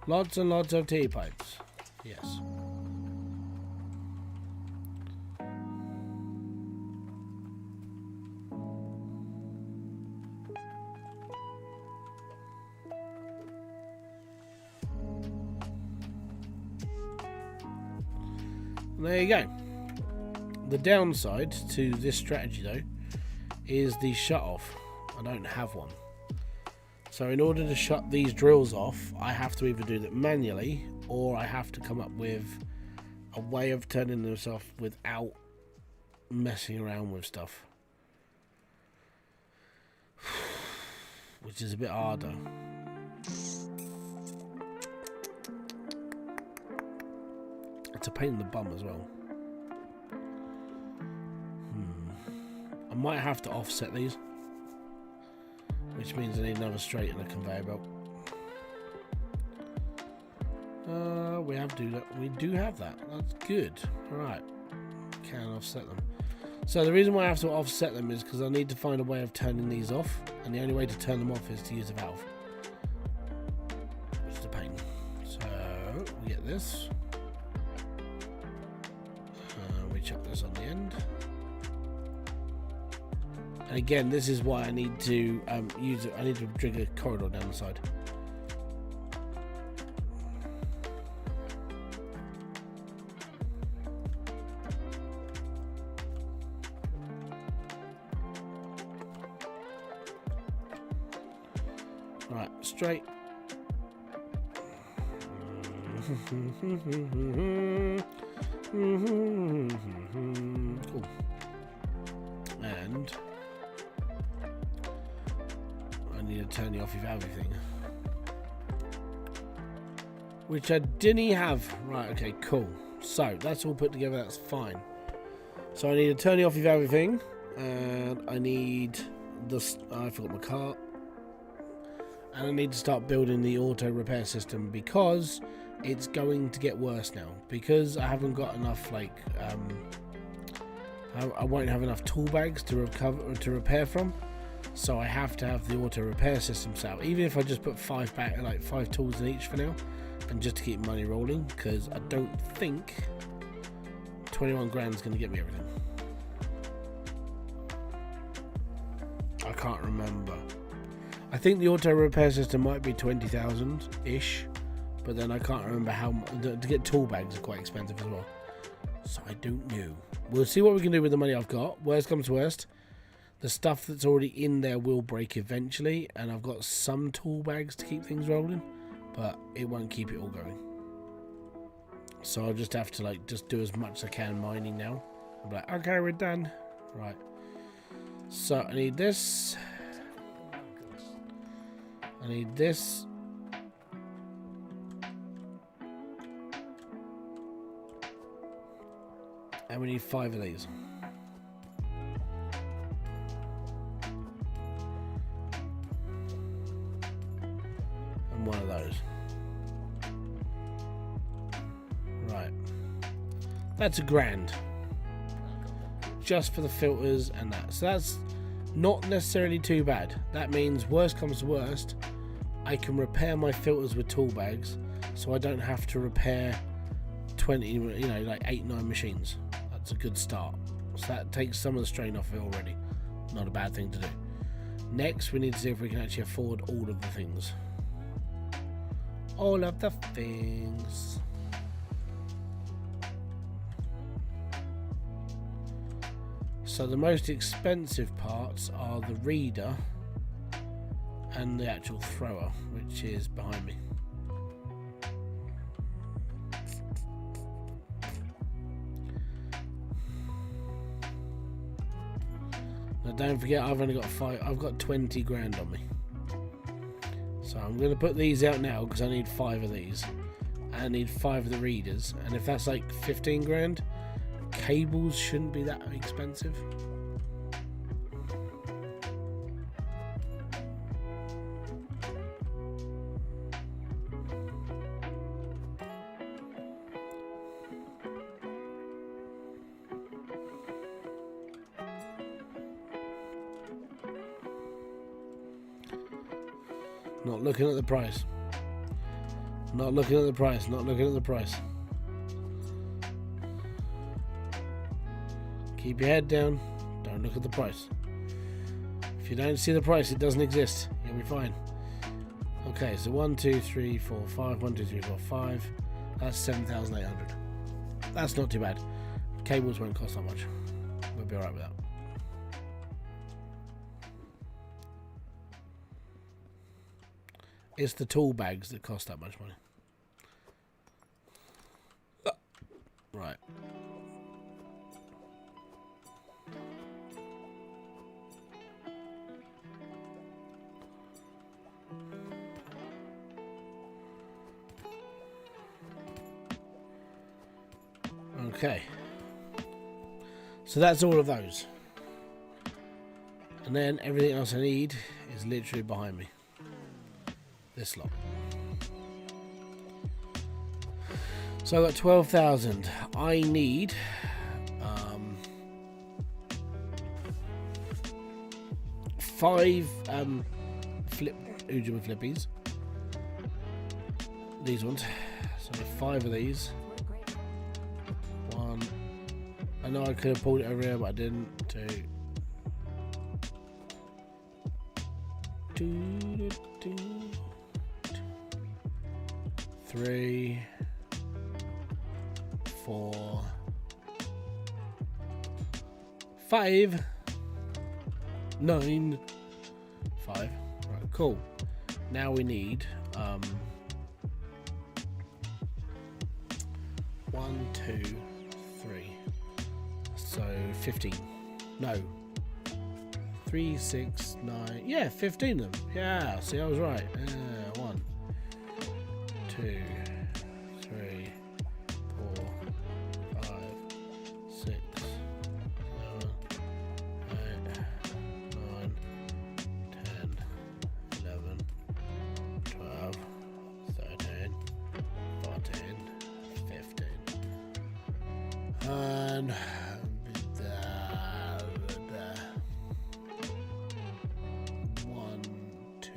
Lots and lots of T-pipes. Yes. There you go. The downside to this strategy though is the shut off. I don't have one. So in order to shut these drills off, I have to either do that manually or I have to come up with a way of turning this off without messing around with stuff. Which is a bit harder. It's a pain in the bum as well. I might have to offset these, which means I need another straight and a conveyor belt. We do have that. That's good. Alright. Can offset them. So the reason why I have to offset them is because I need to find a way of turning these off, and the only way to turn them off is to use a valve, which is a pain. So we get this. We chuck this on the end. And again, this is why I need to use it. I need to dig a corridor down the side. Right, straight. Cool. And I need to turn the offy valve thing, which I didn't have. Right, okay, cool. So that's all put together, that's fine. So I need to turn the offy valve thing, and I need this. I forgot my cart. And I need to start building the auto repair system because it's going to get worse now. Because I haven't got enough, like, I won't have enough tool bags to repair from. So I have to have the auto repair system set up. Even if I just put 5 tools in each for now, and just to keep money rolling, because I don't think 21 grand is going to get me everything. I can't remember. I think the auto repair system might be 20,000-ish, but then I can't remember how to get tool bags are quite expensive as well. So I don't know. We'll see what we can do with the money I've got. Worst comes to worst, The stuff that's already in there will break eventually, and I've got some tool bags to keep things rolling, but it won't keep it all going. So I'll just have to like just do as much as I can mining now. I'm like, okay, we're done. Right. So I need this. I need this. And we need 5 of these. And 1 of those. Right. That's $1,000. Just for the filters and that. So that's not necessarily too bad. That means worst comes to worst, I can repair my filters with tool bags, so I don't have to repair 20, you know, like 8-9 machines. That's a good start. So that takes some of the strain off it already. Not a bad thing to do. Next, we need to see if we can actually afford all of the things. All of the things. So the most expensive parts are the reader and the actual thrower, which is behind me. Now don't forget, I've only got 5. I've got 20 grand on me. So I'm going to put these out now because I need 5 of these. I need 5 of the readers, and if that's like 15 grand, cables shouldn't be that expensive. Not looking at the price. Not looking at the price. Not looking at the price. Keep your head down. Don't look at the price. If you don't see the price, it doesn't exist. You'll be fine. Okay, so 1, 2, 3, 4, 5. 1, 2, 3, 4, 5. That's 7,800. That's not too bad. Cables won't cost that much. We'll be alright with that. It's the tool bags that cost that much money. Right. Okay. So that's all of those. And then everything else I need is literally behind me. This lot. So I got 12,000. I need 5 Ujima flippies. These ones. So 5 of these. 1. I know I could have pulled it over here, but I didn't. 2. 3, 4, 5, 9, 5. Right, cool. Now we need 1, 2, 3. So 15. No. 3, 6, 9. Yeah, 15 of them. Yeah, see, I was right. 1, 2, 3, 4, 5, 6, 7, 8, 9, 10, 11, 12, 13, 14, 15. And 1, 2,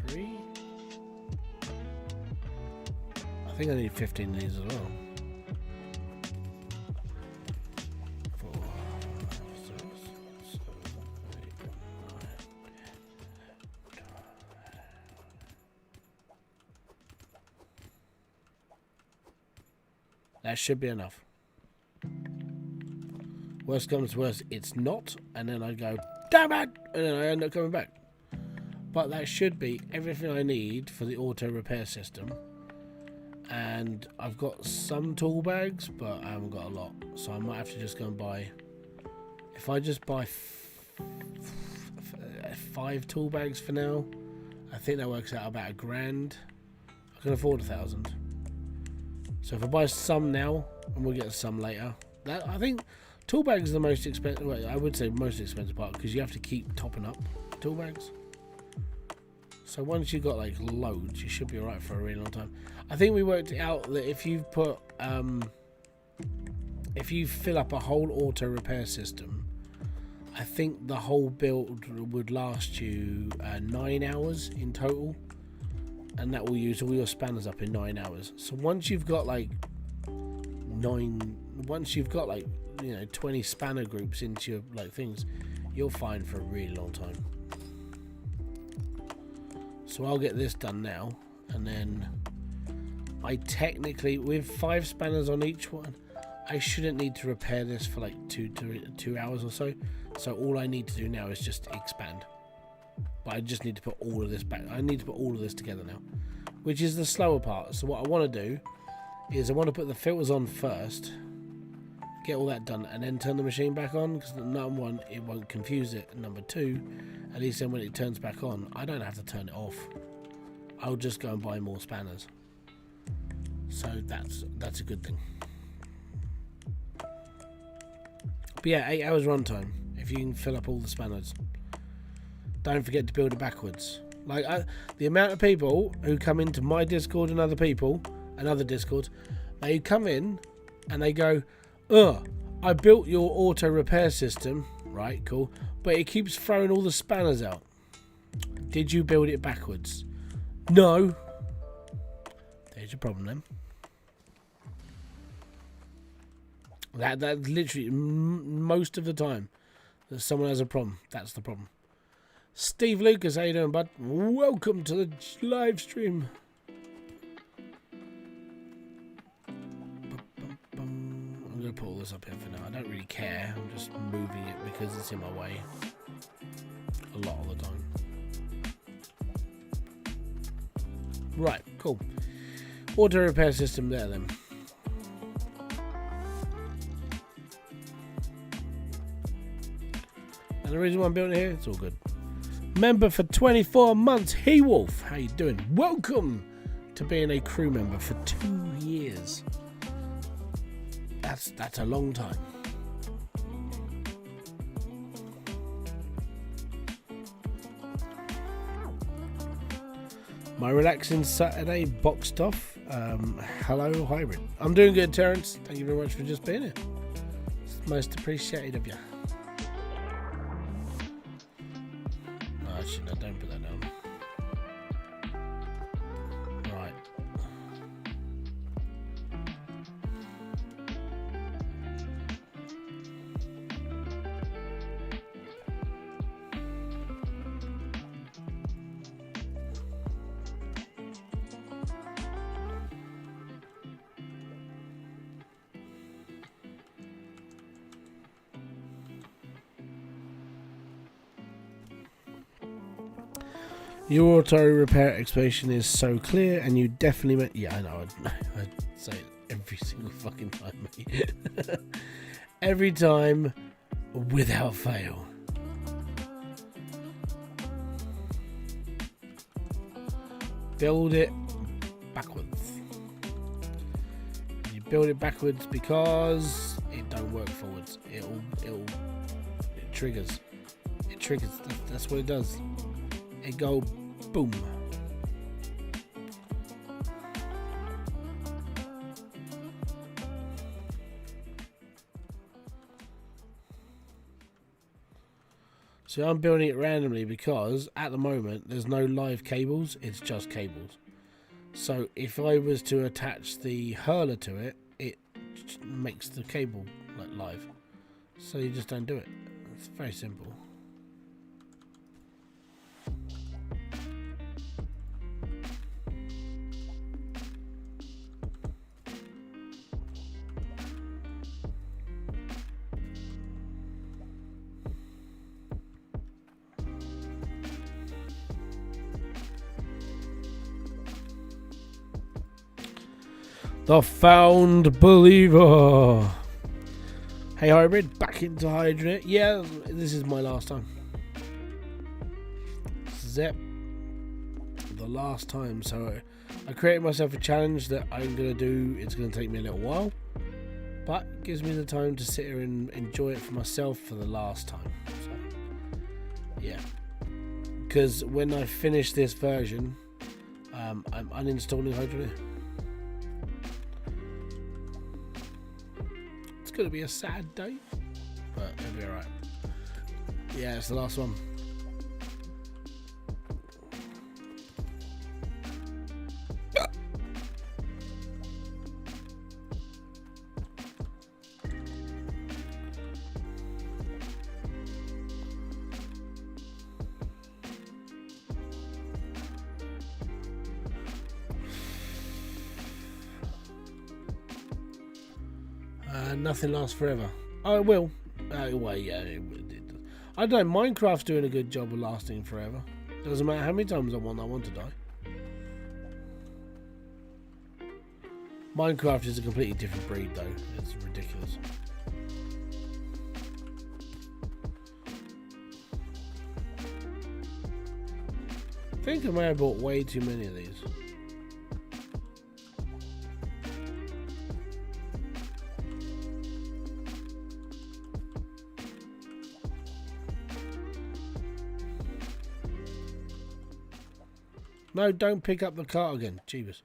3. I think I need 15 of these as well. 4, 5, 6, 7, 8, 9, 10, 12. That should be enough. Worst comes to worst, it's not, and then I go, damn it, and then I end up coming back. But that should be everything I need for the auto repair system. And I've got some tool bags, but I haven't got a lot, so I might have to just go and buy. If I just buy 5 tool bags for now, I think that works out about £1,000. I can afford 1,000. So if I buy some now, and we'll get some later. That I think tool bags are the most expensive. Well, I would say most expensive part because you have to keep topping up tool bags. So once you've got like loads, you should be alright for a really long time. I think we worked out that if you put, if you fill up a whole auto repair system, I think the whole build would last you 9 hours in total, and that will use all your spanners up in 9 hours. So once you've got like 20 spanner groups into your like things, you're fine for a really long time. So I'll get this done now, and then I technically, with 5 spanners on each one, I shouldn't need to repair this for like 2 hours or so. So all I need to do now is just expand. But I just need to put all of this back. I need to put all of this together now, which is the slower part. So what I want to do is I want to put the filters on first, get all that done, and then turn the machine back on, because number one, it won't confuse it, and number two, at least then when it turns back on, I don't have to turn it off. I'll just go and buy more spanners. So that's a good thing. But yeah, 8 hours runtime if you can fill up all the spanners. Don't forget to build it backwards. Like the amount of people who come into my Discord and other people and other Discords, they come in and they go, I built your auto repair system, right? Cool, but it keeps throwing all the spanners out. Did you build it backwards? No. There's your problem then. That literally most of the time that someone has a problem, that's the problem. Steve Lucas, how you doing, bud? Welcome to the live stream. I'm going to put all this up here for now. I don't really care. I'm just moving it because it's in my way a lot of the time. Right, cool. Auto repair system there then. And the reason why I'm building it here, it's all good. Member for 24 months, He Wolf. How you doing? Welcome to being a crew member for 2 years. That's a long time. My relaxing Saturday boxed off. Hello, Hybrid. I'm doing good, Terence. Thank you very much for just being here. It's most appreciated of you. No, actually, no, don't put that down. Right. Your auto repair explanation is so clear, and you definitely meant. Yeah, I know. I say it every single fucking time, mate. Every time, without fail. Build it backwards. You build it backwards because it don't work forwards. It triggers. It triggers. That's what it does. It go boom. So I'm building it randomly because at the moment there's no live cables, it's just cables. So if I was to attach the hurler to it, it makes the cable like live. So you just don't do it. It's very simple. The Found Believer. Hey Hybrid, back into Hydroneer. Yeah, this is my last time. Zep. The last time. So I created myself a challenge that I'm going to do. It's going to take me a little while, but it gives me the time to sit here and enjoy it for myself for the last time. So, yeah. Because when I finish this version, I'm uninstalling Hydroneer. It's going to be a sad day, but it'll be alright. Yeah, it's the last one. Nothing lasts forever. Oh, it will. Well, yeah. I don't know. Minecraft's doing a good job of lasting forever. Doesn't matter how many times I want to die. Minecraft is a completely different breed, though. It's ridiculous. I think I may have bought way too many of these. No, don't pick up the cart again. Jeebus.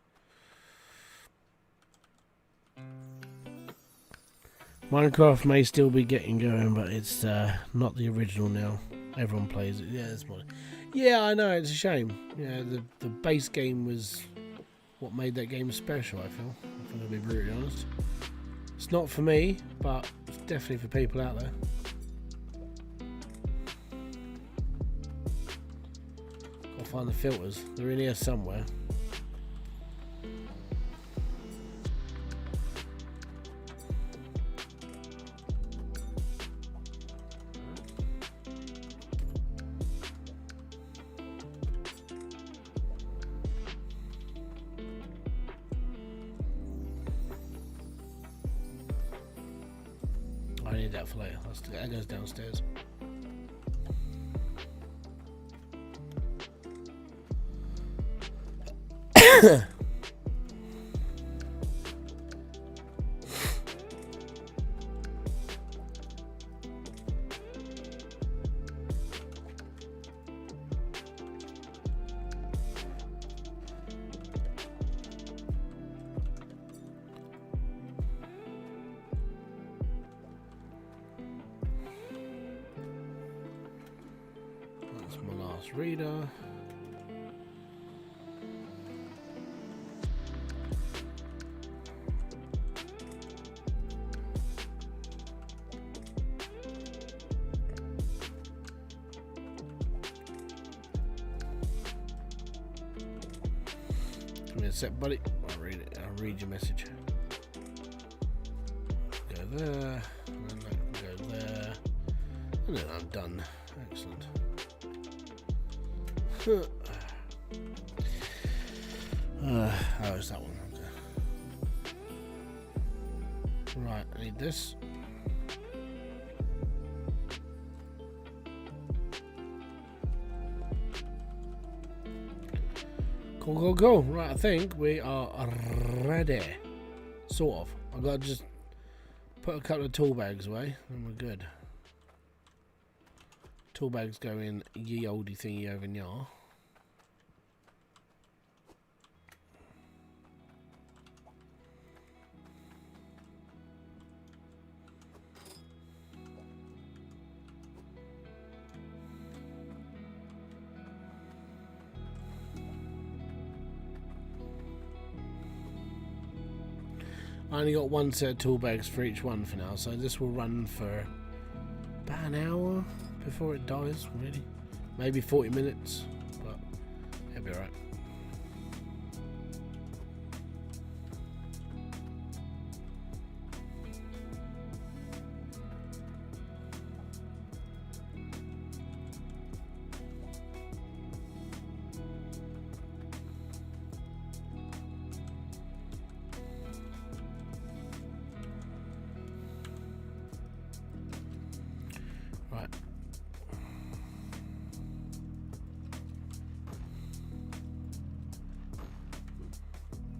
Minecraft may still be getting going, but it's not the original now. Everyone plays it. Yeah, it's funny. Yeah, I know. It's a shame. Yeah, the base game was what made that game special, I feel. If I'm going to be brutally honest. It's not for me, but it's definitely for people out there. Find the filters. They're in here somewhere. I need that for later. That goes downstairs. That's my last reader. Give me a sec, buddy. I'll read it. I'll read your message. Go there, and then I can go there, and then I'm done. Excellent. Oh, it's that one. Okay. Right, I need this. Cool. Right, I think we are ready. Sort of. I've got to just put a couple of tool bags away and we're good. Tool bags go in ye oldie thingy over yar. I only got one set of tool bags for each one for now, so this will run for about an hour before it dies, really. Maybe 40 minutes, but it'll be alright.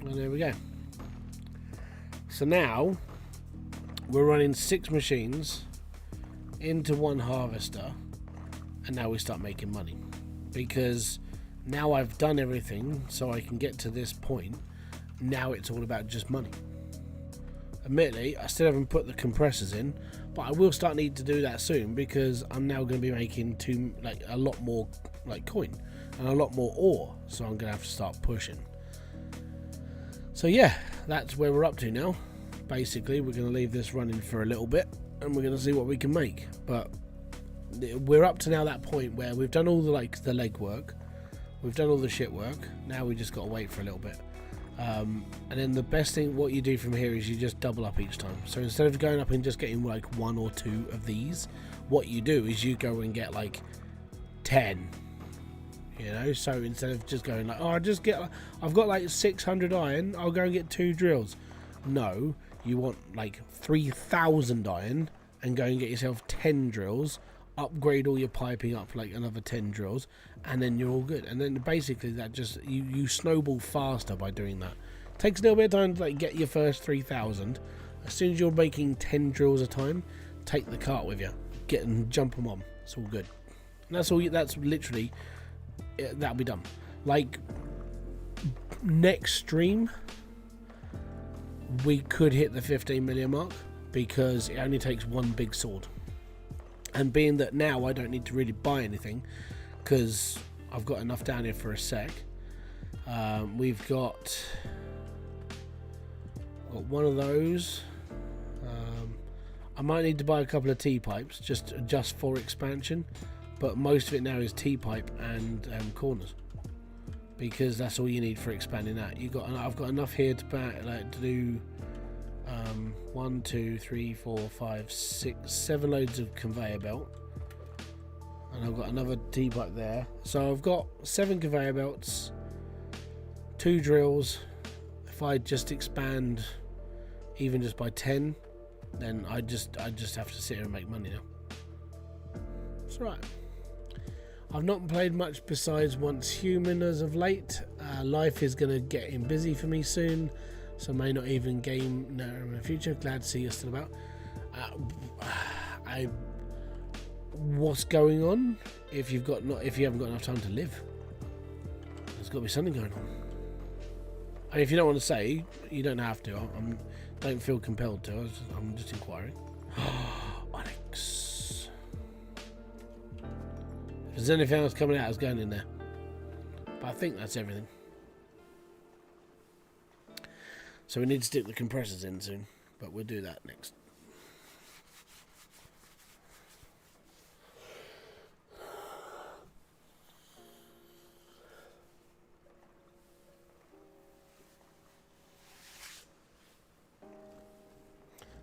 And there we go. So now we're running 6 machines into one harvester, and now we start making money, because now I've done everything so I can get to this point. Now it's all about just money. Admittedly, I still haven't put the compressors in, but I will start need to do that soon, because I'm now going to be making a lot more coin and a lot more ore, so I'm going to have to start pushing. So yeah, that's where we're up to now. Basically, we're going to leave this running for a little bit, and we're going to see what we can make. But we're up to now that point where we've done all the legwork, we've done all the shit work. Now we just got to wait for a little bit. And then the best thing, what you do from here is you just double up each time. So instead of going up and just getting like 1 or 2 of these, what you do is you go and get like 10. You know, so instead of just going like, oh, I've got like 600 iron, I'll go and get 2 drills. No, you want like 3,000 iron and go and get yourself 10 drills, upgrade all your piping up like another 10 drills, and then you're all good. And then basically that just, you snowball faster by doing that. Takes a little bit of time to like get your first 3,000. As soon as you're making 10 drills a time, take the cart with you, get and jump them on. It's all good. And that's all. That's literally that'll be done. Like next stream, we could hit the 15 million mark, because it only takes 1 big sword. And being that now I don't need to really buy anything, because I've got enough down here for a sec. We've got one of those. I might need to buy a couple of T-pipes just for expansion, but most of it now is T-pipe and corners, because that's all you need for expanding that. I've got enough here to do 1, 2, 3, 4, 5, 6, 7 loads of conveyor belt, and I've got another T-pipe there. So I've got 7 conveyor belts, 2 drills. If I just expand even just by 10, then I just have to sit here and make money now. It's right. I've not played much besides Once Human as of late. Life is going to get in busy for me soon, so may not even game in the future. Glad to see you're still about. What's going on? If you haven't got enough time to live, there's got to be something going on. And if you don't want to say, you don't have to. Don't feel compelled to. I'm just inquiring. Onyx. If there's anything else coming out, it's going in there. But I think that's everything. So we need to stick the compressors in soon, but we'll do that next.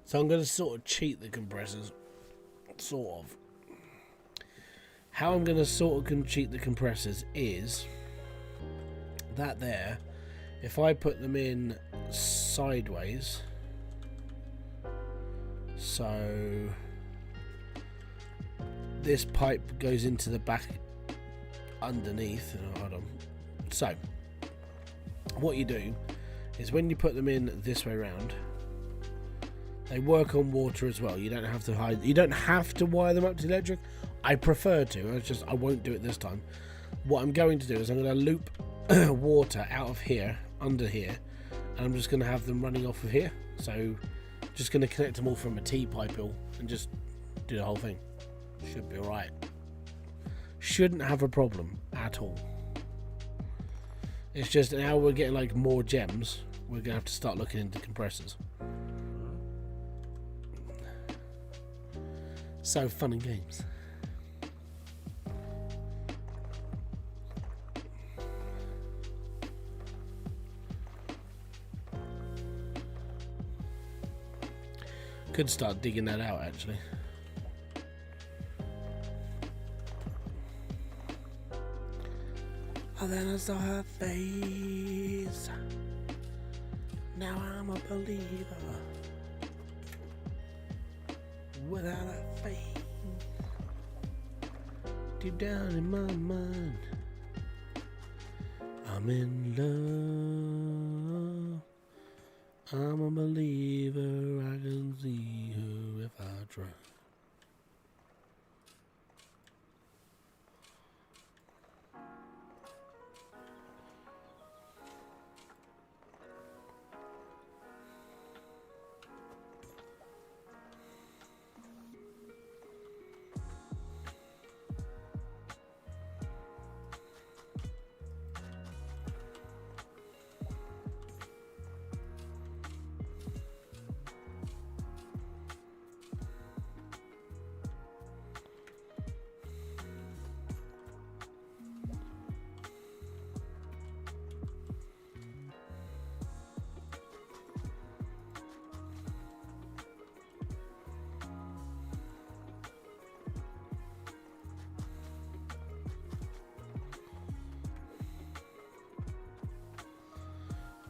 So I'm going to sort of cheat the compressors, sort of. How I'm going to sort of cheat the compressors is that there, if I put them in sideways, so this pipe goes into the back underneath. Hold on. So what you do is when you put them in this way around, they work on water as well. You don't have to you don't have to wire them up to the electric. I prefer to. I won't do it this time. What I'm going to do is I'm going to loop water out of here, under here, and I'm just going to have them running off of here. So just going to connect them all from a T-pipe and just do the whole thing. Should be alright. Shouldn't have a problem at all. It's just now we're getting like more gems, we're going to have to start looking into compressors. So fun and games. Could start digging that out actually. Oh, then I saw her face. Now I'm a believer. Without a faith, deep down in my mind, I'm in love. I'm a believer, I can see her if I try.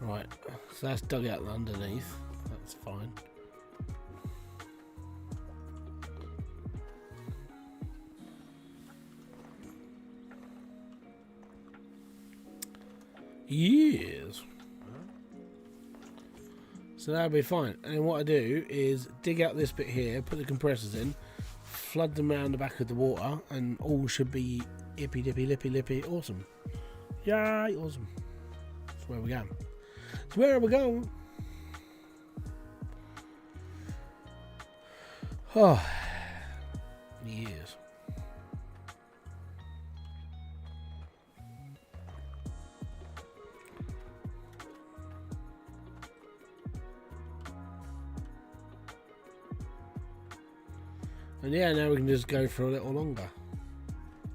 Right, so that's dug out underneath. That's fine. Yes. So that'll be fine. And then what I do is dig out this bit here, put the compressors in, flood them around the back of the water, and all should be ippy dippy lippy lippy awesome. Yay, awesome. That's where we go. That's where we go. Oh, yes. And yeah, now we can just go for a little longer.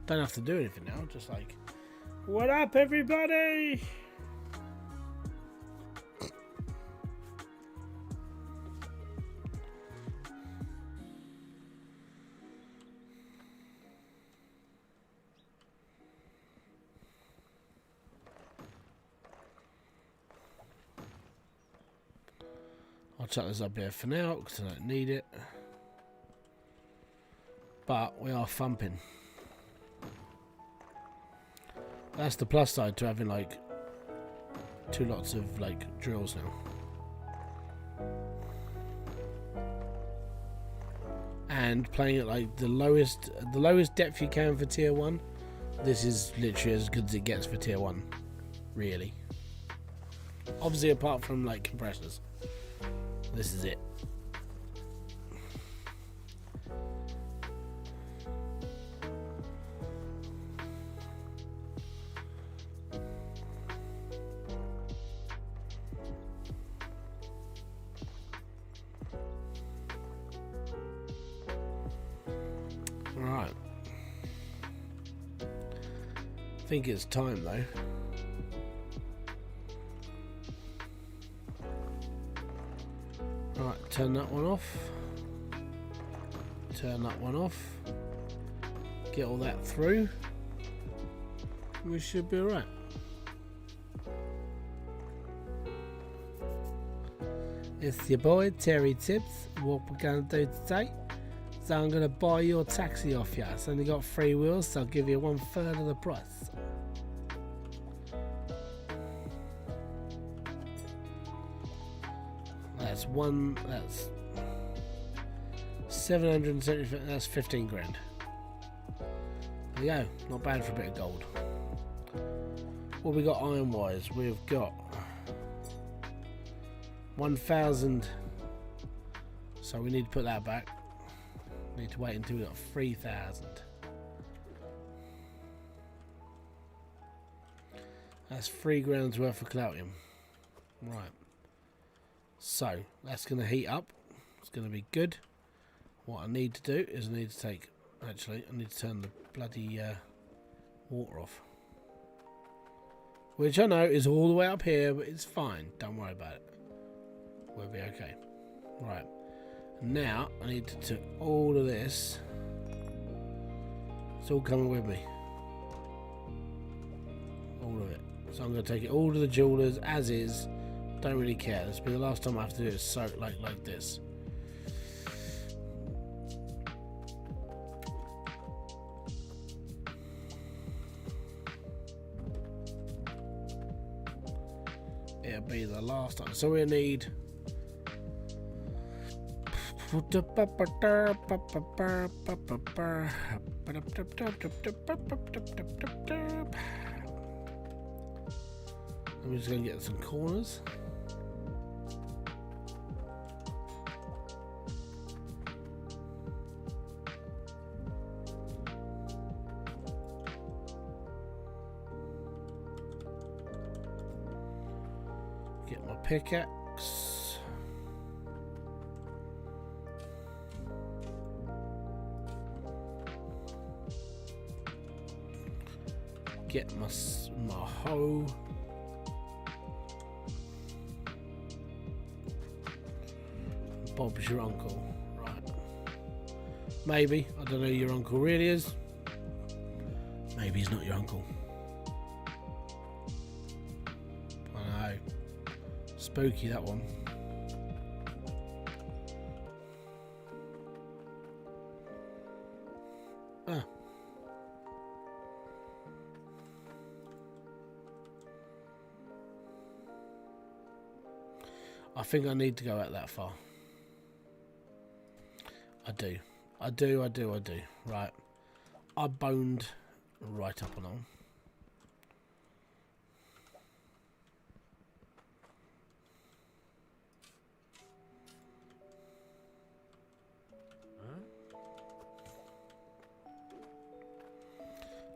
Don't have to do anything now, just like, what up, everybody? I'll chuck this up here for now because I don't need it. But we are thumping. That's the plus side to having like 2 lots of like drills now. And playing at like the lowest depth you can for tier 1. This is literally as good as it gets for tier 1. Really. Obviously apart from like compressors. This is it. Right. I think it's time though. Right, turn that one off. Turn that one off. Get all that through. We should be alright. It's your boy Terry Tips. What we're gonna do today? So I'm gonna buy your taxi off you. It's only got 3 wheels, so I'll give you 1/3 of the price. That's 770. That's 15 grand. There you go. Not bad for a bit of gold. What we got iron wise? We've got 1,000. So we need to put that back. Need to wait until we got 3,000. That's 3 grand's worth of calcium. Right. So that's going to heat up. It's going to be good. What I need to do is I need to take. Actually, I need to turn the bloody water off. Which I know is all the way up here, but it's fine. Don't worry about it. We'll be okay. Right. Now I need to do all of this. It's all coming with me. All of it. So I'm going to take it all to the jewelers as is. Don't really care. This will be the last time I have to do it so like this. It'll be the last time. So we need I'm just going to get some corners. Get my pickaxe. Get my hoe. Bob's your uncle, right? Maybe. I don't know who your uncle really is. Maybe he's not your uncle. I know. Spooky, that one. Ah. I think I need to go out that far. I do. Right. I boned right up and on.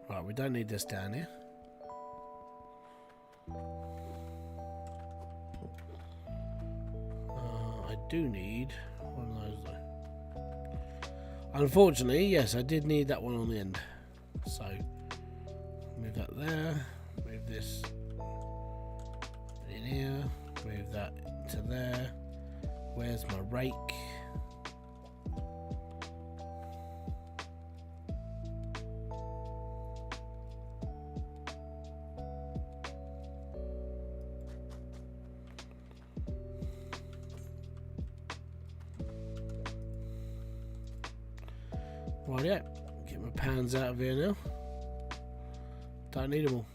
Right, we don't need this down here. I do need one of those though. Unfortunately, yes, I did need that one on the end. So, move that there. Move this in here. Move that to there. Where's my rake? Right, yeah. Get my pans out of here now. Don't need them all.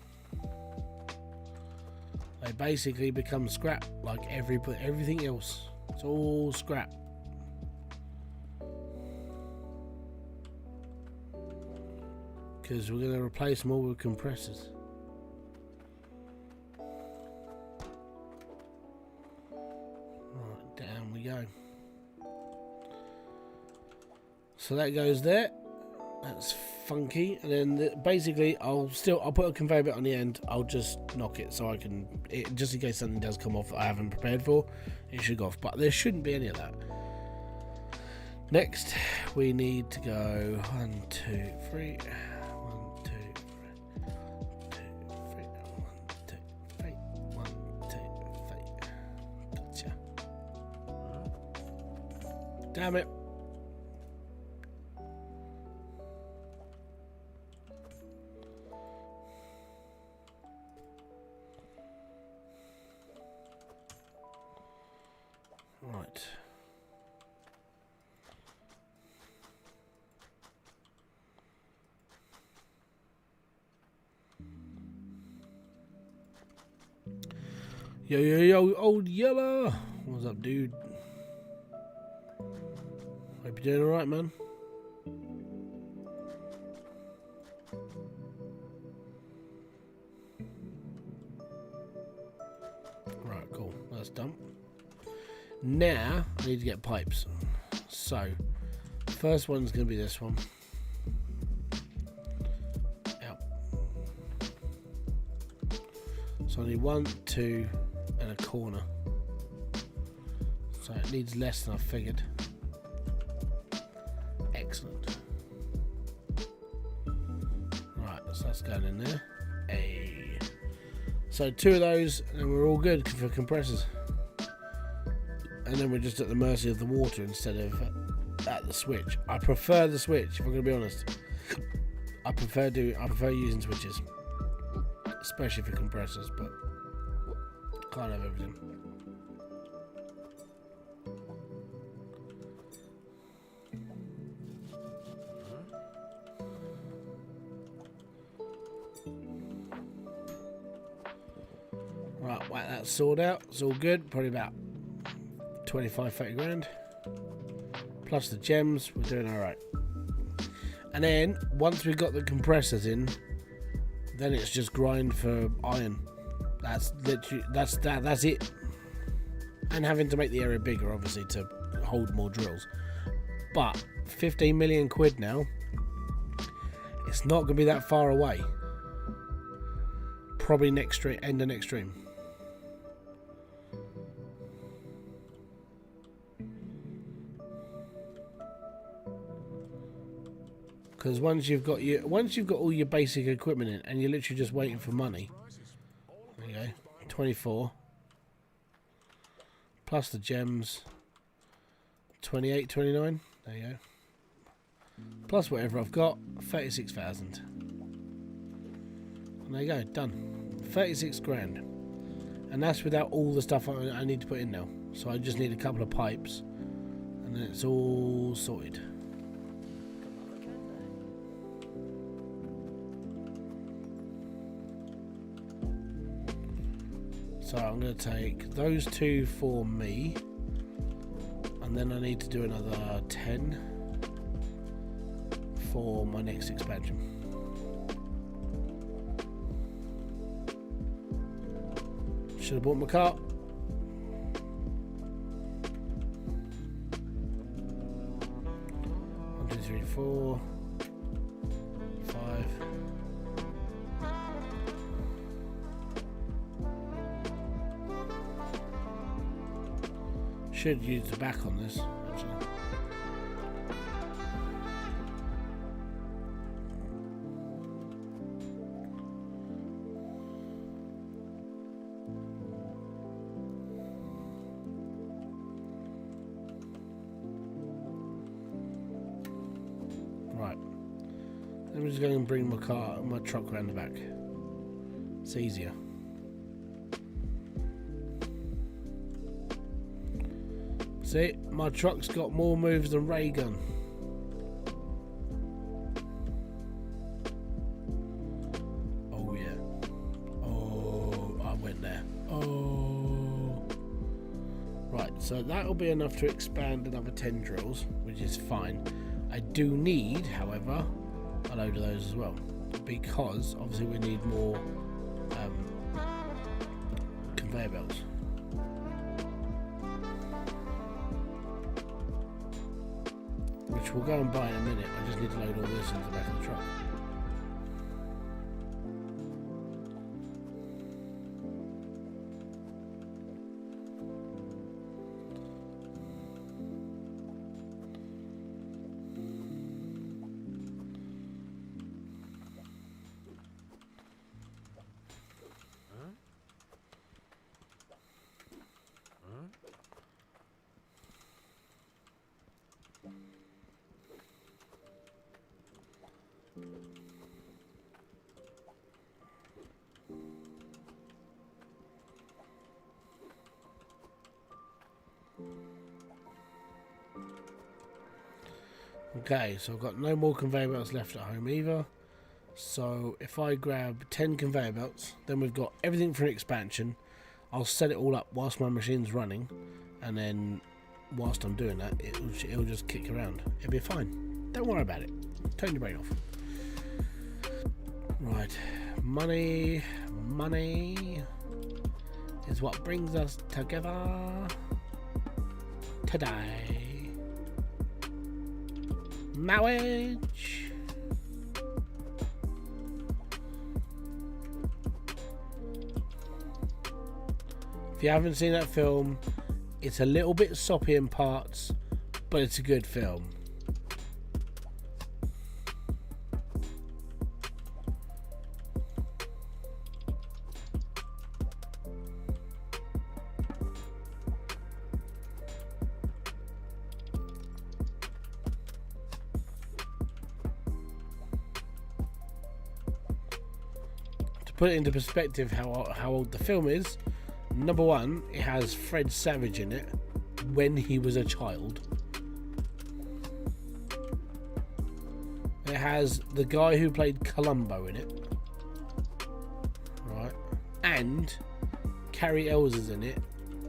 They basically become scrap, like everything else. It's all scrap. Because we're going to replace them all with compressors. Right, down we go. So that goes there. That's funky. And then basically I'll put a conveyor belt on the end. I'll just knock it so I can, just in case something does come off that I haven't prepared for, it should go off. But there shouldn't be any of that. Next we need to go 1, 2, 3. 1, 2, 3. 1, 2, 3. 1, 2, 3. Gotcha. Damn it. Right. Yo, old Yellow. What's up, dude? Hope you're doing alright, man. Right, cool. That's done. Now, I need to get pipes. So, first one's going to be this one. Out. So I need 1, 2, and a corner. So it needs less than I figured. Excellent. Right, so that's going in there. Hey. So 2 of those, and we're all good for compressors. And then we're just at the mercy of the water instead of at the switch. I prefer the switch, if I'm going to be honest. I prefer using switches, especially for compressors, but can't have everything. Right, whack that sword out. It's all good. Probably about 25, 30 grand. plus the gems, we're doing alright. And then once we've got the compressors in, then it's just grind for iron. That's literally that's it. And having to make the area bigger, obviously, to hold more drills. But 15 million quid now, it's not going to be that far away. Probably next stream, end of next stream. Because once you've got all your basic equipment in, and you're literally just waiting for money. There you go, 24 plus the gems, 28, 29. There you go. Plus whatever I've got, 36,000. And there you go, done. 36 grand, and that's without all the stuff I need to put in now. So I just need a couple of pipes, and then it's all sorted. So I'm going to take those 2 for me, and then I need to do another 10 for my next expansion. Should have bought my car. 1, 2, 3, 4, 5. Should use the back on this, actually. Right. I'm just going to bring my truck around the back. It's easier. See, my truck's got more moves than Ray Gun. Oh yeah. Oh, I went there. Oh. Right, so that'll be enough to expand another 10 drills, which is fine. I do need, however, a load of those as well, because obviously we need more conveyor belts. Which we'll go and buy in a minute. I just need to load all this into the back of the truck. Okay, so I've got no more conveyor belts left at home either. So if I grab 10 conveyor belts, then we've got everything for an expansion. I'll set it all up whilst my machine's running, and then whilst I'm doing that, it'll just kick around. It'll be fine. Don't worry about it. Turn your brain off. Right, money is what brings us together today. Marriage. If you haven't seen that film, it's a little bit soppy in parts, but it's a good film. Put it into perspective how old the film is. Number one, it has Fred Savage in it when he was a child. It has the guy who played Columbo in it, right? And Carrie Ells is in it,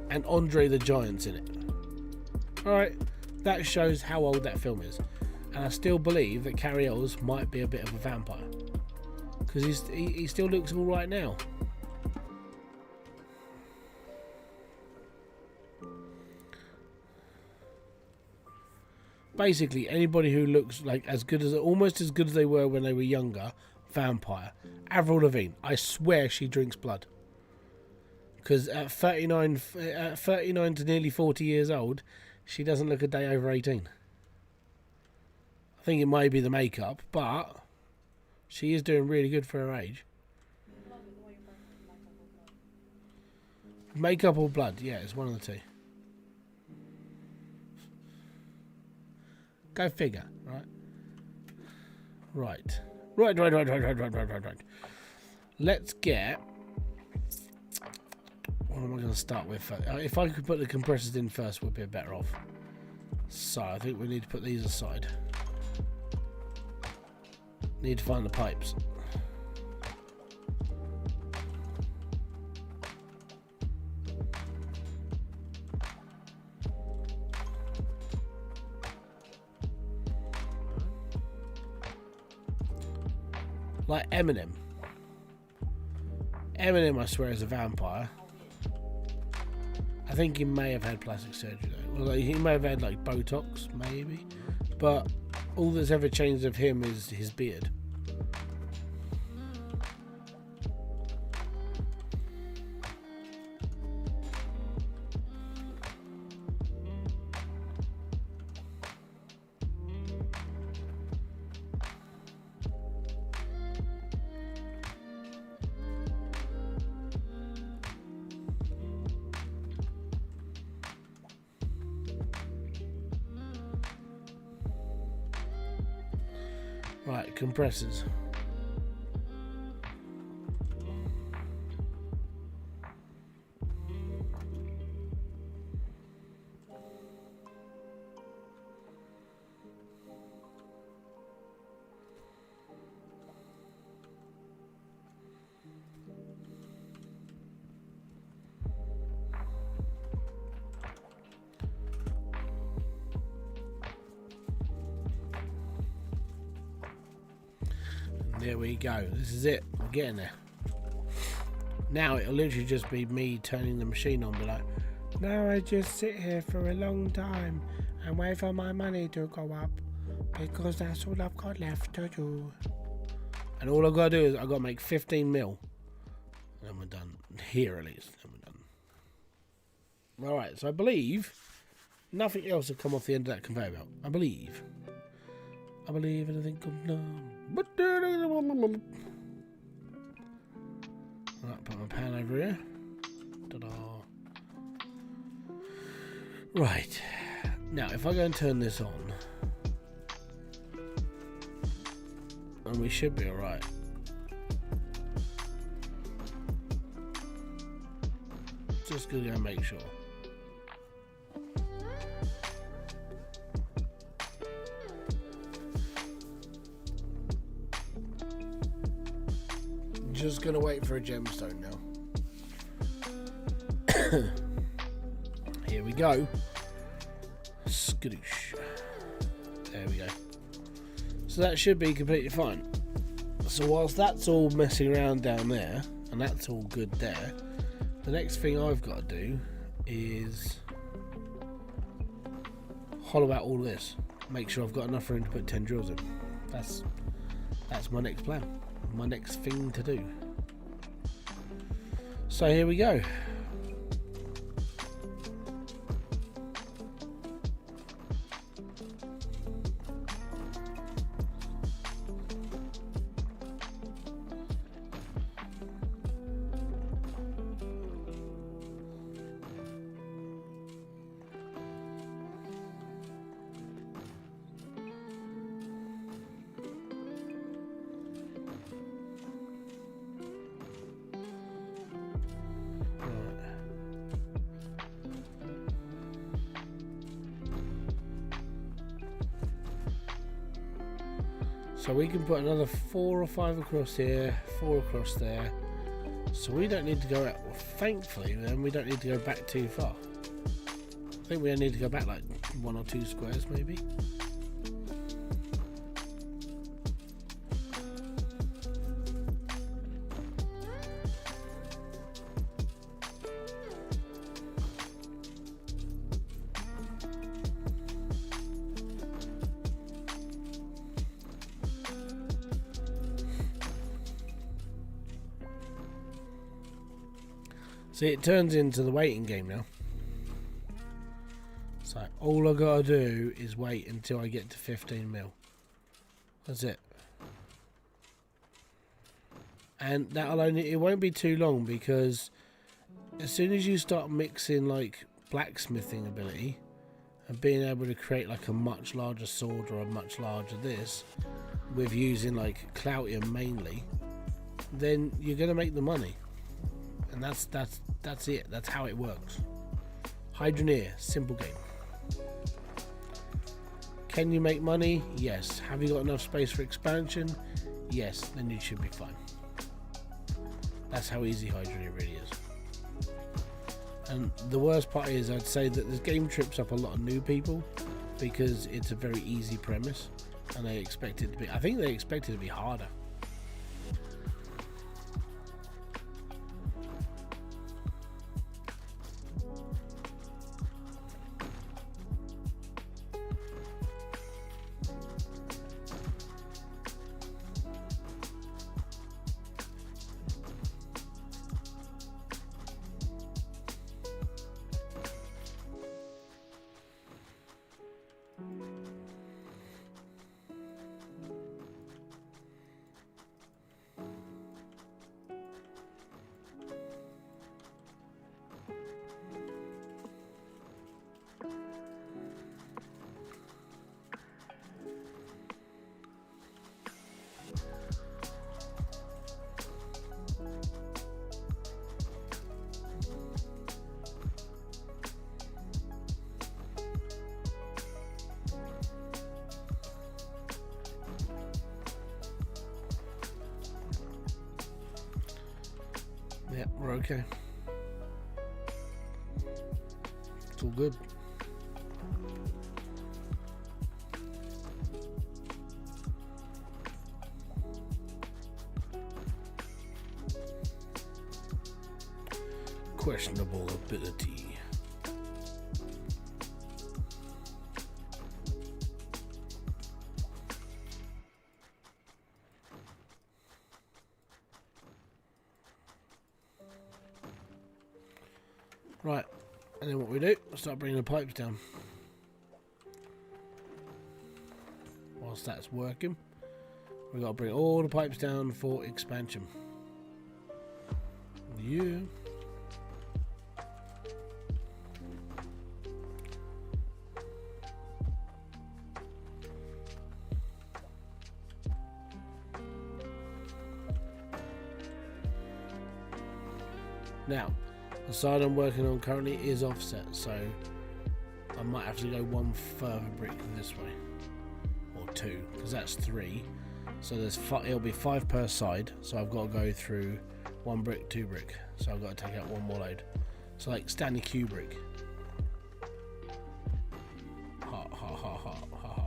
and Andre the Giant's in it. All right, that shows how old that film is. And I still believe that Carrie Ells might be a bit of a vampire, because he still looks all right now. Basically, anybody who looks like almost as good as they were when they were younger, vampire. Avril Lavigne, I swear she drinks blood. Because at 39 to nearly 40 years old, she doesn't look a day over 18. I think it might be the makeup, but she is doing really good for her age. Makeup or blood? Yeah, it's one of the two. Go figure, right? Right. Let's get... What am I going to start with? If I could put the compressors in first, we'd be better off. So, I think we need to put these aside. Need to find the pipes. Like Eminem. Eminem, I swear, is a vampire. I think he may have had plastic surgery though. Well, he may have had like Botox, maybe. But all that's ever changed of him is his beard. Right, compressors. There we go. This is it. We're getting there. Now it'll literally just be me turning the machine on, but like, now I just sit here for a long time and wait for my money to go up, because that's all I've got left to do. And all I've got to do is I've got to make 15 mil. And then we're done. Here at least. Then we're done. Alright, so I believe nothing else will come off the end of that conveyor belt. I believe and I think I'm done. Right, put my pan over here. Ta-da. Right. Now, if I go and turn this on, and we should be alright. Just gonna go and make sure. Just gonna wait for a gemstone now. Here we go. Skadoosh. There we go. So that should be completely fine. So whilst that's all messing around down there, and that's all good there, the next thing I've got to do is hollow out all this. Make sure I've got enough room to put 10 drills in. That's my next plan. My next thing to do. So here we go. So we can put another 4 or 5 across here, 4 across there. So we don't need to go out. Well, thankfully, then we don't need to go back too far. I think we only need to go back like 1 or 2 squares maybe. See, it turns into the waiting game now. So all I gotta do is wait until I get to 15 mil. That's it. And that'll only, it won't be too long, because as soon as you start mixing like blacksmithing ability and being able to create like a much larger sword or a much larger this with using like Cloutium mainly, then you're gonna make the money. And that's it. That's how it works. Hydroneer, simple game. Can you make money? Yes. Have you got enough space for expansion? Yes. Then you should be fine. That's how easy Hydroneer really is. And the worst part is, I'd say that this game trips up a lot of new people because it's a very easy premise, and they expect it to be. I think they expect it to be harder. Yeah, we're okay. It's all good. Questionable ability. Right, and then what we do, start bringing the pipes down. Whilst that's working, we've got to bring all the pipes down for expansion. Yeah. Now, the side I'm working on currently is offset, so I might have to go one further brick this way, or 2, because that's 3. So there's it'll be 5 per side. So I've got to go through 1 brick, 2 brick. So I've got to take out 1 more load. So like Stanley Kubrick. Ha ha ha ha ha ha.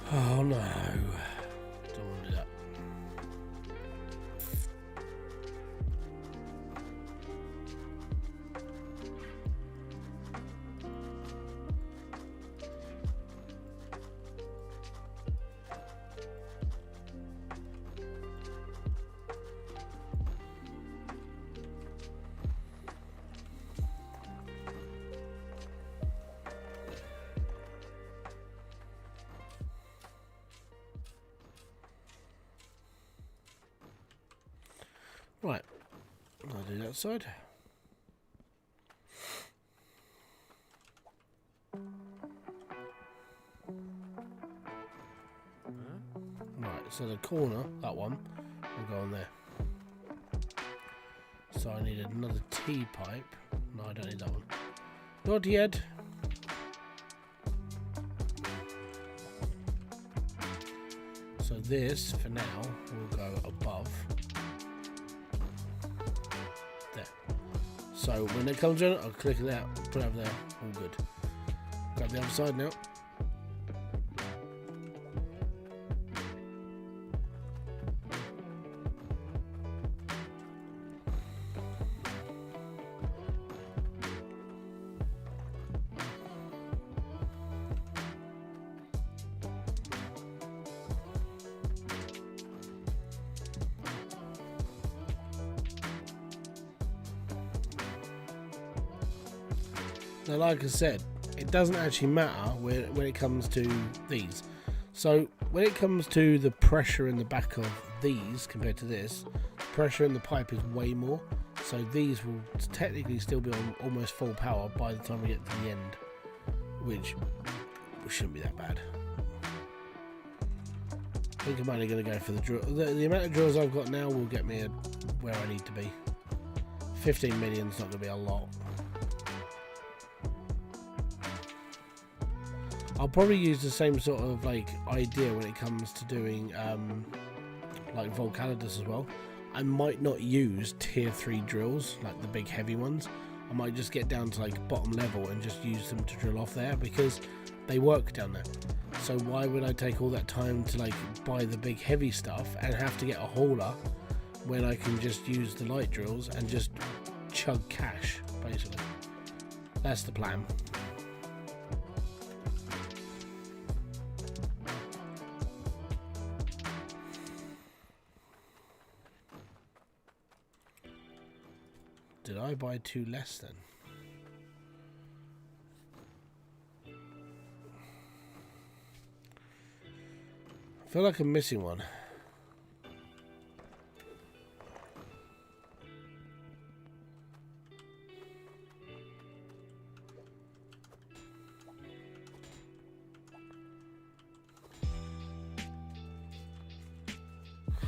Oh no, don't want to do that. I'll do that side. Right, so the corner, that one, will go on there. So I need another T-pipe. No, I don't need that one. Not yet. So this, for now, will go above. There. So when it comes in, I'll click it out, put it over there, all good. Grab the other side now. Now, like I said, it doesn't actually matter when it comes to these. So when it comes to the pressure in the back of these compared to this, the pressure in the pipe is way more. So these will technically still be on almost full power by the time we get to the end, which shouldn't be that bad. I think I'm only going to go for the drill. The amount of drills I've got now will get me where I need to be. 15 million is not going to be a lot. I'll probably use the same sort of like idea when it comes to doing like Volcanidus as well. I might not use tier 3 drills, like the big heavy ones. I might just get down to like bottom level and just use them to drill off there because they work down there. So why would I take all that time to like buy the big heavy stuff and have to get a hauler when I can just use the light drills and just chug cash, basically. That's the plan. Did I buy 2 less then? I feel like I'm missing one.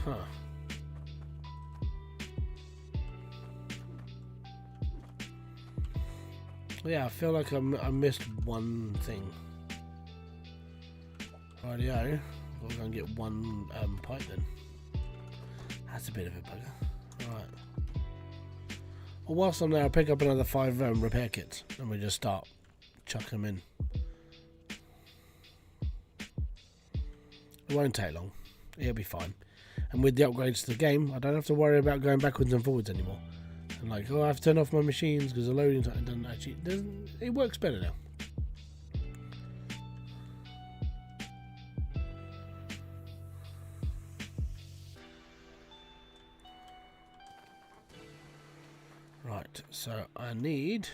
Huh. Yeah, I feel like I missed one thing. Rightio, we're going to get one pipe then. That's a bit of a bugger. Right. Well, whilst I'm there, I'll pick up another 5 repair kits and we just start chucking them in. It won't take long. It'll be fine. And with the upgrades to the game, I don't have to worry about going backwards and forwards anymore. And like, oh, I have to turn off my machines because the loading time doesn't actually. It works better now. Right, so I need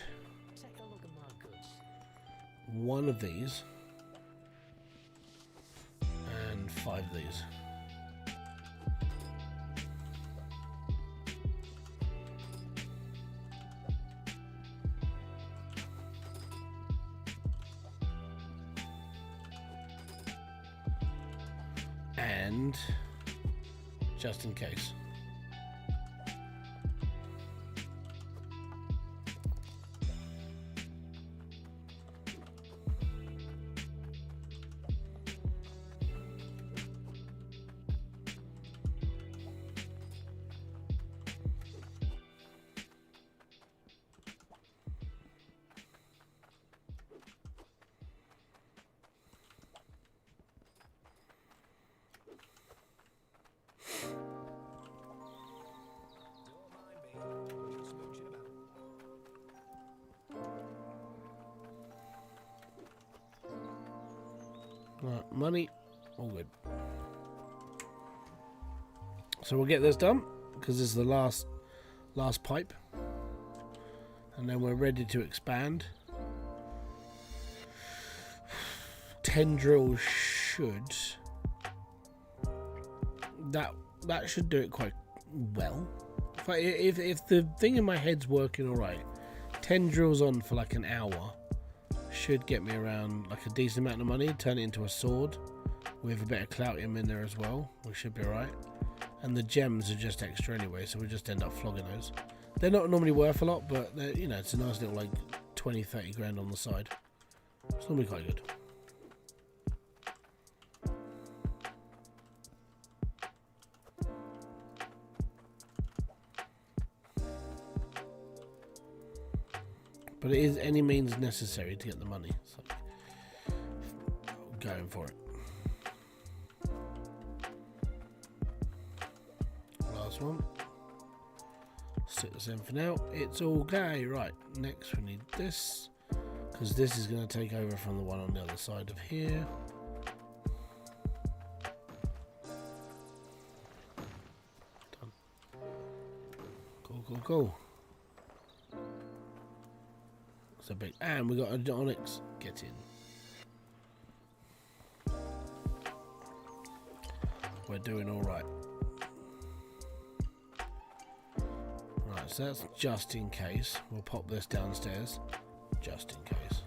one of these and 5 of these. And just in case. Right, money, all good. So we'll get this done because this is the last pipe, and then we're ready to expand. 10 drills should that should do it quite well But if the thing in my head's working alright, 10 drills on for like an hour should get me around like a decent amount of money. Turn it into a sword with a bit of cloutium in there as well. We should be alright. And the gems are just extra anyway, so we'll just end up flogging those. They're not normally worth a lot, but you know, it's a nice little like 20-30 grand on the side. It's normally quite good. But it is any means necessary to get the money, so I'm going for it. Last one. Stick this in for now. It's all okay. Right, next we need this, because this is going to take over from the one on the other side of here. Done. Cool. So big, and we got a onyx. Get in. We're doing all right. Right, so that's just in case. We'll pop this downstairs, just in case.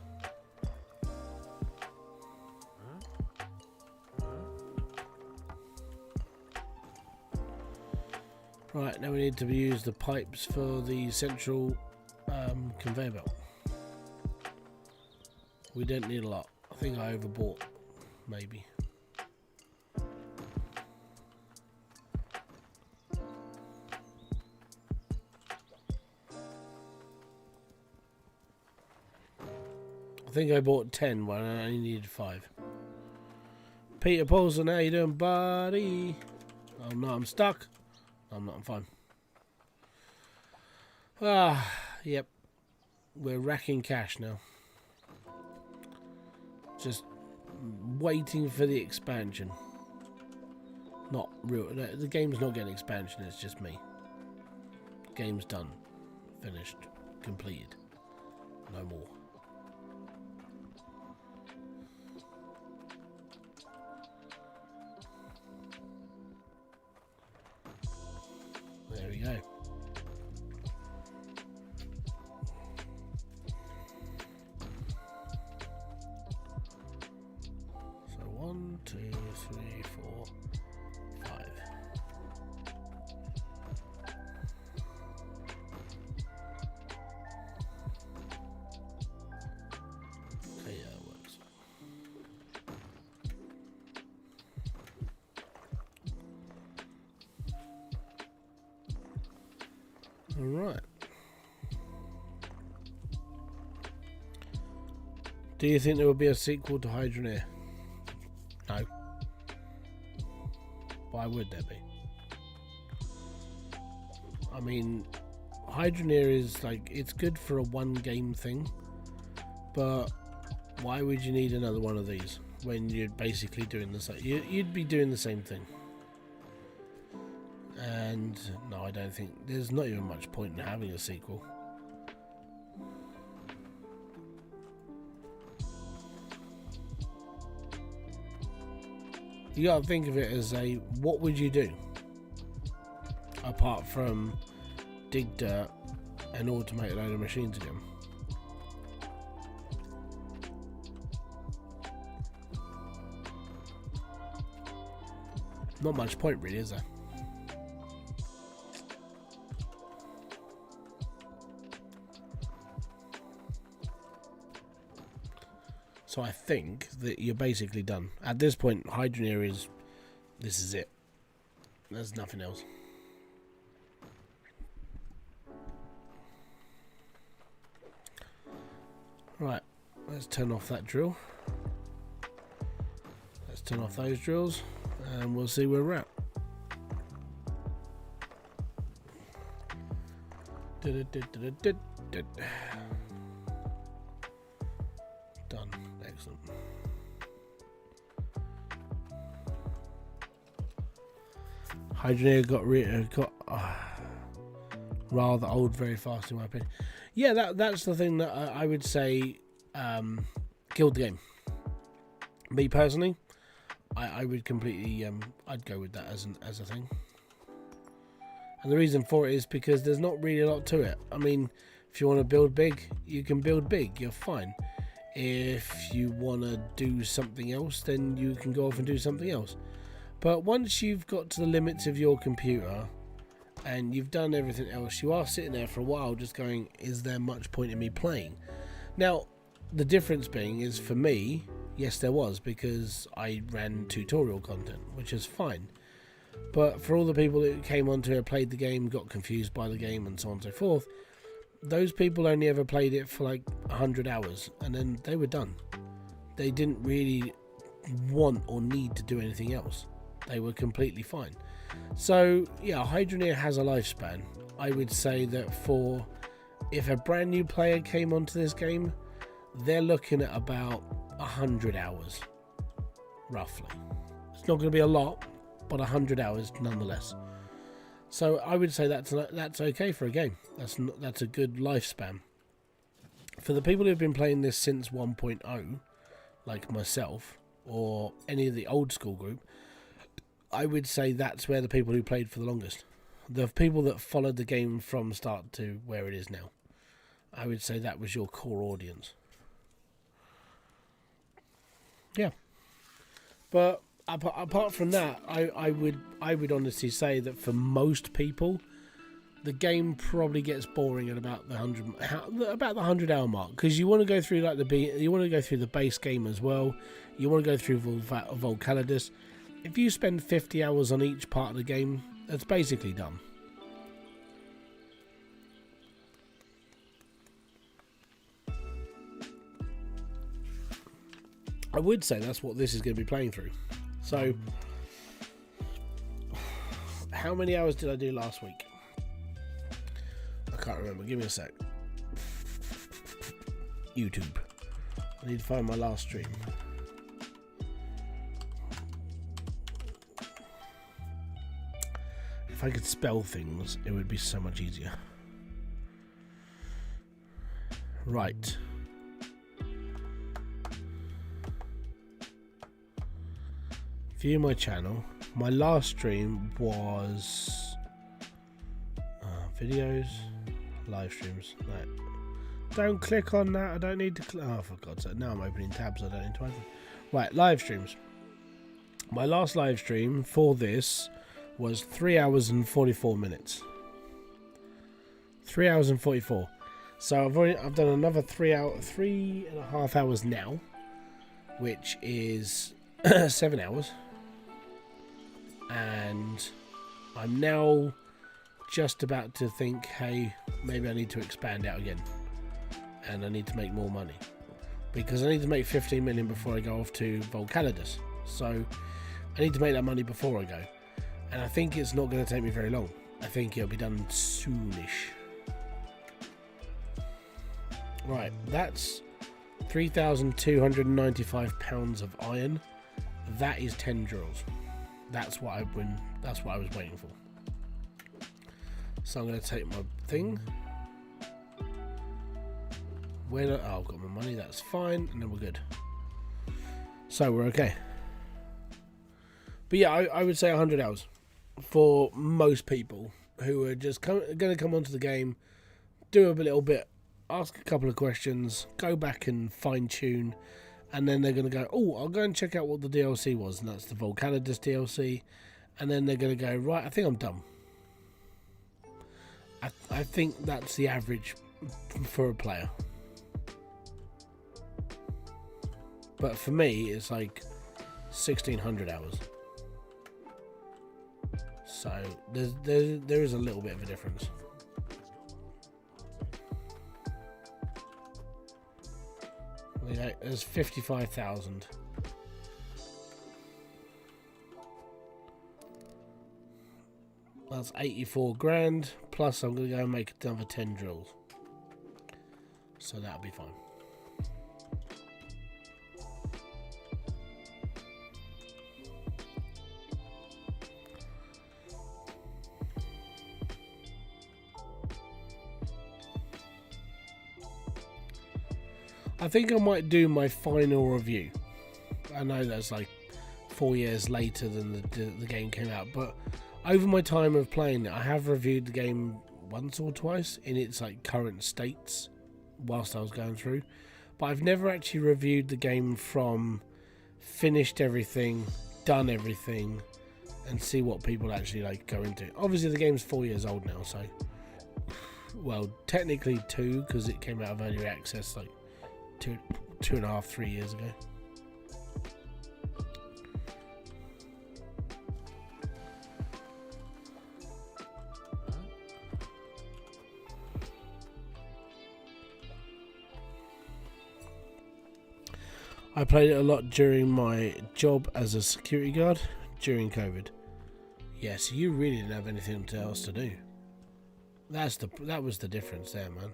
Right, now we need to use the pipes for the central conveyor belt. We don't need a lot. I think I overbought, maybe. I think I bought 10 when I only needed 5. Peter Paulson, how you doing, buddy? Oh no, I'm stuck. No, I'm not, I'm fine. Yep. We're racking cash now. Just waiting for the expansion. Not real. The game's not getting expansion, it's just me. Game's done. Finished. Completed. No more. There we go. So 1, 2, 3, 4, 5. Okay, yeah, it works. All right. Do you think there will be a sequel to Hydroneer? No. Why would there be? I mean, Hydroneer is like, it's good for a one game thing, but why would you need another one of these when you're basically doing the same? You'd be doing the same thing. And no, I don't think there's not even much point in having a sequel. You gotta think of it as a, what would you do apart from dig dirt and automate a load of machines again? Not much point really, is there? So I think that you're basically done. At this point, Hydroneer is... this is it. There's nothing else. Right, let's turn off that drill. Let's turn off those drills, and we'll see where we're at. Done. Excellent. Hydroneer got rather old very fast in my opinion. Yeah, that's the thing that I would say killed the game. Me personally, I would completely I'd go with that as a thing. And the reason for it is because there's not really a lot to it. I mean, if you want to build big, you can build big, you're fine. If you want to do something else, then you can go off and do something else. But once you've got to the limits of your computer and you've done everything else, you are sitting there for a while just going, is there much point in me playing? Now, the difference being is, for me, yes there was, because I ran tutorial content, which is fine. But for all the people that came onto it, played the game, got confused by the game and so on and so forth, those people only ever played it for like 100 hours and then they were done. They didn't really want or need to do anything else. They were completely fine. So yeah, Hydroneer has a lifespan. I would say that for, if a brand new player came onto this game, they're looking at about 100 hours roughly. It's not going to be a lot, but 100 hours nonetheless. So I would say that's okay for a game. That's a good lifespan. For the people who've been playing this since 1.0, like myself, or any of the old school group, I would say that's where the people who played for the longest. The people that followed the game from start to where it is now. I would say that was your core audience. Yeah. But apart from that, I would honestly say that for most people, the game probably gets boring at about the 100 hour mark, because you want to go through the base game as well. You want to go through Volcalidus. If you spend 50 hours on each part of the game, that's basically done. I would say that's what this is going to be playing through. So, how many hours did I do last week? I can't remember. Give me a sec. YouTube. I need to find my last stream. If I could spell things, it would be so much easier. Right. View my channel. My last stream was videos, live streams. No. Don't click on that. I don't need to click. Oh, for God's sake. Now I'm opening tabs. I don't need to open. Right, live streams. My last live stream for this was 3 hours and 44 minutes. 3 hours and 44. So I've done another 3.5 hours now, which is 7 hours. And I'm now just about to think, hey, maybe I need to expand out again, and I need to make more money, because I need to make 15 million before I go off to Volcalidus. So I need to make that money before I go, and I think it's not going to take me very long. I think it'll be done soonish. Right, that's 3,295 pounds of iron. That is 10 drills. That's what I was waiting for. So I'm going to take my thing. I've got my money. That's fine, and then we're good. So we're okay. But yeah, I would say 100 hours for most people who are just going to come onto the game, do a little bit, ask a couple of questions, go back and fine tune. And then they're going to go, oh, I'll go and check out what the DLC was. And that's the Volcalidus DLC. And then they're going to go, right, I think I'm done. I think that's the average for a player. But for me, it's like 1,600 hours. So there is a little bit of a difference. Yeah, there's 55,000. That's 84 grand. Plus, I'm going to go and make another 10 drills. So that'll be fine. I think I might do my final review. I know that's like 4 years later than the game came out, but over my time of playing it, I have reviewed the game once or twice in its like current states whilst I was going through, but I've never actually reviewed the game from finished everything, done everything, and see what people actually like go into. Obviously the game's 4 years old now, so well, technically 2 because it came out of early access like two and a half, 3 years ago. I played it a lot during my job as a security guard during COVID. Yeah, so you really didn't have anything else to do. That was the difference there, man.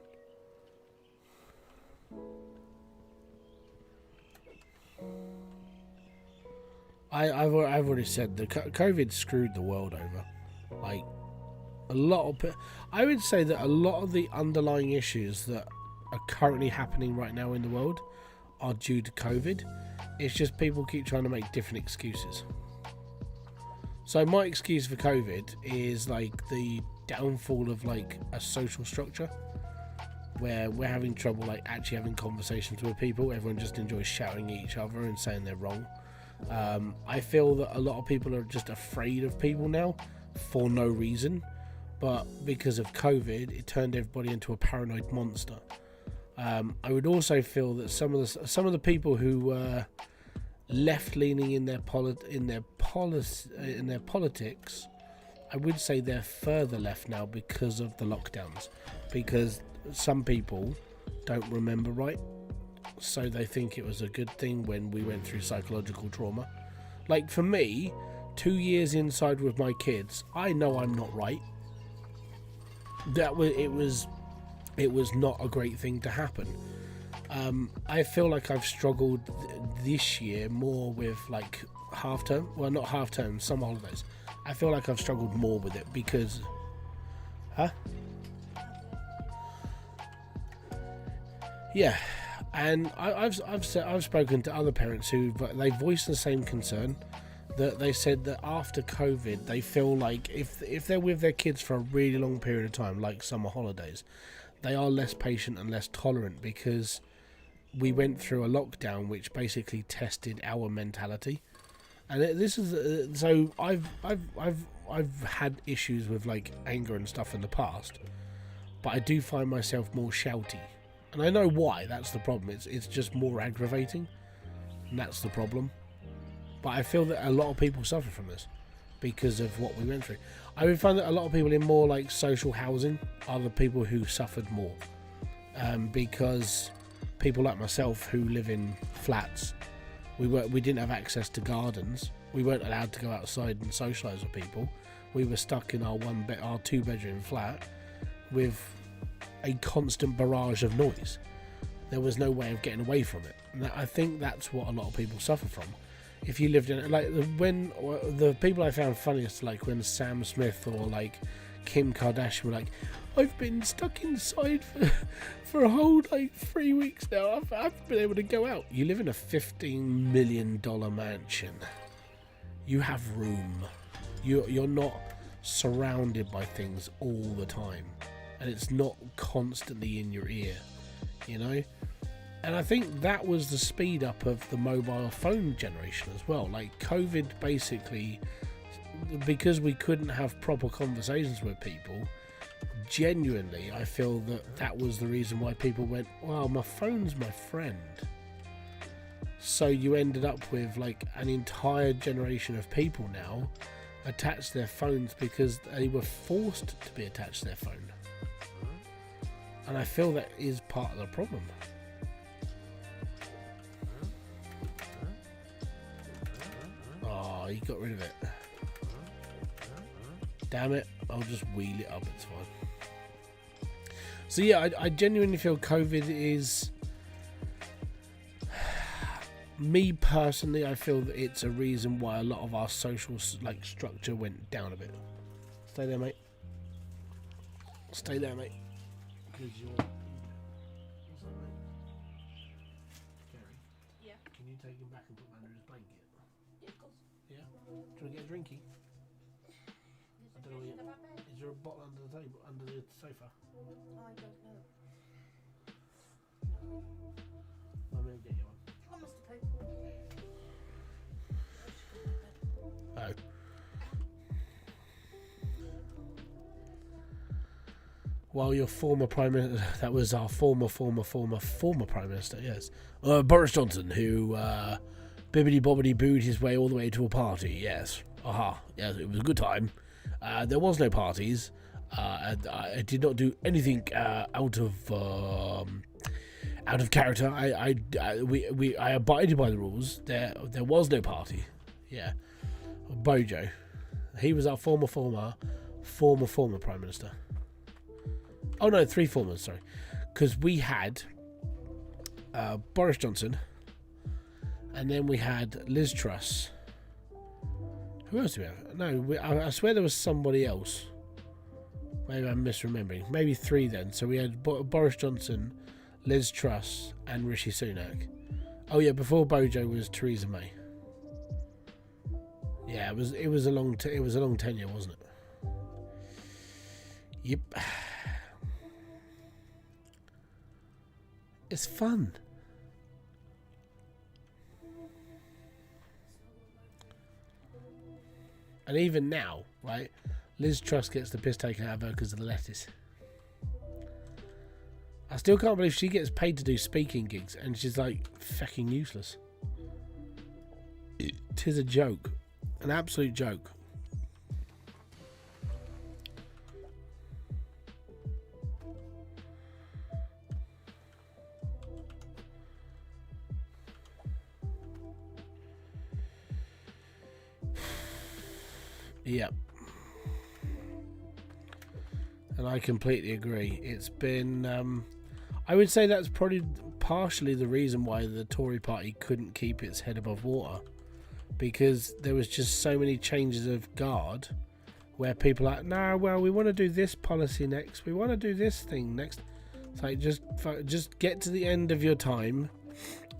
I've already said that COVID screwed the world over. Like I would say that a lot of the underlying issues that are currently happening right now in the world are due to COVID. It's just people keep trying to make different excuses. So my excuse for COVID is like the downfall of like a social structure where we're having trouble like actually having conversations with people. Everyone just enjoys shouting at each other and saying they're wrong. I feel that a lot of people are just afraid of people now for no reason, but because of COVID it turned everybody into a paranoid monster. I would also feel that some of the people who were left-leaning in their politics, I would say they're further left now because of the lockdowns. Because some people don't remember right, so they think it was a good thing when we went through psychological trauma. Like for me, 2 years inside with my kids, I know I'm not right. It was not a great thing to happen. I feel like I've struggled this year more with like half term. Well, not half term, some holidays. I feel like I've struggled more with it because, yeah, and I've spoken to other parents who they voiced the same concern. That they said that after COVID, they feel like if they're with their kids for a really long period of time, like summer holidays, they are less patient and less tolerant because we went through a lockdown which basically tested our mentality. And this is so I've had issues with like anger and stuff in the past, but I do find myself more shouty, and I know why. That's the problem. It's just more aggravating, and that's the problem. But I feel that a lot of people suffer from this because of what we went through. I would find that a lot of people in more like social housing are the people who suffered more, because people like myself who live in flats, we didn't have access to gardens. We weren't allowed to go outside and socialise with people. We were stuck in our 2-bedroom flat with a constant barrage of noise. There was no way of getting away from it. And I think that's what a lot of people suffer from. If you lived in like when the people I found funniest, like when Sam Smith or like Kim Kardashian were like, I've been stuck inside for a whole like 3 weeks now. I've been able to go out. You live in a $15 million mansion. You have room. You're not surrounded by things all the time, and it's not constantly in your ear, you know. And I think that was the speed up of the mobile phone generation as well. Like COVID basically, because we couldn't have proper conversations with people, genuinely I feel that was the reason why people went, well, my phone's my friend. So you ended up with like an entire generation of people now attached to their phones because they were forced to be attached to their phone. And I feel that is part of the problem. Oh, you got rid of it. Damn it, I'll just wheel it up, it's fine. So yeah, I genuinely feel COVID is... Me personally, I feel that it's a reason why a lot of our social like structure went down a bit. Stay there, mate. Stay there, mate. Because you're... What's that, mate? Gary? Yeah. Can you take him back and put him under his blanket? Yeah, of course. Yeah? Do you want to get a drinky? There's don't know. Is there a bottle under the table, under the sofa? I don't know. Let me get you one. I must have paid. Oh. Well, your former Prime Minister, that was our former Prime Minister, yes. Boris Johnson, who bibbidi-bobbidi booed his way all the way to a party, yes. Aha, yes, it was a good time. There was no parties. I did not do anything out of character. I abided by the rules. There was no party. Yeah. Bojo. He was our former Prime Minister. Oh no, 3 formers, sorry. Because we had Boris Johnson, and then we had Liz Truss. Who else do we have? No, I swear there was somebody else. Maybe I'm misremembering. Maybe 3 then. So we had Boris Johnson, Liz Truss, and Rishi Sunak. Oh yeah, before Bojo was Theresa May. Yeah, it was a long tenure, wasn't it? Yep. It's fun. And even now, right, Liz Truss gets the piss taken out of her because of the lettuce. I still can't believe she gets paid to do speaking gigs and she's like fucking useless. Tis a joke. An absolute joke. Yep. And I completely agree. It's been, I would say that's probably partially the reason why the Tory party couldn't keep its head above water. Because there was just so many changes of guard where people are like, no, well, we want to do this policy next. We want to do this thing next. It's like, just get to the end of your time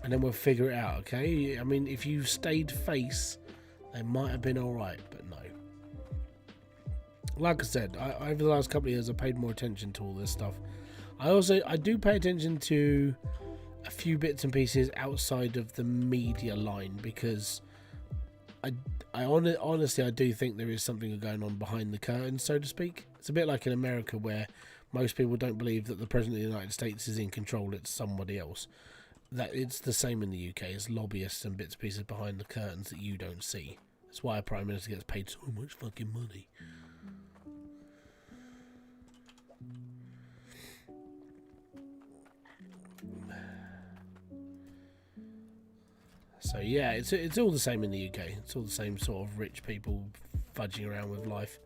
and then we'll figure it out, okay? I mean, if you stayed face, they might have been all right, but no. Like I said, over the last couple of years, I've paid more attention to all this stuff. I do pay attention to a few bits and pieces outside of the media line because honestly, I do think there is something going on behind the curtain, so to speak. It's a bit like in America where most people don't believe that the President of the United States is in control, it's somebody else. That it's the same in the UK. It's lobbyists and bits and pieces behind the curtains that you don't see. That's why a Prime Minister gets paid so much fucking money. So yeah, it's all the same in the UK. It's all the same sort of rich people fudging around with life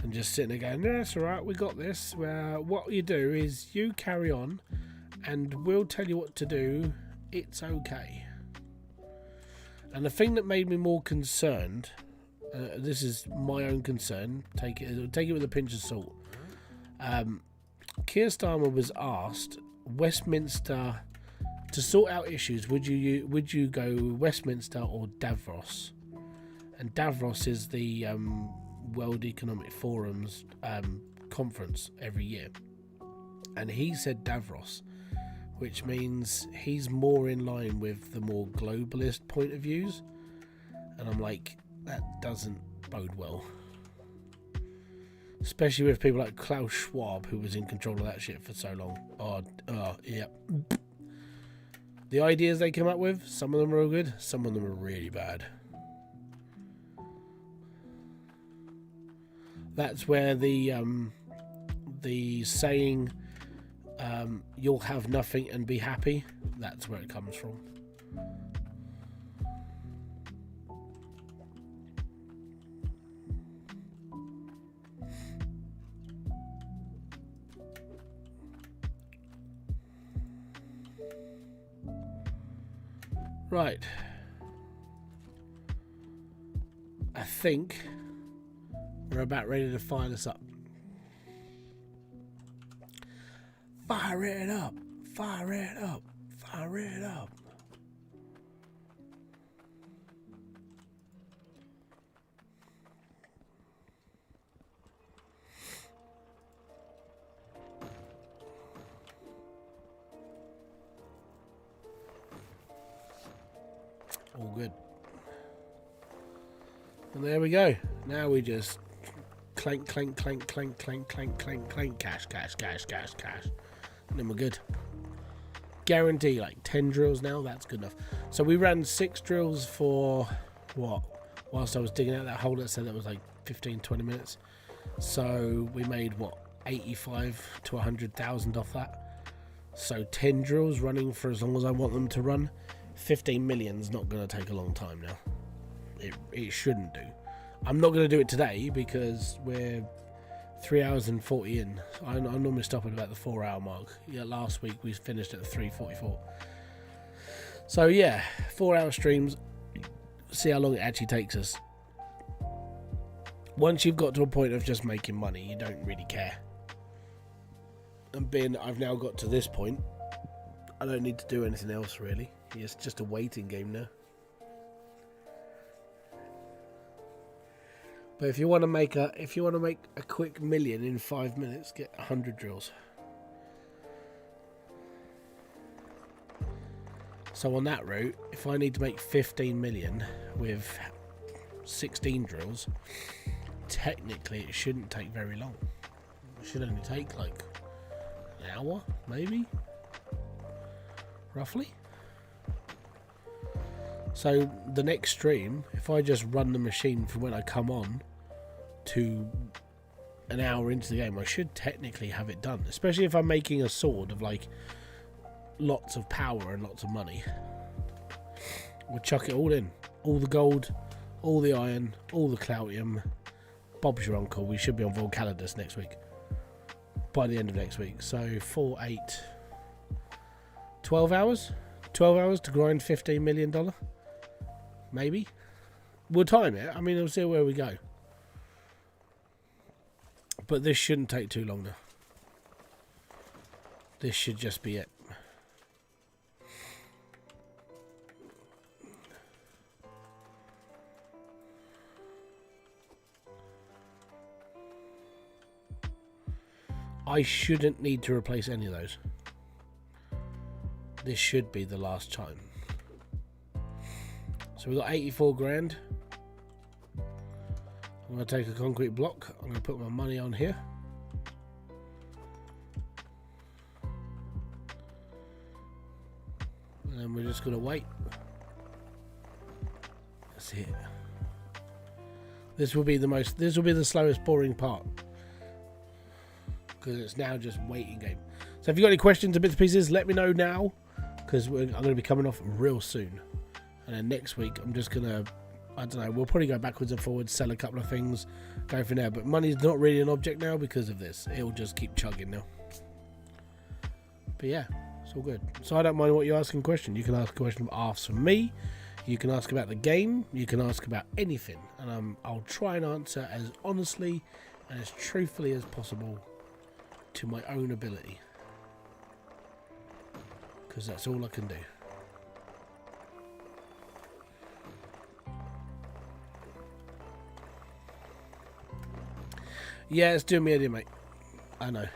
and just sitting there going, no, that's all right, we got this. What you do is you carry on and we'll tell you what to do. It's okay. And the thing that made me more concerned, this is my own concern, take it with a pinch of salt. Keir Starmer was asked, Westminster, to sort out issues, would you go Westminster or Davos? And Davos is the World Economic Forum's conference every year. And he said Davos, which means he's more in line with the more globalist point of views. And I'm like, that doesn't bode well. Especially with people like Klaus Schwab, who was in control of that shit for so long. Yeah. The ideas they come up with, some of them are good, some of them are really bad. That's where the saying, you'll have nothing and be happy, that's where it comes from. Right. I think we're about ready to fire this up. Fire it up. Fire it up. Fire it up. All good. And there we go. Now we just clank, clank, clank, clank, clank, clank, clank, clank, cash, cash, cash, cash, cash. And then we're good. Guarantee like 10 drills now, that's good enough. So we ran 6 drills for what? Whilst I was digging out that hole that said that was like 15-20 minutes. So we made what, 85 to 100,000 off that. So 10 drills running for as long as I want them to run. 15 million's not going to take a long time now. It shouldn't do. I'm not going to do it today because we're 3 hours and 40 in. I normally stop at about the 4 hour mark. Yeah, last week we finished at 3:44. So yeah, 4 hour streams. See how long it actually takes us. Once you've got to a point of just making money, you don't really care. And being I've now got to this point, I don't need to do anything else really. It's just a waiting game now. But if you want to make a quick million in 5 minutes, get 100 drills. So on that route, if I need to make 15 million with 16 drills, technically it shouldn't take very long. It should only take like an hour, maybe, roughly. So the next stream, if I just run the machine from when I come on to an hour into the game, I should technically have it done. Especially if I'm making a sword of like lots of power and lots of money. We'll chuck it all in. All the gold, all the iron, all the cloutium. Bob's your uncle. We should be on Volcalidus next week. By the end of next week. So 4, 8, 12 hours? 12 hours to grind $15 million? Maybe. We'll time it. I mean, we'll see where we go. But this shouldn't take too long now. This should just be it. I shouldn't need to replace any of those. This should be the last time. So we've got 84 grand. I'm going to take a concrete block. I'm going to put my money on here. And then we're just going to wait. That's it. This will be the slowest boring part. Because it's now just waiting game. So if you've got any questions or bits and pieces, let me know now. Because I'm going to be coming off real soon. And then next week, I'm just going to, I don't know, we'll probably go backwards and forwards, sell a couple of things, go from there. But money's not really an object now because of this. It'll just keep chugging now. But yeah, it's all good. So I don't mind what you're asking question. You can ask a question asked from me. You can ask about the game. You can ask about anything. And I'll try and answer as honestly and as truthfully as possible to my own ability. Because that's all I can do. Yeah, it's doing me idea, mate. I know.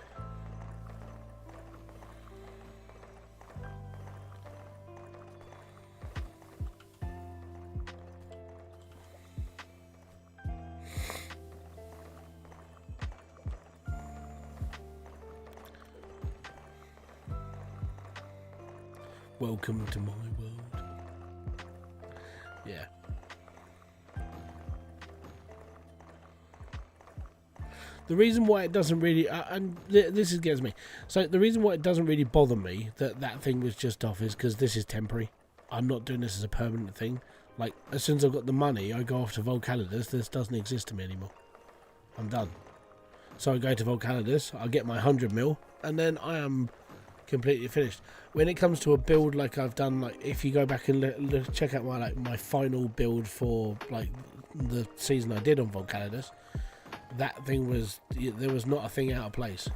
Welcome to my world. Yeah. The reason why it doesn't really, this gets me. So the reason why it doesn't really bother me that thing was just off is because this is temporary. I'm not doing this as a permanent thing. Like, as soon as I've got the money, I go off to Volcalidus. This doesn't exist to me anymore. I'm done. So I go to Volcalidus, I get my 100 mil, and then I am completely finished. When it comes to a build like I've done, like if you go back and check out my final build for like the season I did on Volcalidus, that thing was, there was not a thing out of place.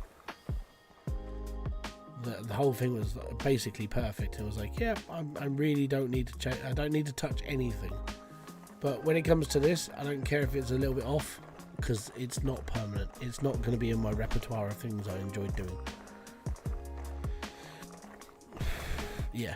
The whole thing was basically perfect. It was like, yeah, I really don't need to change. I don't need to touch anything. But when it comes to this, I don't care if it's a little bit off because it's not permanent. It's not going to be in my repertoire of things I enjoy doing. Yeah.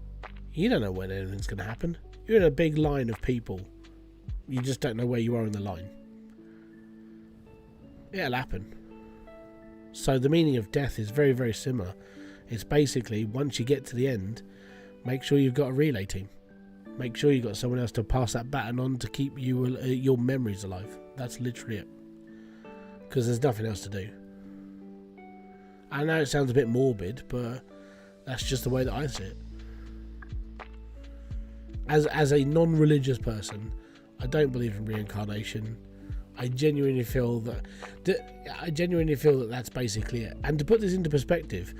You don't know when anything's going to happen. You're in a big line of people. You just don't know where you are in the line. It'll happen. So the meaning of death is very, very similar. It's basically, once you get to the end, make sure you've got a relay team. Make sure you've got someone else to pass that baton on to keep you your memories alive. That's literally it. Because there's nothing else to do. I know it sounds a bit morbid, but that's just the way that I see it. As a non-religious person, I don't believe in reincarnation. I genuinely feel that that's basically it. And to put this into perspective,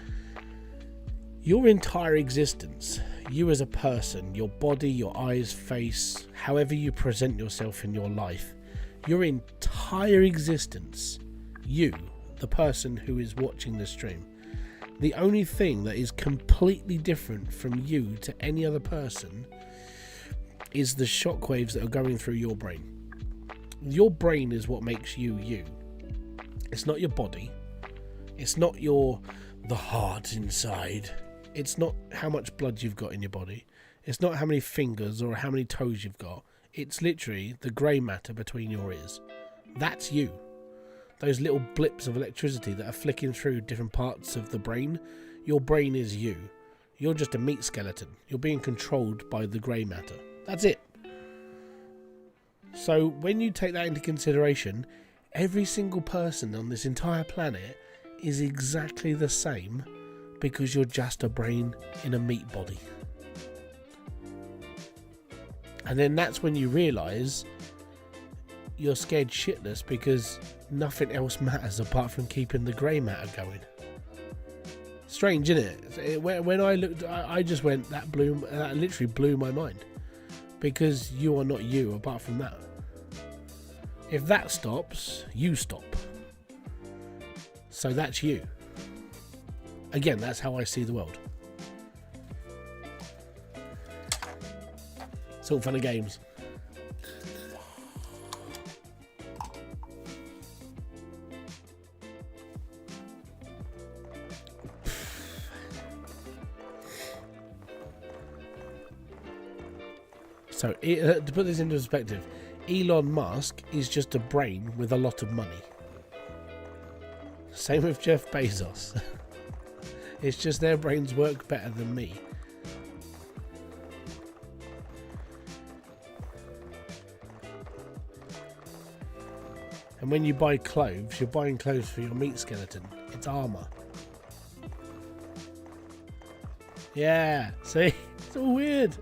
your entire existence, you as a person, your body, your eyes, face, however you present yourself in your life, your entire existence, you, the person who is watching the stream, the only thing that is completely different from you to any other person is the shockwaves that are going through your brain. Your brain is what makes you you. It's not your body. It's not the heart inside. It's not how much blood you've got in your body. It's not how many fingers or how many toes you've got. It's literally the grey matter between your ears. That's you. Those little blips of electricity that are flicking through different parts of the brain. Your brain is you. You're just a meat skeleton. You're being controlled by the grey matter. That's it. So when you take that into consideration, every single person on this entire planet is exactly the same because you're just a brain in a meat body. And then that's when you realise you're scared shitless because nothing else matters apart from keeping the grey matter going. Strange, isn't it? When I looked, I just went, that literally blew my mind. Because you are not you apart from that. If that stops, you stop. So that's you. Again, that's how I see the world. It's all fun and games. So, to put this into perspective, Elon Musk is just a brain with a lot of money. Same with Jeff Bezos. It's just their brains work better than me. And when you buy clothes, you're buying clothes for your meat skeleton. It's armour. Yeah, see? It's all weird.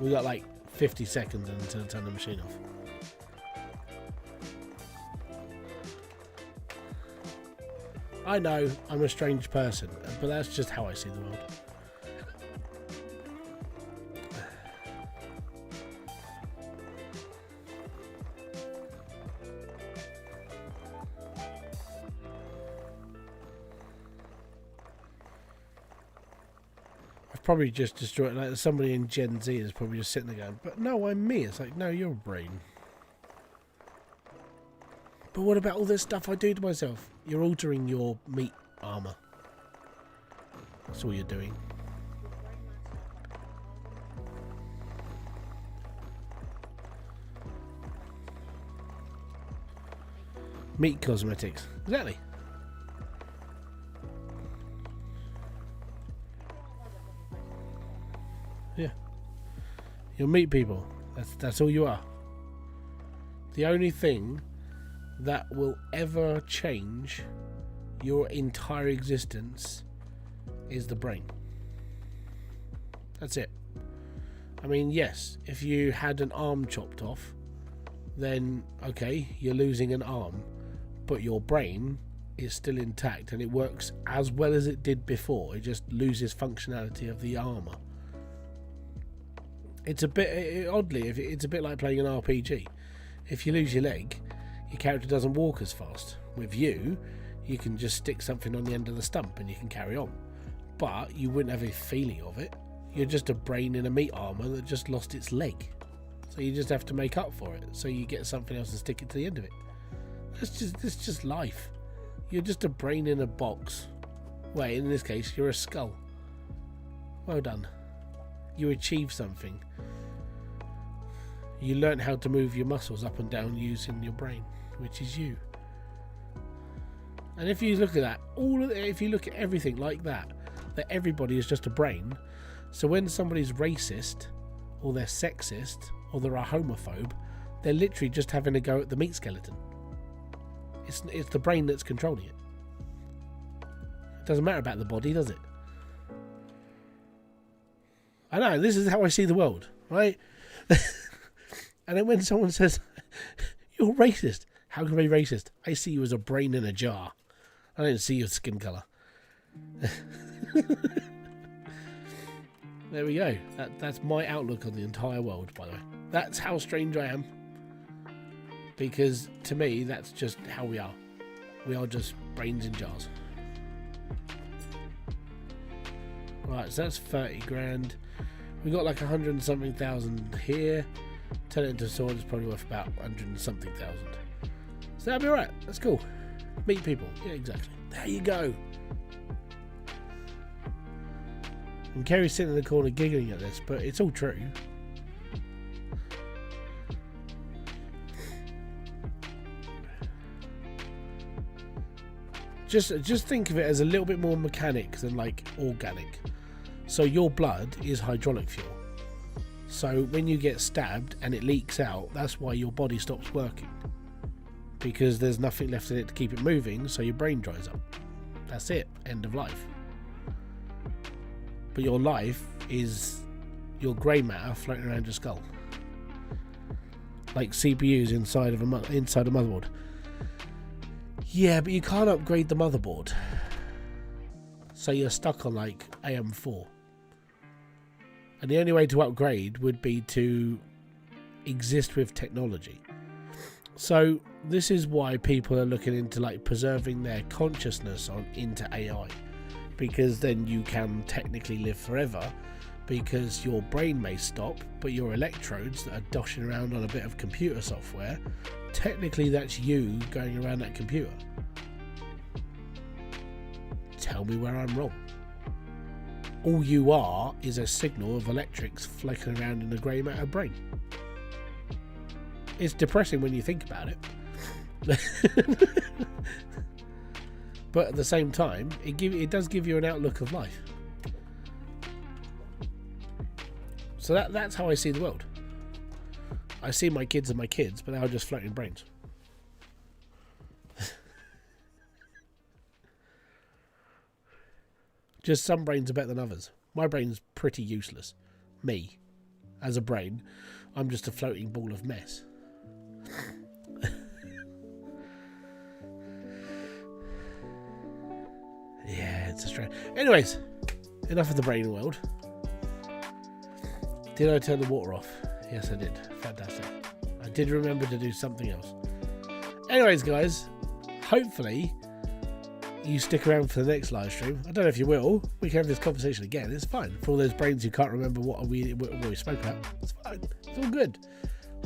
We got like 50 seconds until I turn the machine off. I know I'm a strange person, but that's just how I see the world. Probably just destroyed. Like somebody in Gen Z is probably just sitting there going, "But no, I'm me." It's like, no, you're a brain. But what about all this stuff I do to myself? You're altering your meat armor. That's all you're doing. Meat cosmetics, exactly. Yeah, you'll meet people. That's all you are. The only thing that will ever change your entire existence is the brain. That's it. I mean, yes, if you had an arm chopped off, then okay, you're losing an arm, but your brain is still intact and it works as well as it did before. It just loses functionality of the armor. It's a bit, oddly, it's a bit like playing an RPG. If you lose your leg, your character doesn't walk as fast. With you can just stick something on the end of the stump and you can carry on. But you wouldn't have a feeling of it. You're just a brain in a meat armor that just lost its leg. So you just have to make up for it. So you get something else and stick it to the end of it. That's just life. You're just a brain in a box. Wait, in this case, you're a skull. Well done. You achieved something. You learn how to move your muscles up and down using your brain, which is you. And if you look at that, if you look at everything like that everybody is just a brain. So when somebody's racist, or they're sexist, or they're a homophobe, they're literally just having a go at the meat skeleton. It's the brain that's controlling it. It doesn't matter about the body, does it? I know, this is how I see the world, right? And then when someone says, you're racist, how can I be racist? I see you as a brain in a jar. I don't see your skin colour. There we go. That's my outlook on the entire world, by the way. That's how strange I am. Because to me, that's just how we are. We are just brains in jars. Right, so that's 30 grand. We got like 100 and something thousand here. Turn it into a sword is probably worth about 100 and something thousand. So that'll be alright. That's cool. Meet people. Yeah, exactly. There you go. And Kerry's sitting in the corner giggling at this, but it's all true. Just think of it as a little bit more mechanic than like organic. So your blood is hydraulic fuel. So when you get stabbed and it leaks out, that's why your body stops working. Because there's nothing left in it to keep it moving, so your brain dries up. That's it. End of life. But your life is your grey matter floating around your skull. Like CPUs inside a motherboard. Yeah, but you can't upgrade the motherboard. So you're stuck on like AM4. And the only way to upgrade would be to exist with technology. So this is why people are looking into like preserving their consciousness into AI. Because then you can technically live forever. Because your brain may stop, but your electrodes that are doshing around on a bit of computer software, technically that's you going around that computer. Tell me where I'm wrong. All you are is a signal of electrics flicking around in a grey matter brain. It's depressing when you think about it. But at the same time, it does give you an outlook of life. So that's how I see the world. I see my kids as my kids, but they are just floating brains. Just some brains are better than others. My brain's pretty useless. Me, as a brain, I'm just a floating ball of mess. Yeah, it's a strange. Anyways, enough of the brain world. Did I turn the water off? Yes, I did. Fantastic. I did remember to do something else. Anyways, guys, hopefully you stick around for the next live stream. I don't know if you will. We can have this conversation again. It's fine. For all those brains who can't remember what we spoke about, it's fine. It's all good.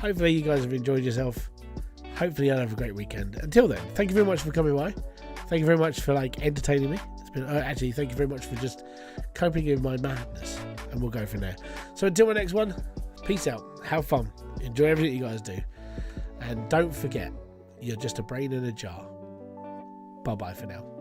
Hopefully you guys have enjoyed yourself. Hopefully you'll have a great weekend. Until then, thank you very much for coming by. Thank you very much for entertaining me. It's been actually, thank you very much for just coping with my madness, and we'll go from there. So until my next one, peace out. Have fun. Enjoy everything you guys do, and don't forget, you're just a brain in a jar. Bye bye for now.